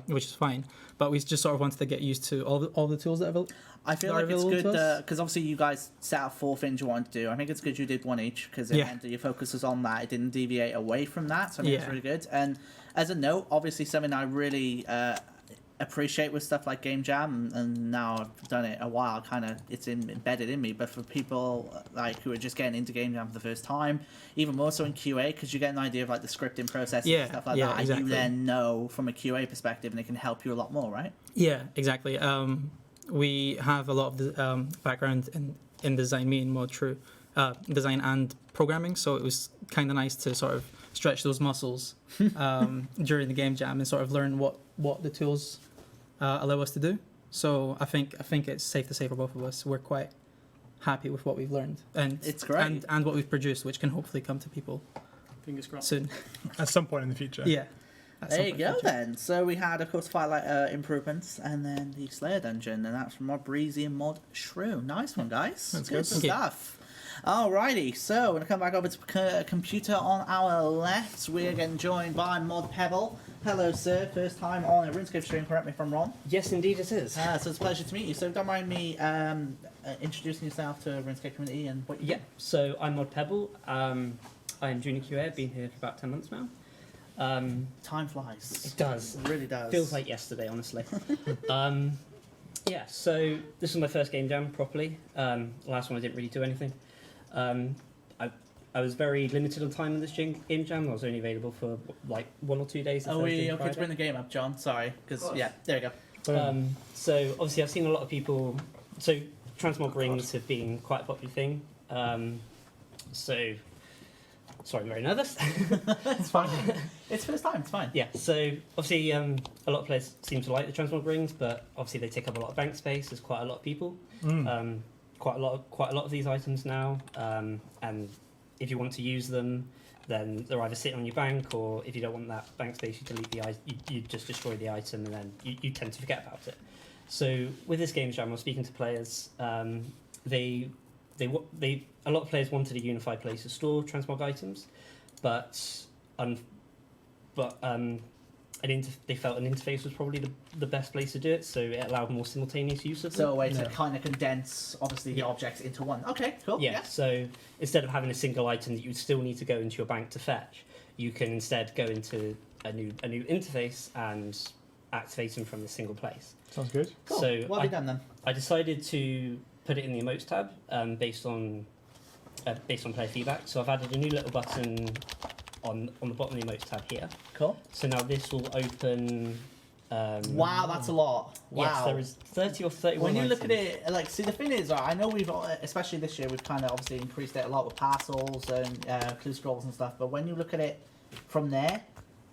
which is fine. But we just sort of wanted to get used to all the tools that are available. I feel like it's good because obviously you guys set out 4 things you wanted to do. I think it's good you did one each because it meant that your focus was on that. It didn't deviate away from that. So I think it's really good. And as a note, obviously something I really appreciate with stuff like GameJam, and now I've done it a while, kind of it's embedded in me. But for people like who are just getting into GameJam for the first time, even more so in QA, because you get an idea of like the scripting process and stuff like that, exactly. and you then know from a QA perspective, and it can help you a lot more, right? Yeah, exactly. We have a lot of the background in design, me and Mod True, design and programming, so it was kind of nice to sort of stretch those muscles during the game jam and sort of learn what the tools allow us to do. So I think it's safe to say for both of us we're quite happy with what we've learned, and it's great, and what we've produced, which can hopefully come to people. Fingers crossed. Soon. At some point in the future. Yeah. There you go then. So we had, of course, Firelight improvements, and then the Slayer dungeon, and that's from Mod Breezy and Mod Shrew. Nice one, guys. That's good good. stuff. Alrighty, so we're going to come back over to computer on our left. We're getting joined by Mod Pebble. Hello, sir. First time on a RuneScape stream, correct me if I'm wrong. Yes, indeed it is. So it's a pleasure to meet you. So don't mind me introducing yourself to the RuneScape community and what you do. So I'm Mod Pebble. I'm junior QA. I've been here for about 10 months now. Time flies. It does. It really does. Feels like yesterday, honestly. Yeah, so this is my first game jam properly. Last one I didn't really do anything. I I was very limited on time in this game jam. I was only available for like 1 or 2 days. Are we okay to bring the game up, John? Sorry, because yeah, there we go. So obviously I've seen a lot of people. So transmog rings have been quite a popular thing. So sorry, I'm very nervous. It's fine. It's first time. It's fine. Yeah. So obviously a lot of players seem to like the transmog rings, but obviously they take up a lot of bank space. There's quite a lot of people. Quite a lot of these items now, and if you want to use them, then they're either sitting on your bank, or if you don't want that bank space, you delete the item. You just destroy the item, and then you tend to forget about it. So with this game jam, I was speaking to players. A lot of players wanted a unified place to store transmog items, but they felt an interface was probably the best place to do it, so it allowed more simultaneous use of them. So a way to kind of condense, obviously, the objects into one. Okay, cool. Yeah, so instead of having a single item that you would still need to go into your bank to fetch, you can instead go into a new interface and activate them from a single place. Sounds good. Cool. So what have you done then? I decided to put it in the emotes tab based on player feedback. So I've added a new little button on the bottom of the emotes tab here. Cool. So now this will open. Wow, that's a lot. Wow. Yes, there is 30 or 31. When you look at items. it, like, see, the thing is, I know we've, especially this year, we've kind of obviously increased it a lot with parcels and clue scrolls and stuff. But when you look at it from there,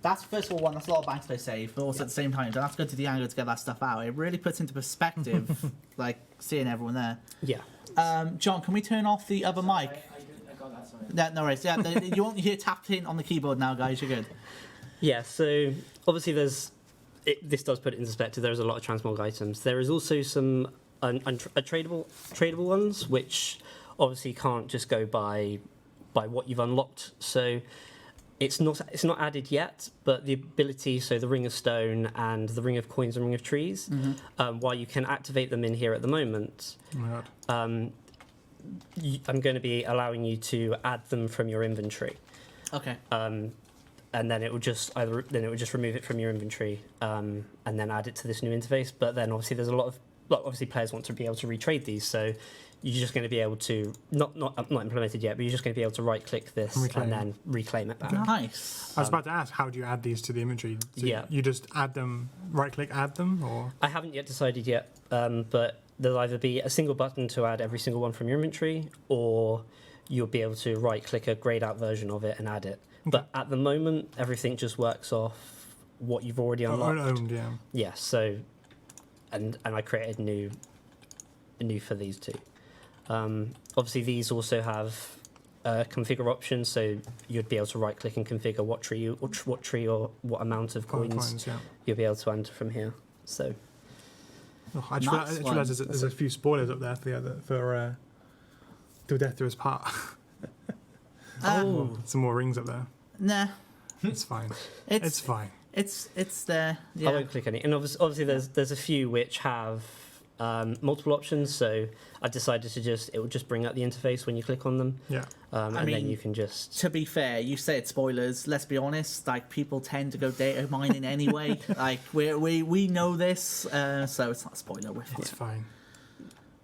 that's first of all that's a lot of bank space saved, but also at the same time, you don't have to go to the angle to get that stuff out. It really puts into perspective, like seeing everyone there. Yeah. John, can we turn off the other mic? I got that, sorry. No worries. Yeah, you won't hear tapping on the keyboard now, guys. You're good. Yeah. So obviously this does put it into perspective. There's a lot of transmog items. There is also some tradable ones, which obviously can't just go by what you've unlocked. So it's not added yet, but the ability, so the ring of stone and the ring of coins and ring of trees, while you can activate them in here at the moment, I'm going to be allowing you to add them from your inventory. Okay. And then it will just remove it from your inventory, and then add it to this new interface. But then obviously there's a lot obviously players want to be able to retrade these, so you're just going to be able to not implemented yet, but you're just going to be able to right click this and then reclaim it back. Nice. I was about to ask, how do you add these to the inventory? Yeah. You just add them, right click, add them, or? I haven't yet decided yet, but there'll either be a single button to add every single one from your inventory, or you'll be able to right click a grayed out version of it and add it. Okay. But at the moment, everything just works off what you've already unlocked. Owned, yeah. Yeah. So, and I created new for these two. Obviously, these also have configure options, so you'd be able to right click and configure what tree or what amount of coins you'll be able to enter from here. So. Oh, I just realised there's a few spoilers up there for Do Death Do Us Part. Some more rings up there. Nah. It's fine. It's fine. It's there. Yeah. I won't click any. And obviously there's a few which have multiple options, so I decided it will just bring up the interface when you click on them. Yeah. Then you can just. To be fair, you said spoilers. Let's be honest. Like, people tend to go data mining anyway. Like, we know this, so it's not a spoiler. It's fine.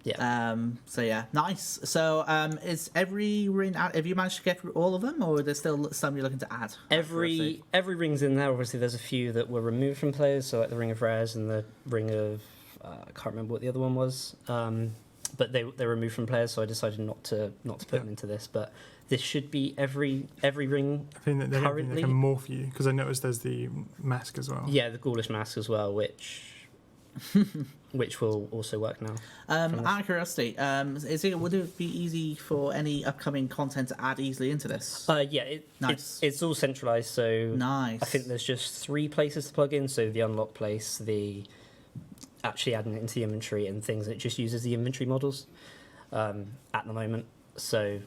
Yeah. So yeah, nice. So is every ring out? Have you managed to get through all of them, or are there still some you're looking to add? Every ring's in there. Obviously, there's a few that were removed from players, so like the ring of rares and the ring of I can't remember what the other one was. But they removed from players, so I decided not to put them into this. But this should be every ring. I think that currently. They can morph you, because I noticed there's the mask as well. Yeah, the ghoulish mask as well, which will also work now. Out of curiosity, would it be easy for any upcoming content to add easily into this? Nice. It's all centralized, so nice. I think there's just 3 places to plug in. So the unlock place, the actually adding it into the inventory, and things that it just uses the inventory models at the moment. So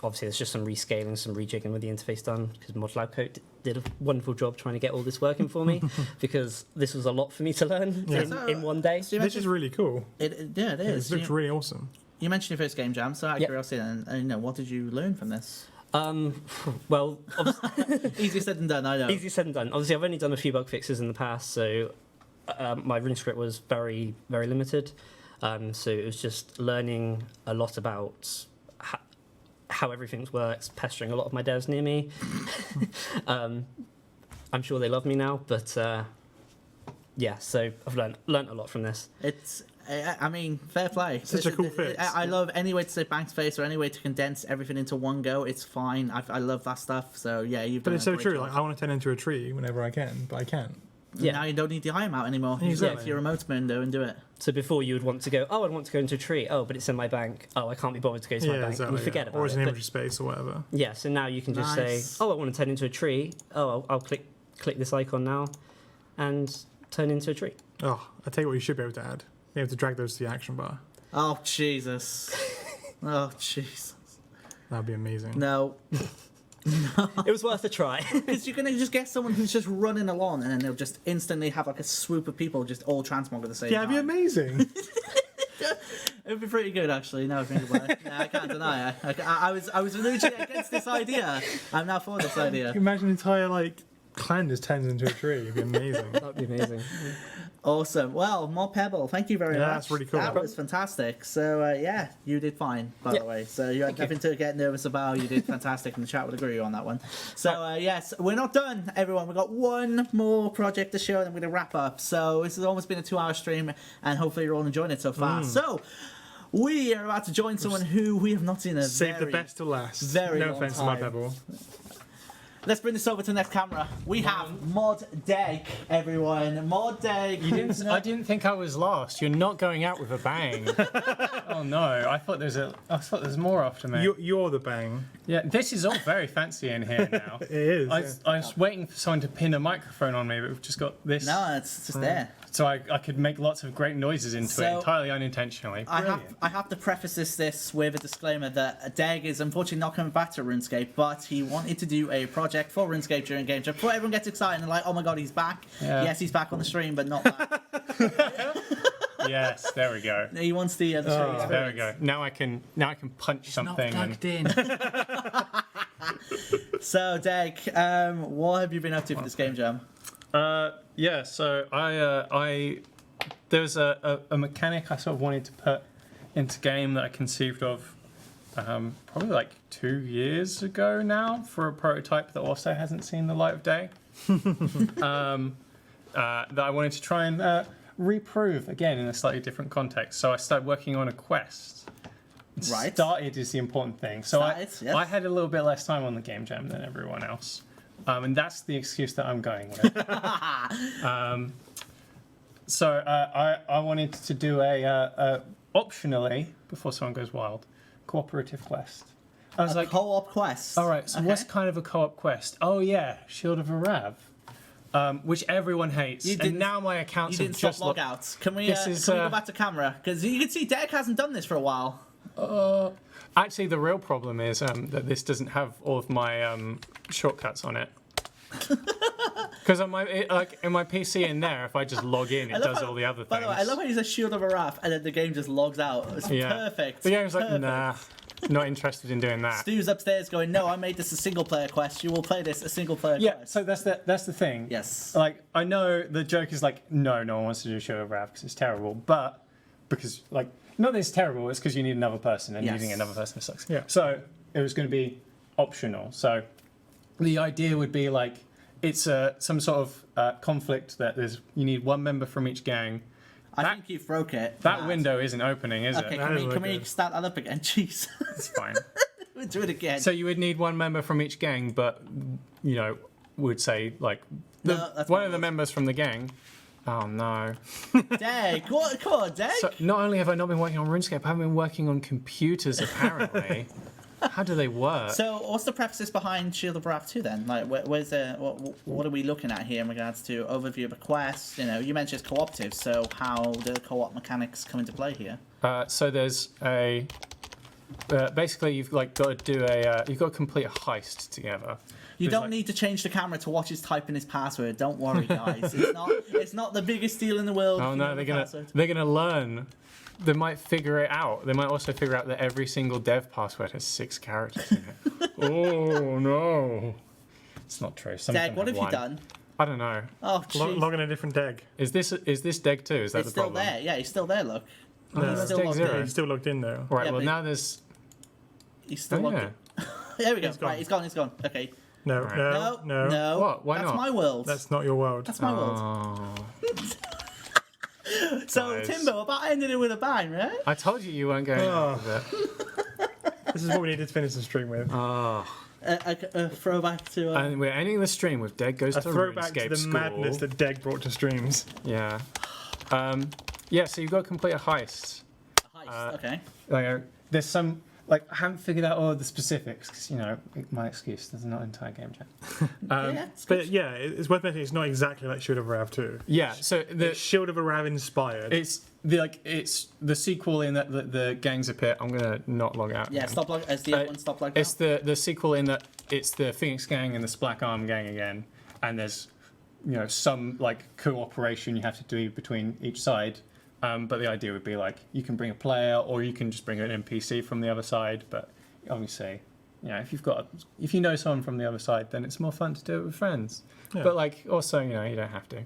obviously there's just some rescaling, some rejigging with the interface done, because ModLab Code did a wonderful job trying to get all this working for me, because this was a lot for me to learn in one day. So this is really cool. It is. It looks really awesome. You mentioned your first game jam, so out of curiosity, and what did you learn from this? Well, easier said than done. I know. Easier said than done. Obviously, I've only done a few bug fixes in the past, so my RuneScape was very, very limited. So it was just learning a lot about how everything works, pestering a lot of my devs near me. I'm sure they love me now, but yeah, so I've learned a lot from this. It's, I mean, fair play. Such a cool fix. I love any way to say bank space or any way to condense everything into one go. It's fine. I love that stuff. So yeah, you've done. But it's so true. Like I want to turn into a tree whenever I can, but I can't. Yeah. Now you don't need the IM out anymore. You Exactly. go to your remote window and do it. So before you would want to go, oh, I want to go into a tree. Oh, but it's in my bank. Oh, I can't be bothered to go to my bank. And you forget about it. Or it's an But- image space or whatever. Yeah, so now you can just Nice. say, oh, I want to turn into a tree. Oh, I'll click this icon now and turn into a tree. Oh, I tell you what, you should be able to add. You have to drag those to the action bar. Oh Jesus. Oh Jesus. That'd be amazing. No. It was worth a try. Because you're gonna just get someone who's just running along, and then they'll just instantly have like a swoop of people just all transmog at the same Yeah, time. it'd be amazing. It'd be pretty good, actually. Now I think about it. Yeah, I can't deny it. I was originally against this idea. I'm now for this idea. Imagine an entire like clan just turns into a tree. It'd be amazing. That'd be amazing. Awesome. Well, more Pebble. Thank you very Yeah, much. that's really cool. That was fantastic. So yeah, you did fine, by the way. So you had nothing to get nervous about. You did fantastic, and the chat would agree on that one. So yes, we're not done, everyone. We've got one more project to show, and then we're gonna wrap up. So this has almost been a 2-hour stream, and hopefully you're all enjoying it so far. So we are about to join someone who we have not seen in a Save very, the best to last. very no long offense time. to my Pebble. Let's bring this over to the next camera. We have Mod Deg, everyone. Mod Deg. I didn't think I was lost. You're not going out with a bang. Oh no! I thought there's more after me. You're the bang. Yeah, this is all very fancy in here now. It is. I was waiting for someone to pin a microphone on me, but we've just got this. No, it's just there. So I could make lots of great noises into it entirely unintentionally. I have to preface this with a disclaimer that Deg is unfortunately not coming back to RuneScape, but he wanted to do a project for RuneScape during GameJam. Before everyone gets excited and like, oh my god, he's back. Yeah. Yes, he's back on the stream, but not back. Yes, there we go. He wants the stream experience. There we go. Now I can punch something. Not plugged in. So Deg, what have you been up to for this GameJam? Yeah, so there's a mechanic I sort of wanted to put into game that I conceived of probably like 2 years ago now for a prototype that also hasn't seen the light of day. That I wanted to try and reprove again in a slightly different context. So I started working on a quest. Right. Started is the important thing. So Started, yes. I had a little bit less time on the Game Jam than everyone else. And that's the excuse that I'm going with. So I wanted to do a optionally, before someone goes wild, cooperative quest. I was like, co-op quest. All right, so what's kind of a co-op quest? Oh yeah, Shield of Arrav, which everyone hates. And now my accounts You have didn't stop just looked. logouts. Can we This is, can we go back to camera? Because you can see Deg hasn't done this for a while. Actually, the real problem is that this doesn't have all of my shortcuts on it. Because on my in my PC in there, if I just log in, it does all the other things. By the way, I love how you say Shield of Arrav and then the game just logs out. It's perfect. The game's like, Perfect. nah, not interested in doing that. Stu's upstairs going, no, I made this a single player quest. You will play this a single player Yeah, quest. so that's the thing. Yes. Like, I know the joke is like, no one wants to do Shield of Arrav because it's terrible, but because like, not that it's terrible, it's because you need another person, and using another person sucks. Yeah. So it was going to be optional. So the idea would be like, it's some sort of conflict that you need one member from each gang. I think you've broke it. That window isn't opening, is Okay, it? can we start that up again? Jeez. It's fine. We'll do it again. So you would need one member from each gang, but would say like that's one of the members from the gang. Oh no. Deg, come on, Deg. So not only have I not been working on RuneScape, I haven't been working on computers apparently. How do they work? So what's the prefaces behind Shield of Arrav 2 then? Like, where's what are we looking at here in regards to overview of a quest? You mentioned it's cooperative, so how do the co-op mechanics come into play here? So there's basically you've got to do you've got to complete a heist together. You don't need to change the camera to watch us type in his password. Don't worry, guys. It's not the biggest deal in the world. Oh no, they're gonna learn. They might figure it out. They might also figure out that every single dev password has 6 characters in it. Oh no, it's not true. Deg, what have you done? I don't know. Oh, jeez. Log in a different Deg. Is this Deg 2? Is that It's the still problem? there. Yeah, he's still there. Look. No, He's it's still Deg logged 0. in. He's still logged in though. Right. Yeah, well, but now there's. He's still logged in. There we go. Right, it's gone. It's gone. Okay. No, Right. no, no. No. What? Why That's not? my world. That's not your world. That's my world. Oh. So, Guys. Timbo, about ended it with a bang, right? I told you you weren't going out with it. This is what we needed to finish the stream with. Oh. A throwback to. And we're ending the stream with Dead Goes A to throwback to RuneScape the School. madness that Deg brought to streams. Yeah. Yeah, so you've got to complete a heist. Okay. Like, there's some, like, I haven't figured out all of the specifics, because, you know, my excuse, there's not an entire game chat. But yeah, it's worth mentioning it's not exactly like Shield of Arrav 2. Yeah, so the It's Shield of Arrav inspired. it's the sequel in that the gangs appear. I'm gonna not log out. Yeah, again. stop like as the other one. Stop like that. It's the sequel in that it's the Phoenix Gang and the Black Arm Gang again, and there's, you know, some like cooperation you have to do between each side. But the idea would be like you can bring a player or you can just bring an NPC from the other side. But obviously, you know, if you know someone from the other side, then it's more fun to do it with friends. Yeah. But like also, you know, you don't have to.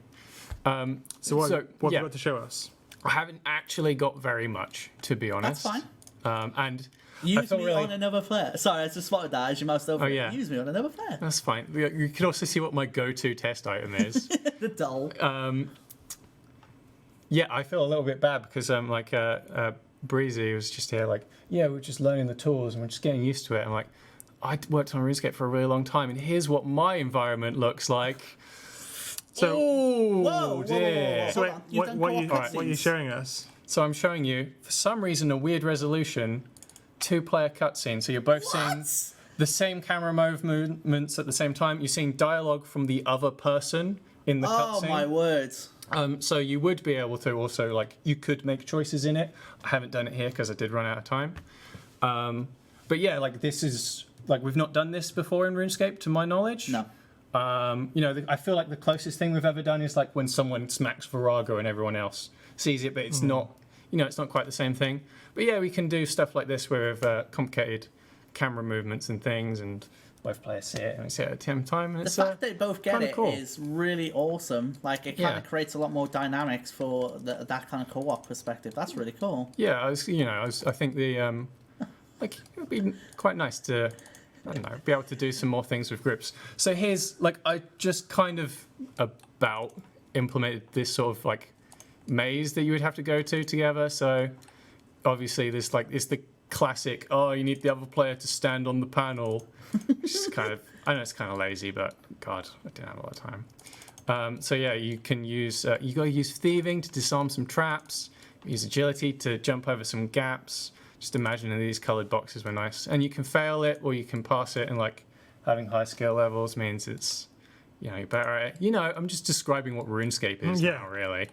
So what have you yeah. got to show us? I haven't actually got very much, to be honest. That's fine. And I Use felt me really, on another flare. Sorry, I just spotted that as you moused over. Oh, yeah. Use me on another flare. That's fine. You can also see what my go-to test item is. The doll. Yeah, I feel a little bit bad because Breezy was just here like, yeah, we're just learning the tools and we're just getting used to it. I'm like, I worked on RuneScape for a really long time, and here's what my environment looks like. So, whoa, dear. So wait, You've what done are co-op you cutscenes. showing us? So I'm showing you, for some reason, a weird resolution, 2-player cutscene. So you're both seeing the same camera movements at the same time. You're seeing dialogue from the other person in the cutscene. Oh my words. So you would be able to also, like, you could make choices in it. I haven't done it here because I did run out of time. But yeah, like, this is, like, we've not done this before in RuneScape, to my knowledge. No. You know, I feel like the closest thing we've ever done is, like, when someone smacks Virago and everyone else sees it, but it's not, you know, it's not quite the same thing. But yeah, we can do stuff like this with complicated camera movements and things, and both players see it and we see it at the same time. And The it's fact they both get it is cool. really awesome. Like, it kind Yeah. of creates a lot more dynamics for that kind of co-op perspective. That's really cool. Yeah, I think the like it would be quite nice to, I don't know, be able to do some more things with groups. So here's like I just kind of about implemented this sort of like maze that you would have to go to together. So obviously there's like it's the classic, oh, you need the other player to stand on the panel. Which is kind of, I know it's kind of lazy, but God, I didn't have a lot of time. So yeah, you can use, you got to use thieving to disarm some traps, use agility to jump over some gaps. Just imagine these colored boxes were nice. And you can fail it or you can pass it, and like having high skill levels means it's, you know, you're better at it. You know, I'm just describing what RuneScape is now, really.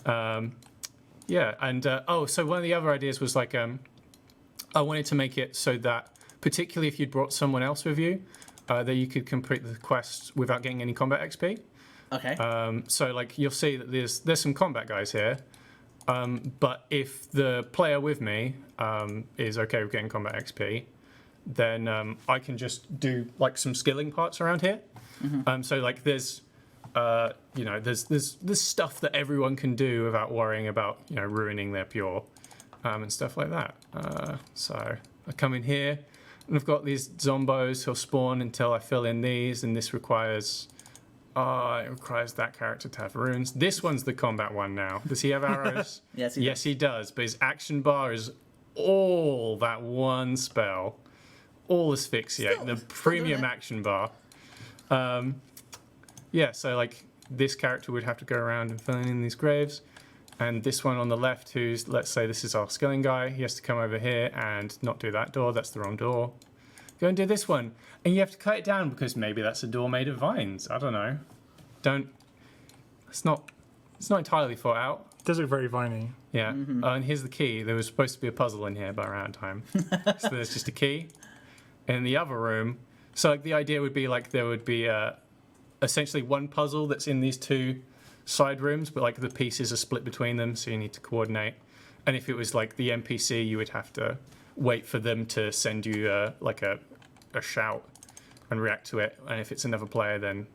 Yeah, and so one of the other ideas was like, I wanted to make it so that, particularly if you'd brought someone else with you, that you could complete the quest without getting any combat XP. Okay. So like you'll see that there's some combat guys here, but if the player with me is okay with getting combat XP, then I can just do like some skilling parts around here. So like there's you know there's stuff that everyone can do without worrying about, you know, ruining their pure and stuff like that. So I come in here. And I've got these zombos who'll spawn until I fill in these, and this requires, it requires that character to have runes. This one's the combat one now. Does he have arrows? Yes, he does. But his action bar is all that one spell, all asphyxiate, the premium action bar. Yeah, so like this character would have to go around and fill in these graves. And this one on the left, who's, let's say this is our skilling guy, he has to come over here and not do that door, that's the wrong door. Go and do this one. And you have to cut it down because maybe that's a door made of vines. I don't know. It's not entirely thought out. It does look very viney. Yeah, and here's the key. There was supposed to be a puzzle in here, but I ran out of time. So there's just a key. In the other room, so like the idea would be like there would be essentially one puzzle that's in these two side rooms, but like the pieces are split between them, so you need to coordinate. And if it was like the NPC, you would have to wait for them to send you like a shout and react to it. And if it's another player, then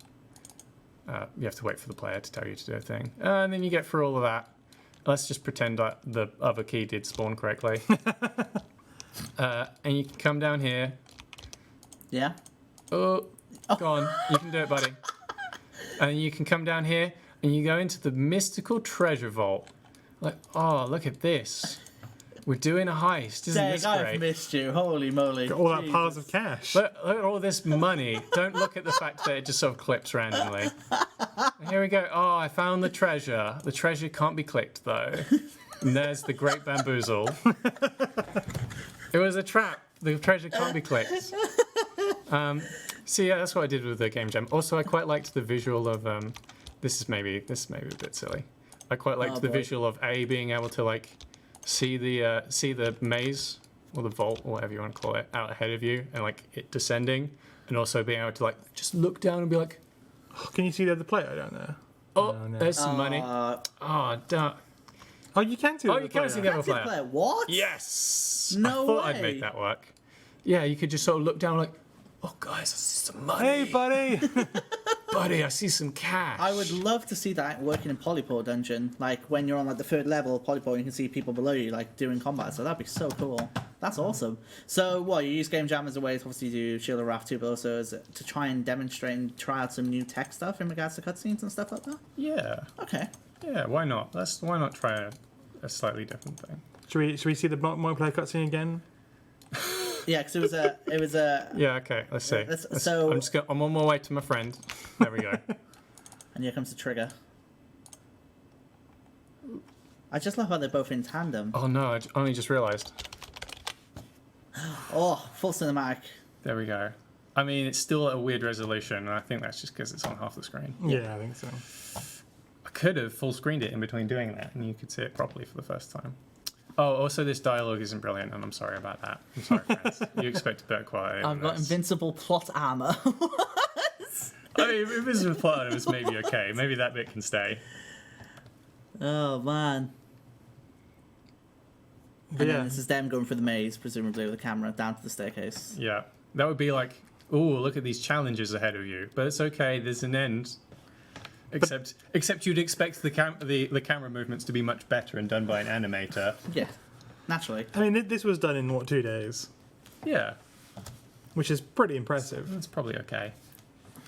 you have to wait for the player to tell you to do a thing. And then you get through all of that. Let's just pretend that the other key did spawn correctly. And you can come down here, Yeah. Oh, go on. You can do it, buddy. And you can come down here and you go into the mystical treasure vault. Like, oh, look at this. We're doing a heist. Isn't this I've great? missed you. Holy moly. Got all that piles of cash. Look at all this money. Don't look at the fact that it just sort of clips randomly. And here we go. Oh, I found the treasure. The treasure can't be clicked, though. And there's the great bamboozle. It was a trap. The treasure can't be clicked. So yeah, that's what I did with the game jam. Also, I quite liked the visual of this is maybe a bit silly. I quite liked the visual of being able to like see the maze or the vault or whatever you want to call it out ahead of you and like it descending, and also being able to like just look down and be like, can you see the other player down there? Oh, no. There's some money. Damn. Oh, you can see. Oh, you can see the other player. What? Yes. No I thought way. I'd make that work. Yeah, you could just sort of look down like, oh guys, I see some money. Hey, buddy. Buddy, I see some cash. I would love to see that working in Polypore Dungeon. Like when you're on like the 3rd level of Polypore, you can see people below you like doing combat. So that'd be so cool. That's awesome. So what, you use Game Jam as a way to obviously do Shield of Wrath 2, but also as to try and demonstrate and try out some new tech stuff in regards to cutscenes and stuff like that? Yeah. Okay. Yeah, why not? Why not try a slightly different thing? Should we see the multiplayer cutscene again? Yeah, because it was a. Yeah, okay. Let's see. So I'm on my way to my friend. There we go. And here comes the trigger. I just love how they're both in tandem. Oh no! I only just realised. Oh, full cinematic. There we go. I mean, it's still a weird resolution, and I think that's just because it's on half the screen. Yeah, I think so. I could have full screened it in between doing that, and you could see it properly for the first time. Oh, also this dialogue isn't brilliant, and I'm sorry about that. I'm sorry, friends. You expect a better quality. I've got invincible plot armor. I mean, if this was plot, it was maybe okay. Maybe that bit can stay. Oh man. But And yeah. then this is them going through the maze, presumably with the camera down to the staircase. Yeah, that would be like, oh, look at these challenges ahead of you. But it's okay. There's an end. Except you'd expect the camera movements to be much better and done by an animator. Yeah, naturally. I mean, this was done in what, 2 days? Yeah, Which is pretty impressive. that's probably okay.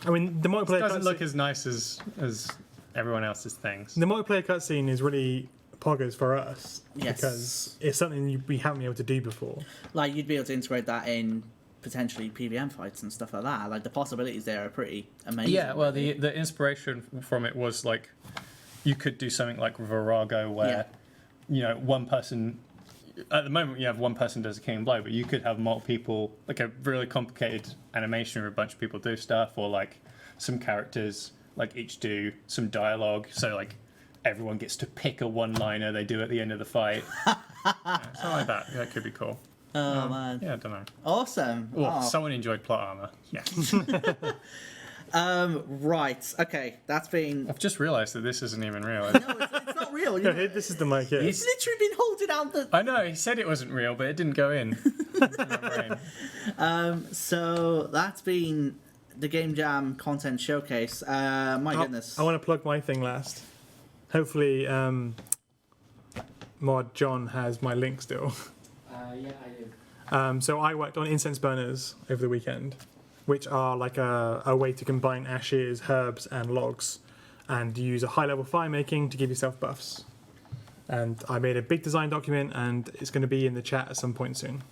I mean, the multiplayer It doesn't look cutscene, as nice as everyone else's things. the multiplayer cutscene is really poggers for us. Yes. Because it's something we haven't been able to do before. Like you'd be able to integrate that in potentially PVM fights and stuff like that. Like the possibilities there are pretty amazing. Yeah, well, the inspiration from it was like you could do something like Virago where you know one person. At the moment, you have one person does a killing blow, but you could have multiple people, like a really complicated animation where a bunch of people do stuff, or like some characters like each do some dialogue. So like everyone gets to pick a one-liner they do at the end of the fight. Something like that. Yeah, that could be cool. Oh man. Yeah, I don't know. Awesome. Oh, someone enjoyed plot armor. Yes. Right. Okay. That's been. I've just realised that this isn't even real. No, it's not real. No, this is the mic, yeah. He's literally been holding out the. I know, he said it wasn't real, but it didn't go in. My brain. Oh, So that's been the Game Jam content showcase. My goodness. I want to plug my thing last. Hopefully, Mod John has my link still. Yeah, I do. So I worked on incense burners over the weekend, which are like a way to combine ashes, herbs, and logs, and use a high-level fire making to give yourself buffs. And I made a big design document, and it's going to be in the chat at some point soon.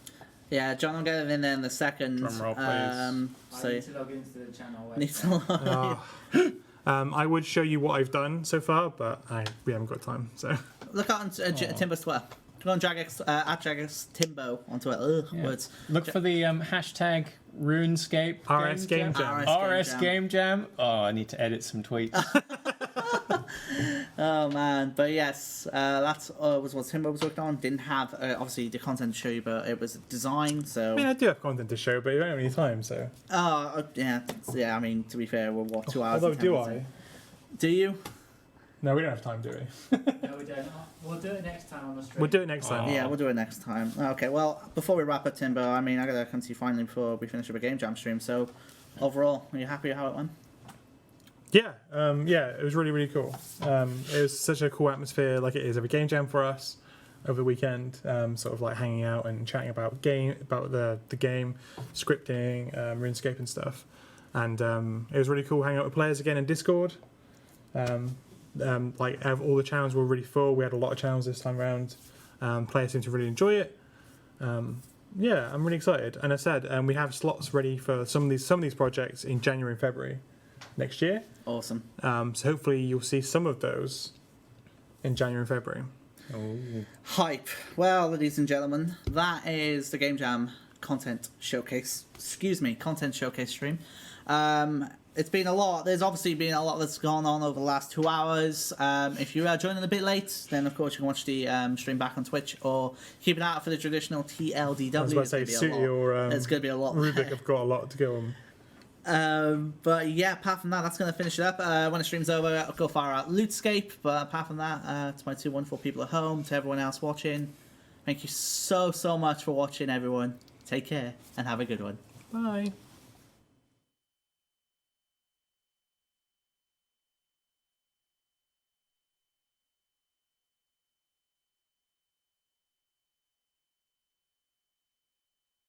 Yeah, John will get it in there in a second. Drum roll, please. So I need to log into the channel website. need to log I would show you what I've done so far, but we haven't got time. So Look out on Timbo's Twitter. Go on Jagex, at Jagex Timbo on Twitter. Yeah. Words. Look for the hashtag RuneScape RS Game Jam. RS Game Jam. Oh, I need to edit some tweets. Oh man, but yes, that's was what Timbo was working on. Didn't have obviously the content to show you, but it was design. So I mean, I do have content to show, but you don't have any time. So yeah. I mean, to be fair, we're what 2 hours. although and 10 do minutes I? in. Do you? No, we don't have time, do we? No, we don't. We'll do it next time on the stream. We'll do it next time. Yeah, we'll do it next time. Okay, well, before we wrap up, Timbo, I mean, I gotta come to you finally before we finish up a Game Jam stream. So, overall, are you happy with how it went? Yeah, it was really, really cool. It was such a cool atmosphere, like it is every Game Jam for us. over the weekend, sort of like hanging out and chatting about the game, scripting, RuneScape and stuff. And it was really cool hanging out with players again in Discord. Like all the channels were really full. We had a lot of channels this time around. Players seem to really enjoy it. Yeah, I'm really excited. And as I said, we have slots ready for some of these projects in January and February next year. Awesome. So hopefully you'll see some of those in January and February. Hype. Well, ladies and gentlemen, that is the Game Jam content showcase. Content showcase stream. It's been a lot. There's obviously been a lot that's gone on over the last 2 hours. If you are joining a bit late, then of course you can watch the stream back on Twitch or keep an eye out for the traditional TLDW. I was about to say, suit your There's going to be a lot. Rubik have got a lot to go on. But yeah, apart from that, that's going to finish it up. When the stream's over, I'll go fire out Loot'scape. But apart from that, to my 2 wonderful people at home, to everyone else watching, thank you so much for watching, everyone. Take care and have a good one. Bye.